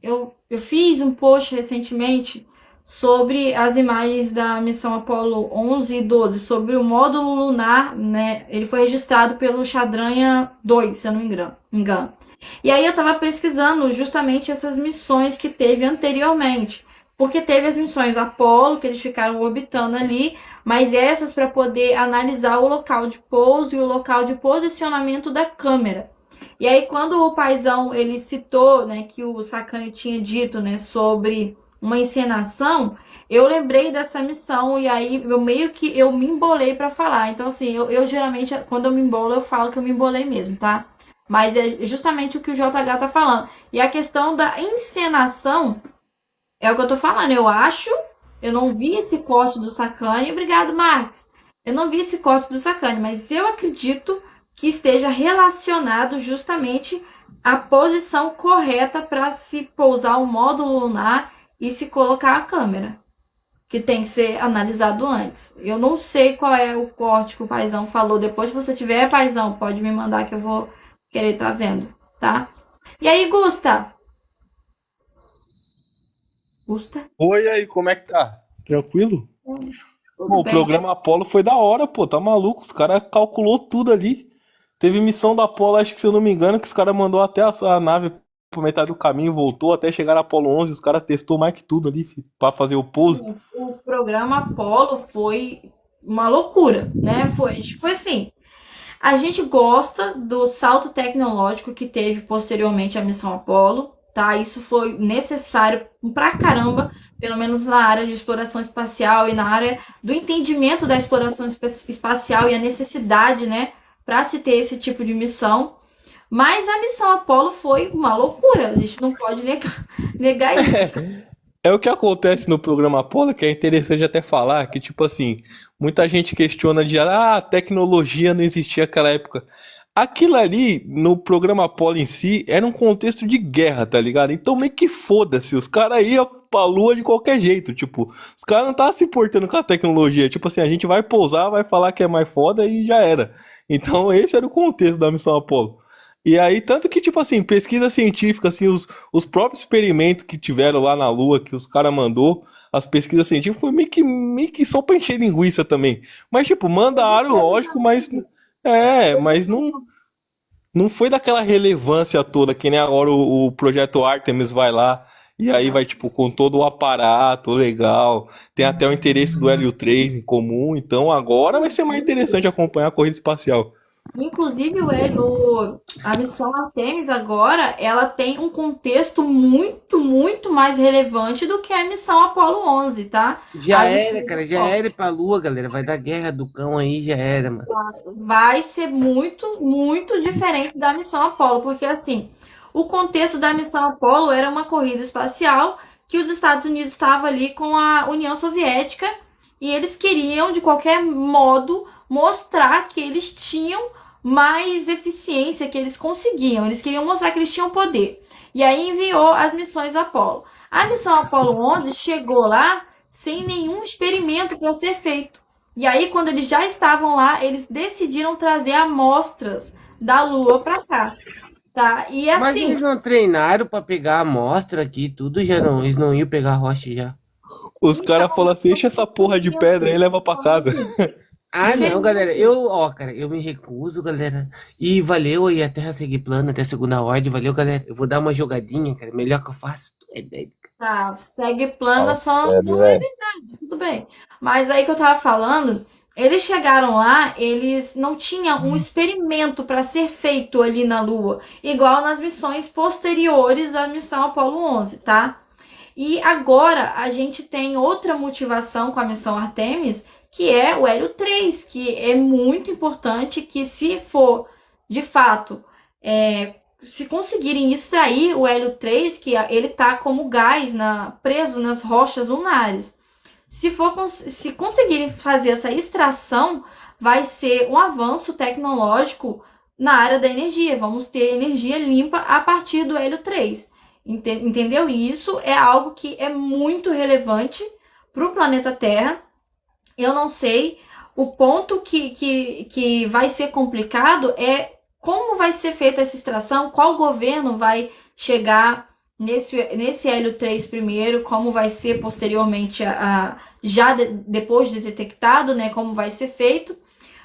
Speaker 1: eu fiz um post recentemente sobre as imagens da missão Apollo 11 e 12, sobre o módulo lunar, né? Ele foi registrado pelo Chandryan 2, se eu não me engano. E aí eu tava pesquisando justamente essas missões que teve anteriormente. Porque teve as missões Apollo, que eles ficaram orbitando ali, mas essas para poder analisar o local de pouso e o local de posicionamento da câmera. E aí quando o paizão ele citou, né, que o Sacani tinha dito, né, sobre uma encenação, eu lembrei dessa missão e aí eu meio que eu me embolei para falar. Então assim, eu geralmente quando eu me embolo eu falo que eu me embolei mesmo, tá? Mas é justamente o que o JH tá falando. E a questão da encenação é o que eu tô falando. Eu não vi esse corte do Sacani. Obrigado, Marx. Eu não vi esse corte do Sacani, mas eu acredito que esteja relacionado justamente à posição correta para se pousar o módulo lunar e se colocar a câmera, que tem que ser analisado antes. Eu não sei qual é o corte que o paizão falou. Depois, se você tiver, paizão, pode me mandar que eu vou querer estar vendo, tá? E aí, Gusta?
Speaker 4: Oi, aí, como é que tá? Tranquilo? Pô, o
Speaker 1: bem.
Speaker 4: programa Apollo foi da hora, pô, tá maluco? Os caras calculou tudo ali. Teve missão da Apollo, acho que se eu não me engano, que os caras mandou até a nave por metade do caminho, voltou até chegar na Apollo 11, os caras testou mais que tudo ali, filho, pra fazer o pouso.
Speaker 1: O programa Apollo foi uma loucura, né? Foi assim. A gente gosta do salto tecnológico que teve posteriormente à missão Apollo, tá? Isso foi necessário pra caramba, pelo menos na área de exploração espacial e na área do entendimento da exploração espacial e a necessidade, né, para se ter esse tipo de missão. Mas a missão Apollo foi uma loucura, a gente não pode negar isso.
Speaker 4: É o que acontece no programa Apollo, que é interessante até falar, que tipo assim, muita gente questiona de a tecnologia não existia naquela época. Aquilo ali, no programa Apollo em si, era um contexto de guerra, tá ligado? Então meio que foda-se, os caras iam pra Lua de qualquer jeito, tipo, os caras não estavam se importando com a tecnologia, tipo assim, a gente vai pousar, vai falar que é mais foda e já era. Então esse era o contexto da missão Apollo. E aí, tanto que, tipo assim, pesquisa científica, assim, os próprios experimentos que tiveram lá na Lua, que os caras mandou, as pesquisas científicas, foi meio que só pra encher linguiça também. Mas, tipo, mandaram, lógico, mas não foi daquela relevância toda, que nem agora o projeto Artemis vai lá, e aí vai, tipo, com todo o aparato legal, tem até o interesse do Hélio 3 em comum, então agora vai ser mais interessante acompanhar a corrida espacial.
Speaker 1: Inclusive, a missão Artemis agora, ela tem um contexto muito, muito mais relevante do que a missão Apollo 11, tá?
Speaker 3: Já era, cara, já era pra Lua, galera. Vai dar guerra do cão aí, já era, mano.
Speaker 1: Vai ser muito, muito diferente da missão Apollo, porque assim, o contexto da missão Apollo era uma corrida espacial que os Estados Unidos estavam ali com a União Soviética e eles queriam, de qualquer modo, mostrar que eles tinham mais eficiência, que eles conseguiam. Eles queriam mostrar que eles tinham poder. E aí enviou as missões Apollo. A missão Apollo 11 chegou lá sem nenhum experimento para ser feito. E aí, quando eles já estavam lá, eles decidiram trazer amostras da Lua para cá, tá? E
Speaker 3: Mas
Speaker 1: assim,
Speaker 3: eles não treinaram pra pegar a amostra aqui, tudo já não. Eles não iam pegar a rocha já.
Speaker 4: Os caras falam assim, enche essa porra de pedra aí e leva pra casa.
Speaker 3: Ah, não, galera. Cara, eu me recuso, galera. E valeu aí, a Terra segue plana, até a segunda ordem. Valeu, galera. Eu vou dar uma jogadinha, cara. Melhor que eu faço. Tu é doido.
Speaker 1: tá, segue plana
Speaker 10: Fala
Speaker 1: só
Speaker 10: sério,
Speaker 1: não é
Speaker 10: velho.
Speaker 1: verdade, tudo bem. Mas aí que eu tava falando, eles chegaram lá, eles não tinham um experimento para ser feito ali na Lua, igual nas missões posteriores à missão Apollo 11, tá? E agora a gente tem outra motivação com a missão Artemis, que é o Hélio 3, que é muito importante que se for, de fato, se conseguirem extrair o Hélio 3, que ele tá como gás preso nas rochas lunares. Se conseguirem fazer essa extração, vai ser um avanço tecnológico na área da energia. Vamos ter energia limpa a partir do Hélio 3. Entendeu? E isso é algo que é muito relevante para o planeta Terra. Eu não sei. O ponto que vai ser complicado é como vai ser feita essa extração, qual governo vai chegar nesse Hélio 3 primeiro, como vai ser posteriormente, depois de detectado, né, como vai ser feito.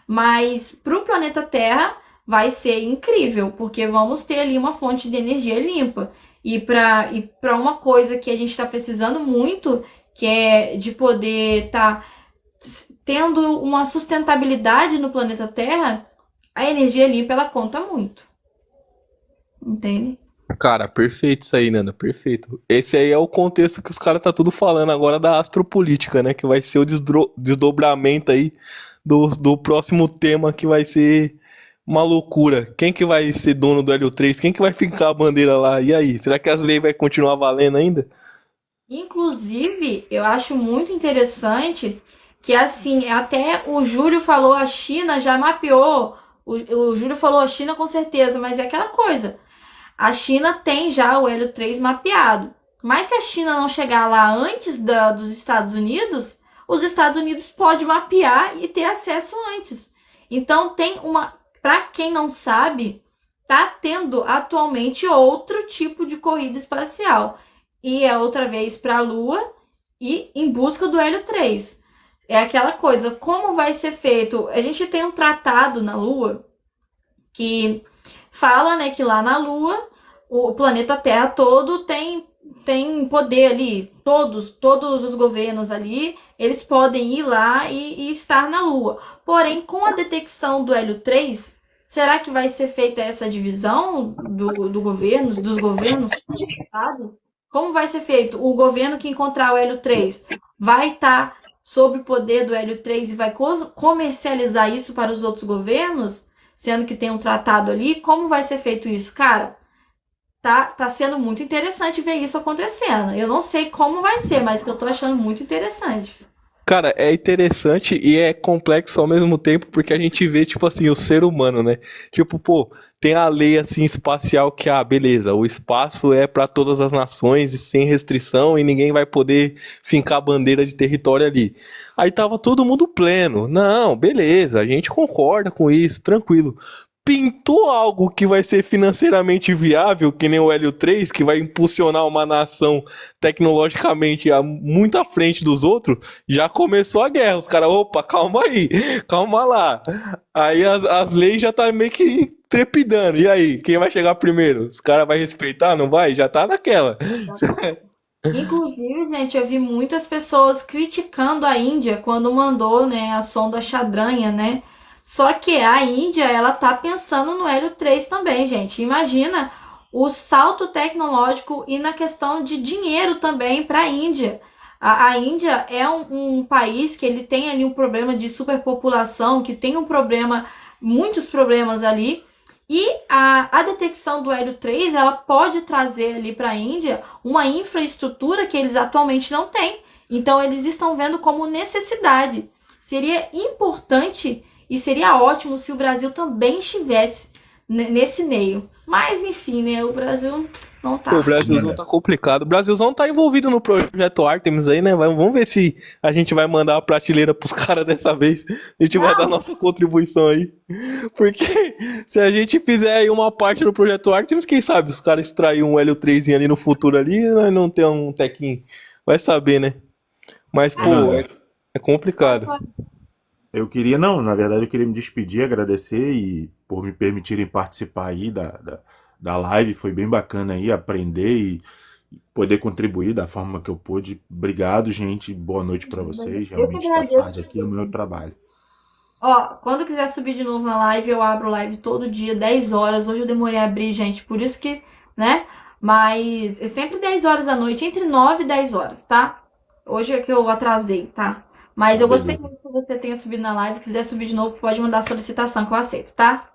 Speaker 1: Mas para o planeta Terra vai ser incrível, porque vamos ter ali uma fonte de energia limpa. E para uma coisa que a gente está precisando muito, que é de poder estar tendo uma sustentabilidade no planeta Terra, a energia limpa, ela conta muito. Entende?
Speaker 4: Cara, perfeito isso aí, Nanda, perfeito. Esse aí é o contexto que os caras tá tudo falando agora da astropolítica, né? Que vai ser o desdobramento aí do próximo tema, que vai ser uma loucura. Quem que vai ser dono do Hélio 3? Quem que vai ficar a bandeira lá? E aí, será que as leis vai continuar valendo ainda?
Speaker 1: Inclusive, eu acho muito interessante que, assim, até o Júlio falou, a China já mapeou. O Júlio falou a China com certeza, mas é aquela coisa. A China tem já o Hélio 3 mapeado. Mas se a China não chegar lá antes dos Estados Unidos, os Estados Unidos podem mapear e ter acesso antes. Então, para quem não sabe, tá tendo atualmente outro tipo de corrida espacial. E é outra vez para a Lua e em busca do Hélio 3. É aquela coisa, como vai ser feito? A gente tem um tratado na Lua que fala, né, que lá na Lua o planeta Terra todo tem poder ali, todos os governos ali, eles podem ir lá e estar na Lua. Porém, com a detecção do Hélio 3, será que vai ser feita essa divisão dos governos? Como vai ser feito? O governo que encontrar o Hélio 3 vai estar sob o poder do Hélio 3 e vai comercializar isso para os outros governos, sendo que tem um tratado ali? Como vai ser feito isso? Cara, tá sendo muito interessante ver isso acontecendo. Eu não sei como vai ser, mas que eu tô achando muito interessante.
Speaker 4: Cara, é interessante e é complexo ao mesmo tempo, porque a gente vê, tipo assim, o ser humano, né? Tipo, pô, tem a lei, assim, espacial que, beleza, o espaço é pra todas as nações e sem restrição e ninguém vai poder fincar bandeira de território ali. Aí tava todo mundo pleno. Não, beleza, a gente concorda com isso, tranquilo. Pintou algo que vai ser financeiramente viável, que nem o Hélio 3, que vai impulsionar uma nação tecnologicamente muito à frente dos outros, já começou a guerra. Os caras, opa, calma aí, calma lá. Aí as leis já tá meio que trepidando. E aí, quem vai chegar primeiro? Os caras vão respeitar? Não vai? Já tá naquela.
Speaker 1: Inclusive, gente, eu vi muitas pessoas criticando a Índia quando mandou, né, a sonda Chandriyaan, né? Só que a Índia, ela tá pensando no Hélio 3 também, gente. Imagina o salto tecnológico e na questão de dinheiro também para a Índia. A Índia é um país que ele tem ali um problema de superpopulação, que tem muitos problemas ali. E a detecção do Hélio 3, ela pode trazer ali para a Índia uma infraestrutura que eles atualmente não têm. Então, eles estão vendo como necessidade. Seria importante e seria ótimo se o Brasil também estivesse nesse meio. Mas, enfim, né? O Brasil não
Speaker 13: Pô, o
Speaker 1: tá.
Speaker 13: Brasilzão tá complicado. O Brasilzão tá envolvido no projeto Artemis aí, né? Vamos ver se a gente vai mandar a prateleira pros caras dessa vez. A gente vai dar nossa contribuição aí. Porque se a gente fizer aí uma parte no projeto Artemis, quem sabe os caras extrair um Hélio 3 ali no futuro ali, nós não ter um tequinho. Vai saber, né? Mas, pô,
Speaker 6: Nanda,
Speaker 13: é complicado.
Speaker 6: eu queria, não, na verdade eu queria me despedir, agradecer e por me permitirem participar aí da live, foi bem bacana aí aprender e poder contribuir da forma que eu pude. Obrigado, gente, boa noite pra vocês,
Speaker 1: Eu que
Speaker 6: realmente tá
Speaker 1: agradeço.
Speaker 6: tarde aqui, é o meu trabalho.
Speaker 1: Ó, quando quiser subir de novo na live, eu abro live todo dia, 10 horas. Hoje eu demorei a abrir, gente, por isso que, né? Mas é sempre 10 horas da noite, entre 9 e 10 horas, tá? Hoje é que eu atrasei, tá? Mas eu gostei
Speaker 6: Beleza.
Speaker 1: muito que você tenha subido na live. Quiser subir de novo, pode mandar solicitação que eu aceito, tá?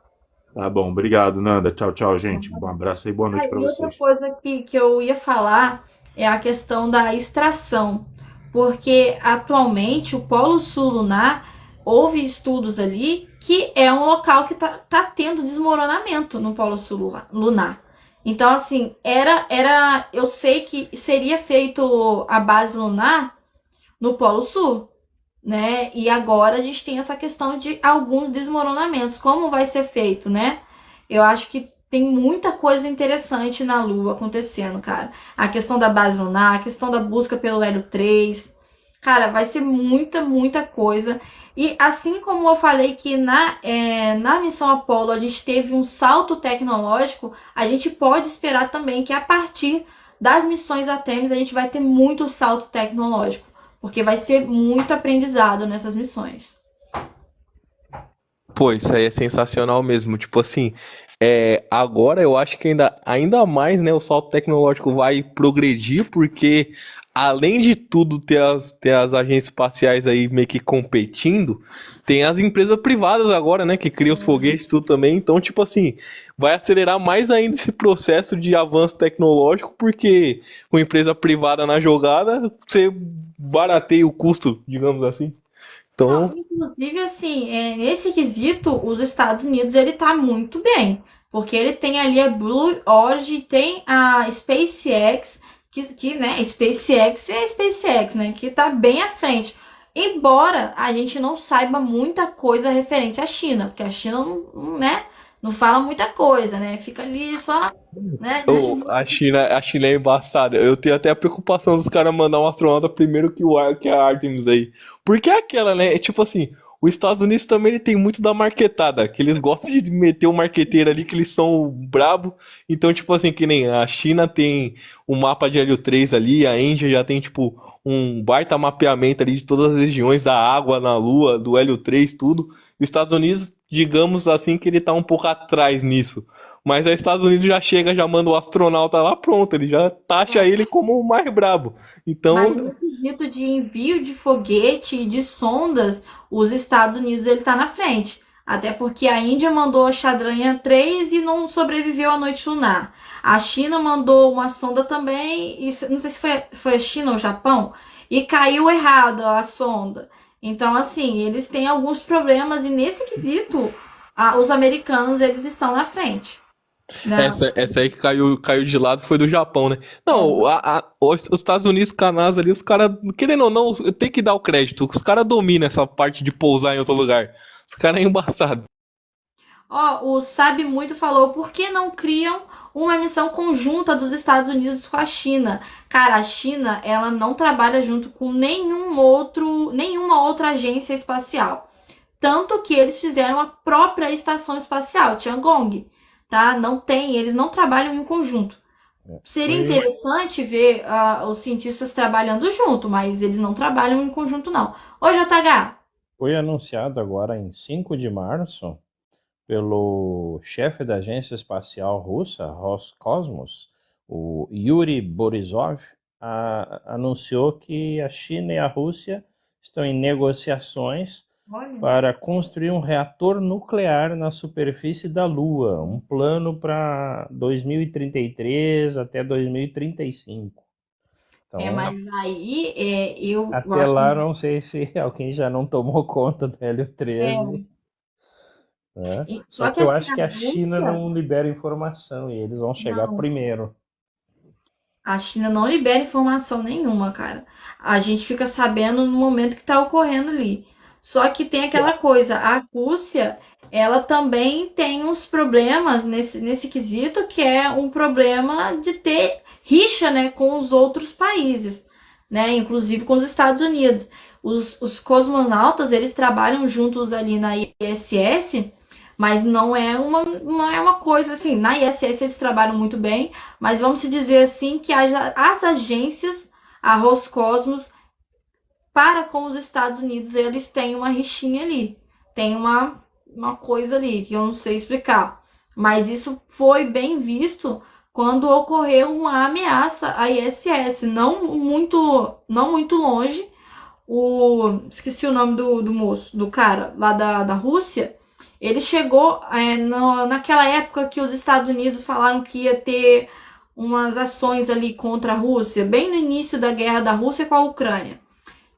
Speaker 6: Tá bom, obrigado, Nanda. Tchau, tchau, gente. Um abraço e boa noite pra
Speaker 1: E outra
Speaker 6: vocês.
Speaker 1: coisa que eu ia falar é a questão da extração. Porque atualmente o Polo Sul Lunar, houve estudos ali que é um local que tá tendo desmoronamento no Polo Sul Lunar. Então, assim, eu sei que seria feito a base lunar no Polo Sul, né? E agora a gente tem essa questão de alguns desmoronamentos. Como vai ser feito, né? Eu acho que tem muita coisa interessante na Lua acontecendo, cara. A questão da base lunar, a questão da busca pelo Hélio 3. Cara, vai ser muita, muita coisa. E assim como eu falei que na missão Apollo a gente teve um salto tecnológico, a gente pode esperar também que a partir das missões Artemis a gente vai ter muito salto tecnológico. Porque vai ser muito aprendizado nessas missões.
Speaker 13: Pô, isso aí é sensacional mesmo. Tipo assim, agora eu acho que ainda mais, né, o salto tecnológico vai progredir, porque além de tudo ter as agências espaciais aí meio que competindo, tem as empresas privadas agora, né, que criam os foguetes e tudo também. Então, tipo assim, vai acelerar mais ainda esse processo de avanço tecnológico, porque com empresa privada na jogada, você barateia o custo, digamos assim. Então,
Speaker 1: Inclusive, assim, nesse quesito, os Estados Unidos, ele tá muito bem. Porque ele tem ali a Blue Origin, tem a SpaceX, né, SpaceX é a SpaceX, né, que tá bem à frente. Embora a gente não saiba muita coisa referente à China, porque a China né, não fala muita coisa, né, fica ali só, né,
Speaker 13: A China é embaçada. Eu tenho até a preocupação dos caras mandar um astronauta primeiro que a Artemis aí. Porque é aquela, né? É tipo assim, os Estados Unidos também ele tem muito da marquetada, que eles gostam de meter o marqueteiro ali, que eles são brabo. Então, tipo assim, que nem a China tem o mapa de Hélio 3 ali, a Índia já tem, tipo, um baita mapeamento ali de todas as regiões da água na Lua, do Hélio 3, tudo. Os Estados Unidos, digamos assim, que ele tá um pouco atrás nisso. Mas os Estados Unidos já chega, já manda o astronauta lá, pronto, ele já taxa ele como o mais brabo. Então,
Speaker 1: Mas no quesito de envio de foguete e de sondas, os Estados Unidos ele tá na frente. Até porque a Índia mandou a Chandrayaan 3 e não sobreviveu à noite lunar. A China mandou uma sonda também, e não sei se foi a China ou o Japão, e caiu errado a sonda. Então, assim, eles têm alguns problemas e nesse quesito, os americanos eles estão na frente. Né?
Speaker 13: essa aí que caiu de lado foi do Japão, né? Não, os Estados Unidos, Canadá ali, os caras, querendo ou não, tem que dar o crédito. Os caras dominam essa parte de pousar em outro lugar. Os caras é embaçado.
Speaker 1: Ó, o Sabe Muito falou, por que não criam uma missão conjunta dos Estados Unidos com a China? Cara, a China, ela não trabalha junto com nenhuma outra agência espacial. Tanto que eles fizeram a própria estação espacial, Tiangong, tá? Eles não trabalham em conjunto. Seria interessante ver os cientistas trabalhando junto, mas eles não trabalham em conjunto, não. Ô, JH!
Speaker 12: Foi anunciado agora em 5 de março pelo chefe da agência espacial russa, Roscosmos, o Yuri Borisov, anunciou que a China e a Rússia estão em negociações para construir um reator nuclear na superfície da Lua, um plano para 2033 até 2035. Então,
Speaker 1: mas aí eu
Speaker 12: até lá, não sei se alguém já não tomou conta do Hélio 13. né?
Speaker 1: Só
Speaker 12: Só
Speaker 1: que
Speaker 12: que eu
Speaker 1: assim,
Speaker 12: acho que a China
Speaker 1: Rússia,
Speaker 12: não libera informação e eles vão chegar
Speaker 1: não.
Speaker 12: primeiro.
Speaker 1: A China não libera informação nenhuma, cara. A gente fica sabendo no momento que tá ocorrendo ali. Só que tem aquela coisa, a Rússia, ela também tem uns problemas nesse quesito, que é um problema de ter rixa, né, com os outros países, né, inclusive com os Estados Unidos. Os cosmonautas, eles trabalham juntos ali na ISS, mas não é uma coisa assim. Na ISS eles trabalham muito bem, mas vamos se dizer assim que as agências, a Roscosmos, para com os Estados Unidos, eles têm uma rixinha ali. Tem uma coisa ali que eu não sei explicar. Mas isso foi bem visto quando ocorreu uma ameaça à ISS. Não muito longe. Esqueci o nome do moço, do cara lá da Rússia. Ele chegou naquela época que os Estados Unidos falaram que ia ter umas ações ali contra a Rússia, bem no início da guerra da Rússia com a Ucrânia,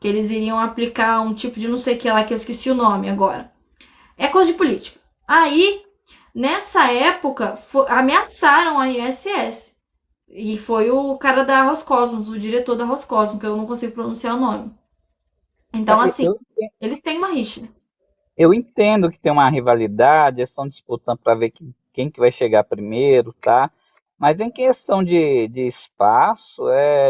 Speaker 1: que eles iriam aplicar um tipo de não sei o que lá, que eu esqueci o nome agora. É coisa de política. Aí, nessa época, ameaçaram a ISS. E foi o cara da Roscosmos, o diretor da Roscosmos, que eu não consigo pronunciar o nome. Então, assim, eles têm uma rixa.
Speaker 11: Eu entendo que tem uma rivalidade, eles estão disputando para ver quem que vai chegar primeiro, tá? Mas em questão de espaço,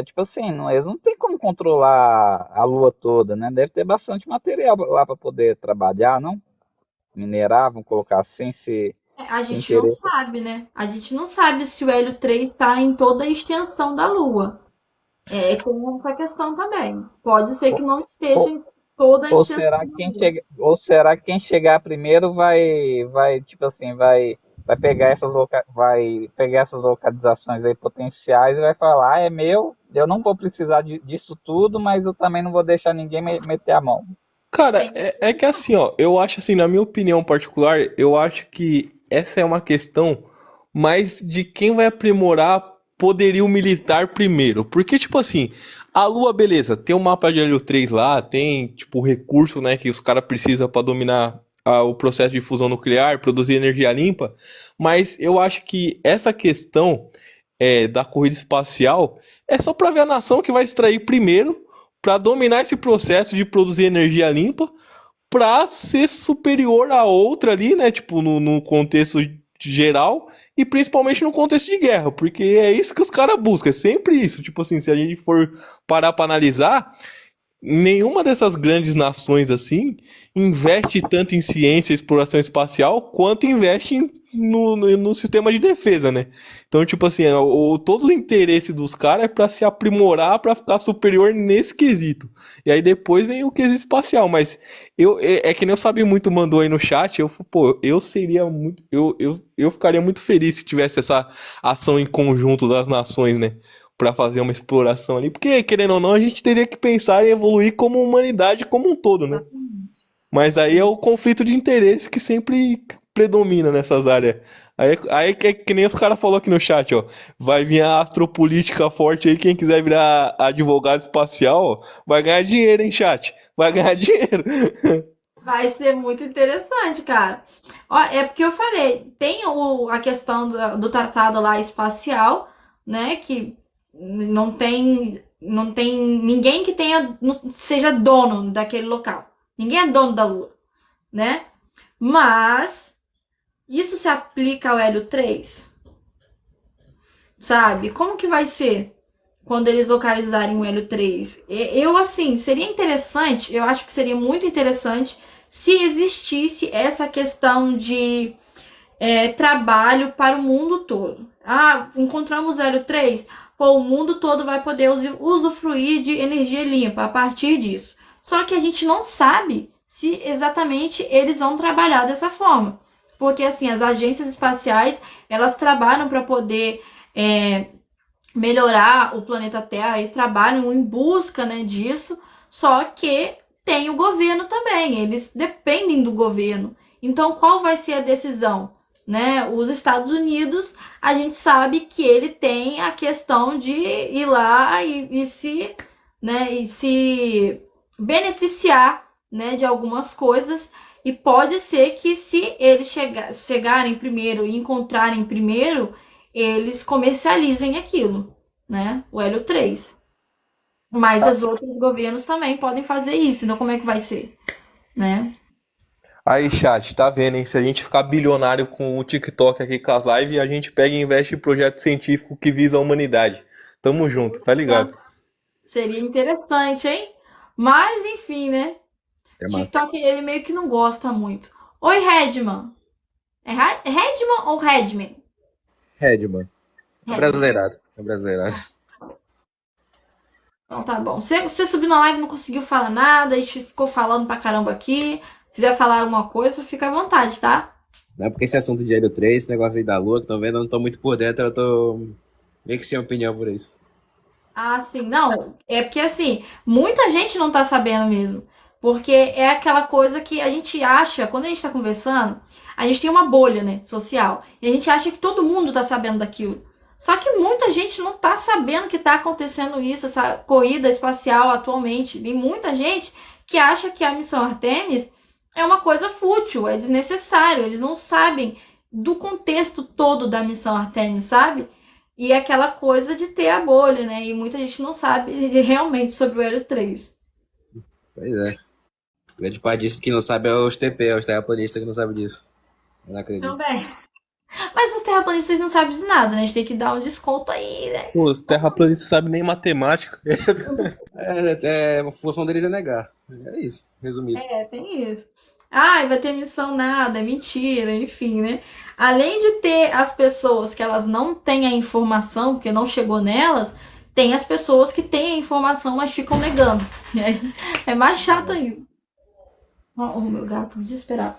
Speaker 11: tipo assim, eles não tem como controlar a Lua toda, né? Deve ter bastante material lá para poder trabalhar, não? Minerar, vamos colocar assim, se
Speaker 1: A gente não
Speaker 11: interesse.
Speaker 1: sabe, né? A gente não sabe se o Hélio 3 está em toda a extensão da Lua. Tem essa questão também. Pode ser que não esteja em toda a
Speaker 11: Ou
Speaker 1: extensão
Speaker 11: será
Speaker 1: da
Speaker 11: que quem
Speaker 1: Lua.
Speaker 11: chega, ou será que quem chegar primeiro vai tipo assim, vai pegar vai pegar essas localizações aí potenciais e vai falar, é meu, eu não vou precisar disso tudo, mas eu também não vou deixar ninguém meter a mão.
Speaker 13: Cara, é que assim, ó, eu acho assim, na minha opinião particular, eu acho que essa é uma questão mais de quem vai aprimorar poderio militar primeiro. Porque, tipo assim, a Lua, beleza, tem o mapa de Hélio 3 lá, tem, tipo, o recurso, né, que os caras precisam pra dominar o processo de fusão nuclear, produzir energia limpa, mas eu acho que essa questão da corrida espacial é só pra ver a nação que vai extrair primeiro pra dominar esse processo de produzir energia limpa pra ser superior a outra ali, né? Tipo, no contexto geral e principalmente no contexto de guerra, porque é isso que os caras buscam, é sempre isso. Tipo assim, se a gente for parar pra analisar, nenhuma dessas grandes nações assim investe tanto em ciência e exploração espacial quanto investe no sistema de defesa, né? Então, tipo assim, todo o interesse dos caras é pra se aprimorar, pra ficar superior nesse quesito. E aí depois vem o quesito espacial, mas é que nem o Sabe Muito mandou aí no chat, eu seria muito, eu ficaria muito feliz se tivesse essa ação em conjunto das nações, né? Pra fazer uma exploração ali, porque querendo ou não, a gente teria que pensar em evoluir como humanidade como um todo, né? Mas aí é o conflito de interesse que sempre predomina nessas áreas. Aí que nem os caras falaram aqui no chat, ó. Vai vir a astropolítica forte aí, quem quiser virar advogado espacial, ó, vai ganhar dinheiro, hein, chat? Vai ganhar dinheiro.
Speaker 1: Vai ser muito interessante, cara. Ó, é porque eu falei, tem a questão do tratado lá espacial, né, que não tem ninguém que seja dono daquele local. Ninguém é dono da Lua, né? Mas isso se aplica ao Hélio 3? Sabe? Como que vai ser quando eles localizarem o Hélio 3? Eu, assim, seria interessante, eu acho que seria muito interessante se existisse essa questão de trabalho para o mundo todo. Encontramos o Hélio 3? Pô, o mundo todo vai poder usufruir de energia limpa a partir disso. Só que a gente não sabe se exatamente eles vão trabalhar dessa forma. Porque, assim, as agências espaciais, elas trabalham para poder melhorar o planeta Terra e trabalham em busca, né, disso. Só que tem o governo também, eles dependem do governo. Então, qual vai ser a decisão? Né? Os Estados Unidos, a gente sabe que ele tem a questão de ir lá e se beneficiar, né, de algumas coisas E pode ser que se eles chegarem primeiro e encontrarem primeiro, eles comercializem aquilo, né? O Hélio 3. Mas os outros governos também podem fazer isso. Então como é que vai ser, né?
Speaker 13: Aí, chat, tá vendo, hein? Se a gente ficar bilionário com o TikTok aqui com as lives, a gente pega e investe em projeto científico que visa a humanidade. Tamo junto, tá ligado?
Speaker 1: Seria interessante, hein? Mas enfim, né?
Speaker 5: É massa.
Speaker 1: TikTok, ele meio que não gosta muito. Oi, Redman. É Redman ou Redman?
Speaker 14: Redman. É brasileirado. É brasileirado.
Speaker 1: Então tá bom. Você subiu na live e não conseguiu falar nada, a gente ficou falando pra caramba aqui. Se quiser falar alguma coisa, fica à vontade, tá?
Speaker 14: Não é porque esse assunto de Hélio 3, esse negócio aí da Lua, que estão vendo, eu não tô muito por dentro, eu tô meio que sem opinião por isso.
Speaker 1: Ah, sim. Não, é porque assim, muita gente não tá sabendo mesmo. Porque é aquela coisa que a gente acha, quando a gente tá conversando, a gente tem uma bolha, né, social. E a gente acha que todo mundo tá sabendo daquilo. Só que muita gente não tá sabendo que tá acontecendo isso, essa corrida espacial atualmente. Tem muita gente que acha que a missão Artemis é uma coisa fútil, é desnecessário. Eles não sabem do contexto todo da missão Artemis, sabe? E é aquela coisa de ter a bolha, né? E muita gente não sabe realmente sobre o Hélio 3.
Speaker 14: Pois é. O grande parte disso que não sabe é os TP, é os terraplanistas que não sabem disso. Eu não acredito.
Speaker 1: Também. Mas os terraplanistas não sabem de nada, né? A gente tem que dar um desconto aí, né?
Speaker 13: Pô, os terraplanistas sabem nem matemática.
Speaker 14: A função deles é negar. É isso, resumido.
Speaker 1: É, tem isso. Ai, vai ter missão nada, é mentira, enfim, né? Além de ter as pessoas que elas não têm a informação, porque não chegou nelas, tem as pessoas que têm a informação, mas ficam negando. É mais chato ainda. Ó, o meu gato desesperado.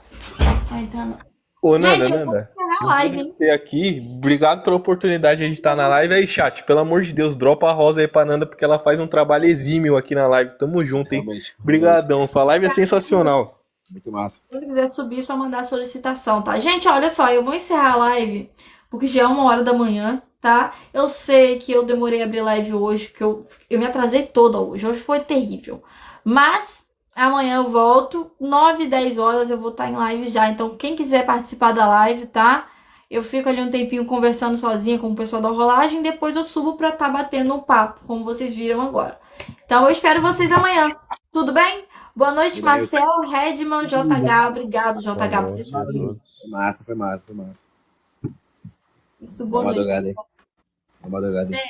Speaker 1: Ai, tá não.
Speaker 13: Ô, Nanda,
Speaker 1: Gente, eu vou
Speaker 13: Nanda.
Speaker 1: encerrar a
Speaker 13: Eu
Speaker 1: live,
Speaker 13: vou
Speaker 1: hein?
Speaker 13: descer aqui. Obrigado pela oportunidade de a gente estar na live. Aí, chat, pelo amor de Deus, dropa a rosa aí pra Nanda, porque ela faz um trabalho exímio aqui na live. Tamo junto, hein?
Speaker 14: Realmente.
Speaker 13: Obrigadão. Sua live é sensacional.
Speaker 14: Muito massa.
Speaker 1: Se você quiser subir, é só mandar a solicitação, tá? Gente, olha só, eu vou encerrar a live, porque já é 1h da manhã, tá? Eu sei que eu demorei a abrir live hoje, porque eu me atrasei toda hoje. Hoje foi terrível. Mas amanhã eu volto, 9, 10 horas eu vou estar em live já. Então, quem quiser participar da live, tá? Eu fico ali um tempinho conversando sozinha com o pessoal da rolagem, depois eu subo pra estar batendo um papo, como vocês viram agora. Então, eu espero vocês amanhã. Tudo bem? Boa noite, Marcel, Redman, JH. Obrigado, JH, por ter subido.
Speaker 14: Foi massa, foi massa, foi massa.
Speaker 1: Isso, boa
Speaker 14: Boa
Speaker 1: noite.
Speaker 14: madrugada aí. Boa madrugada aí.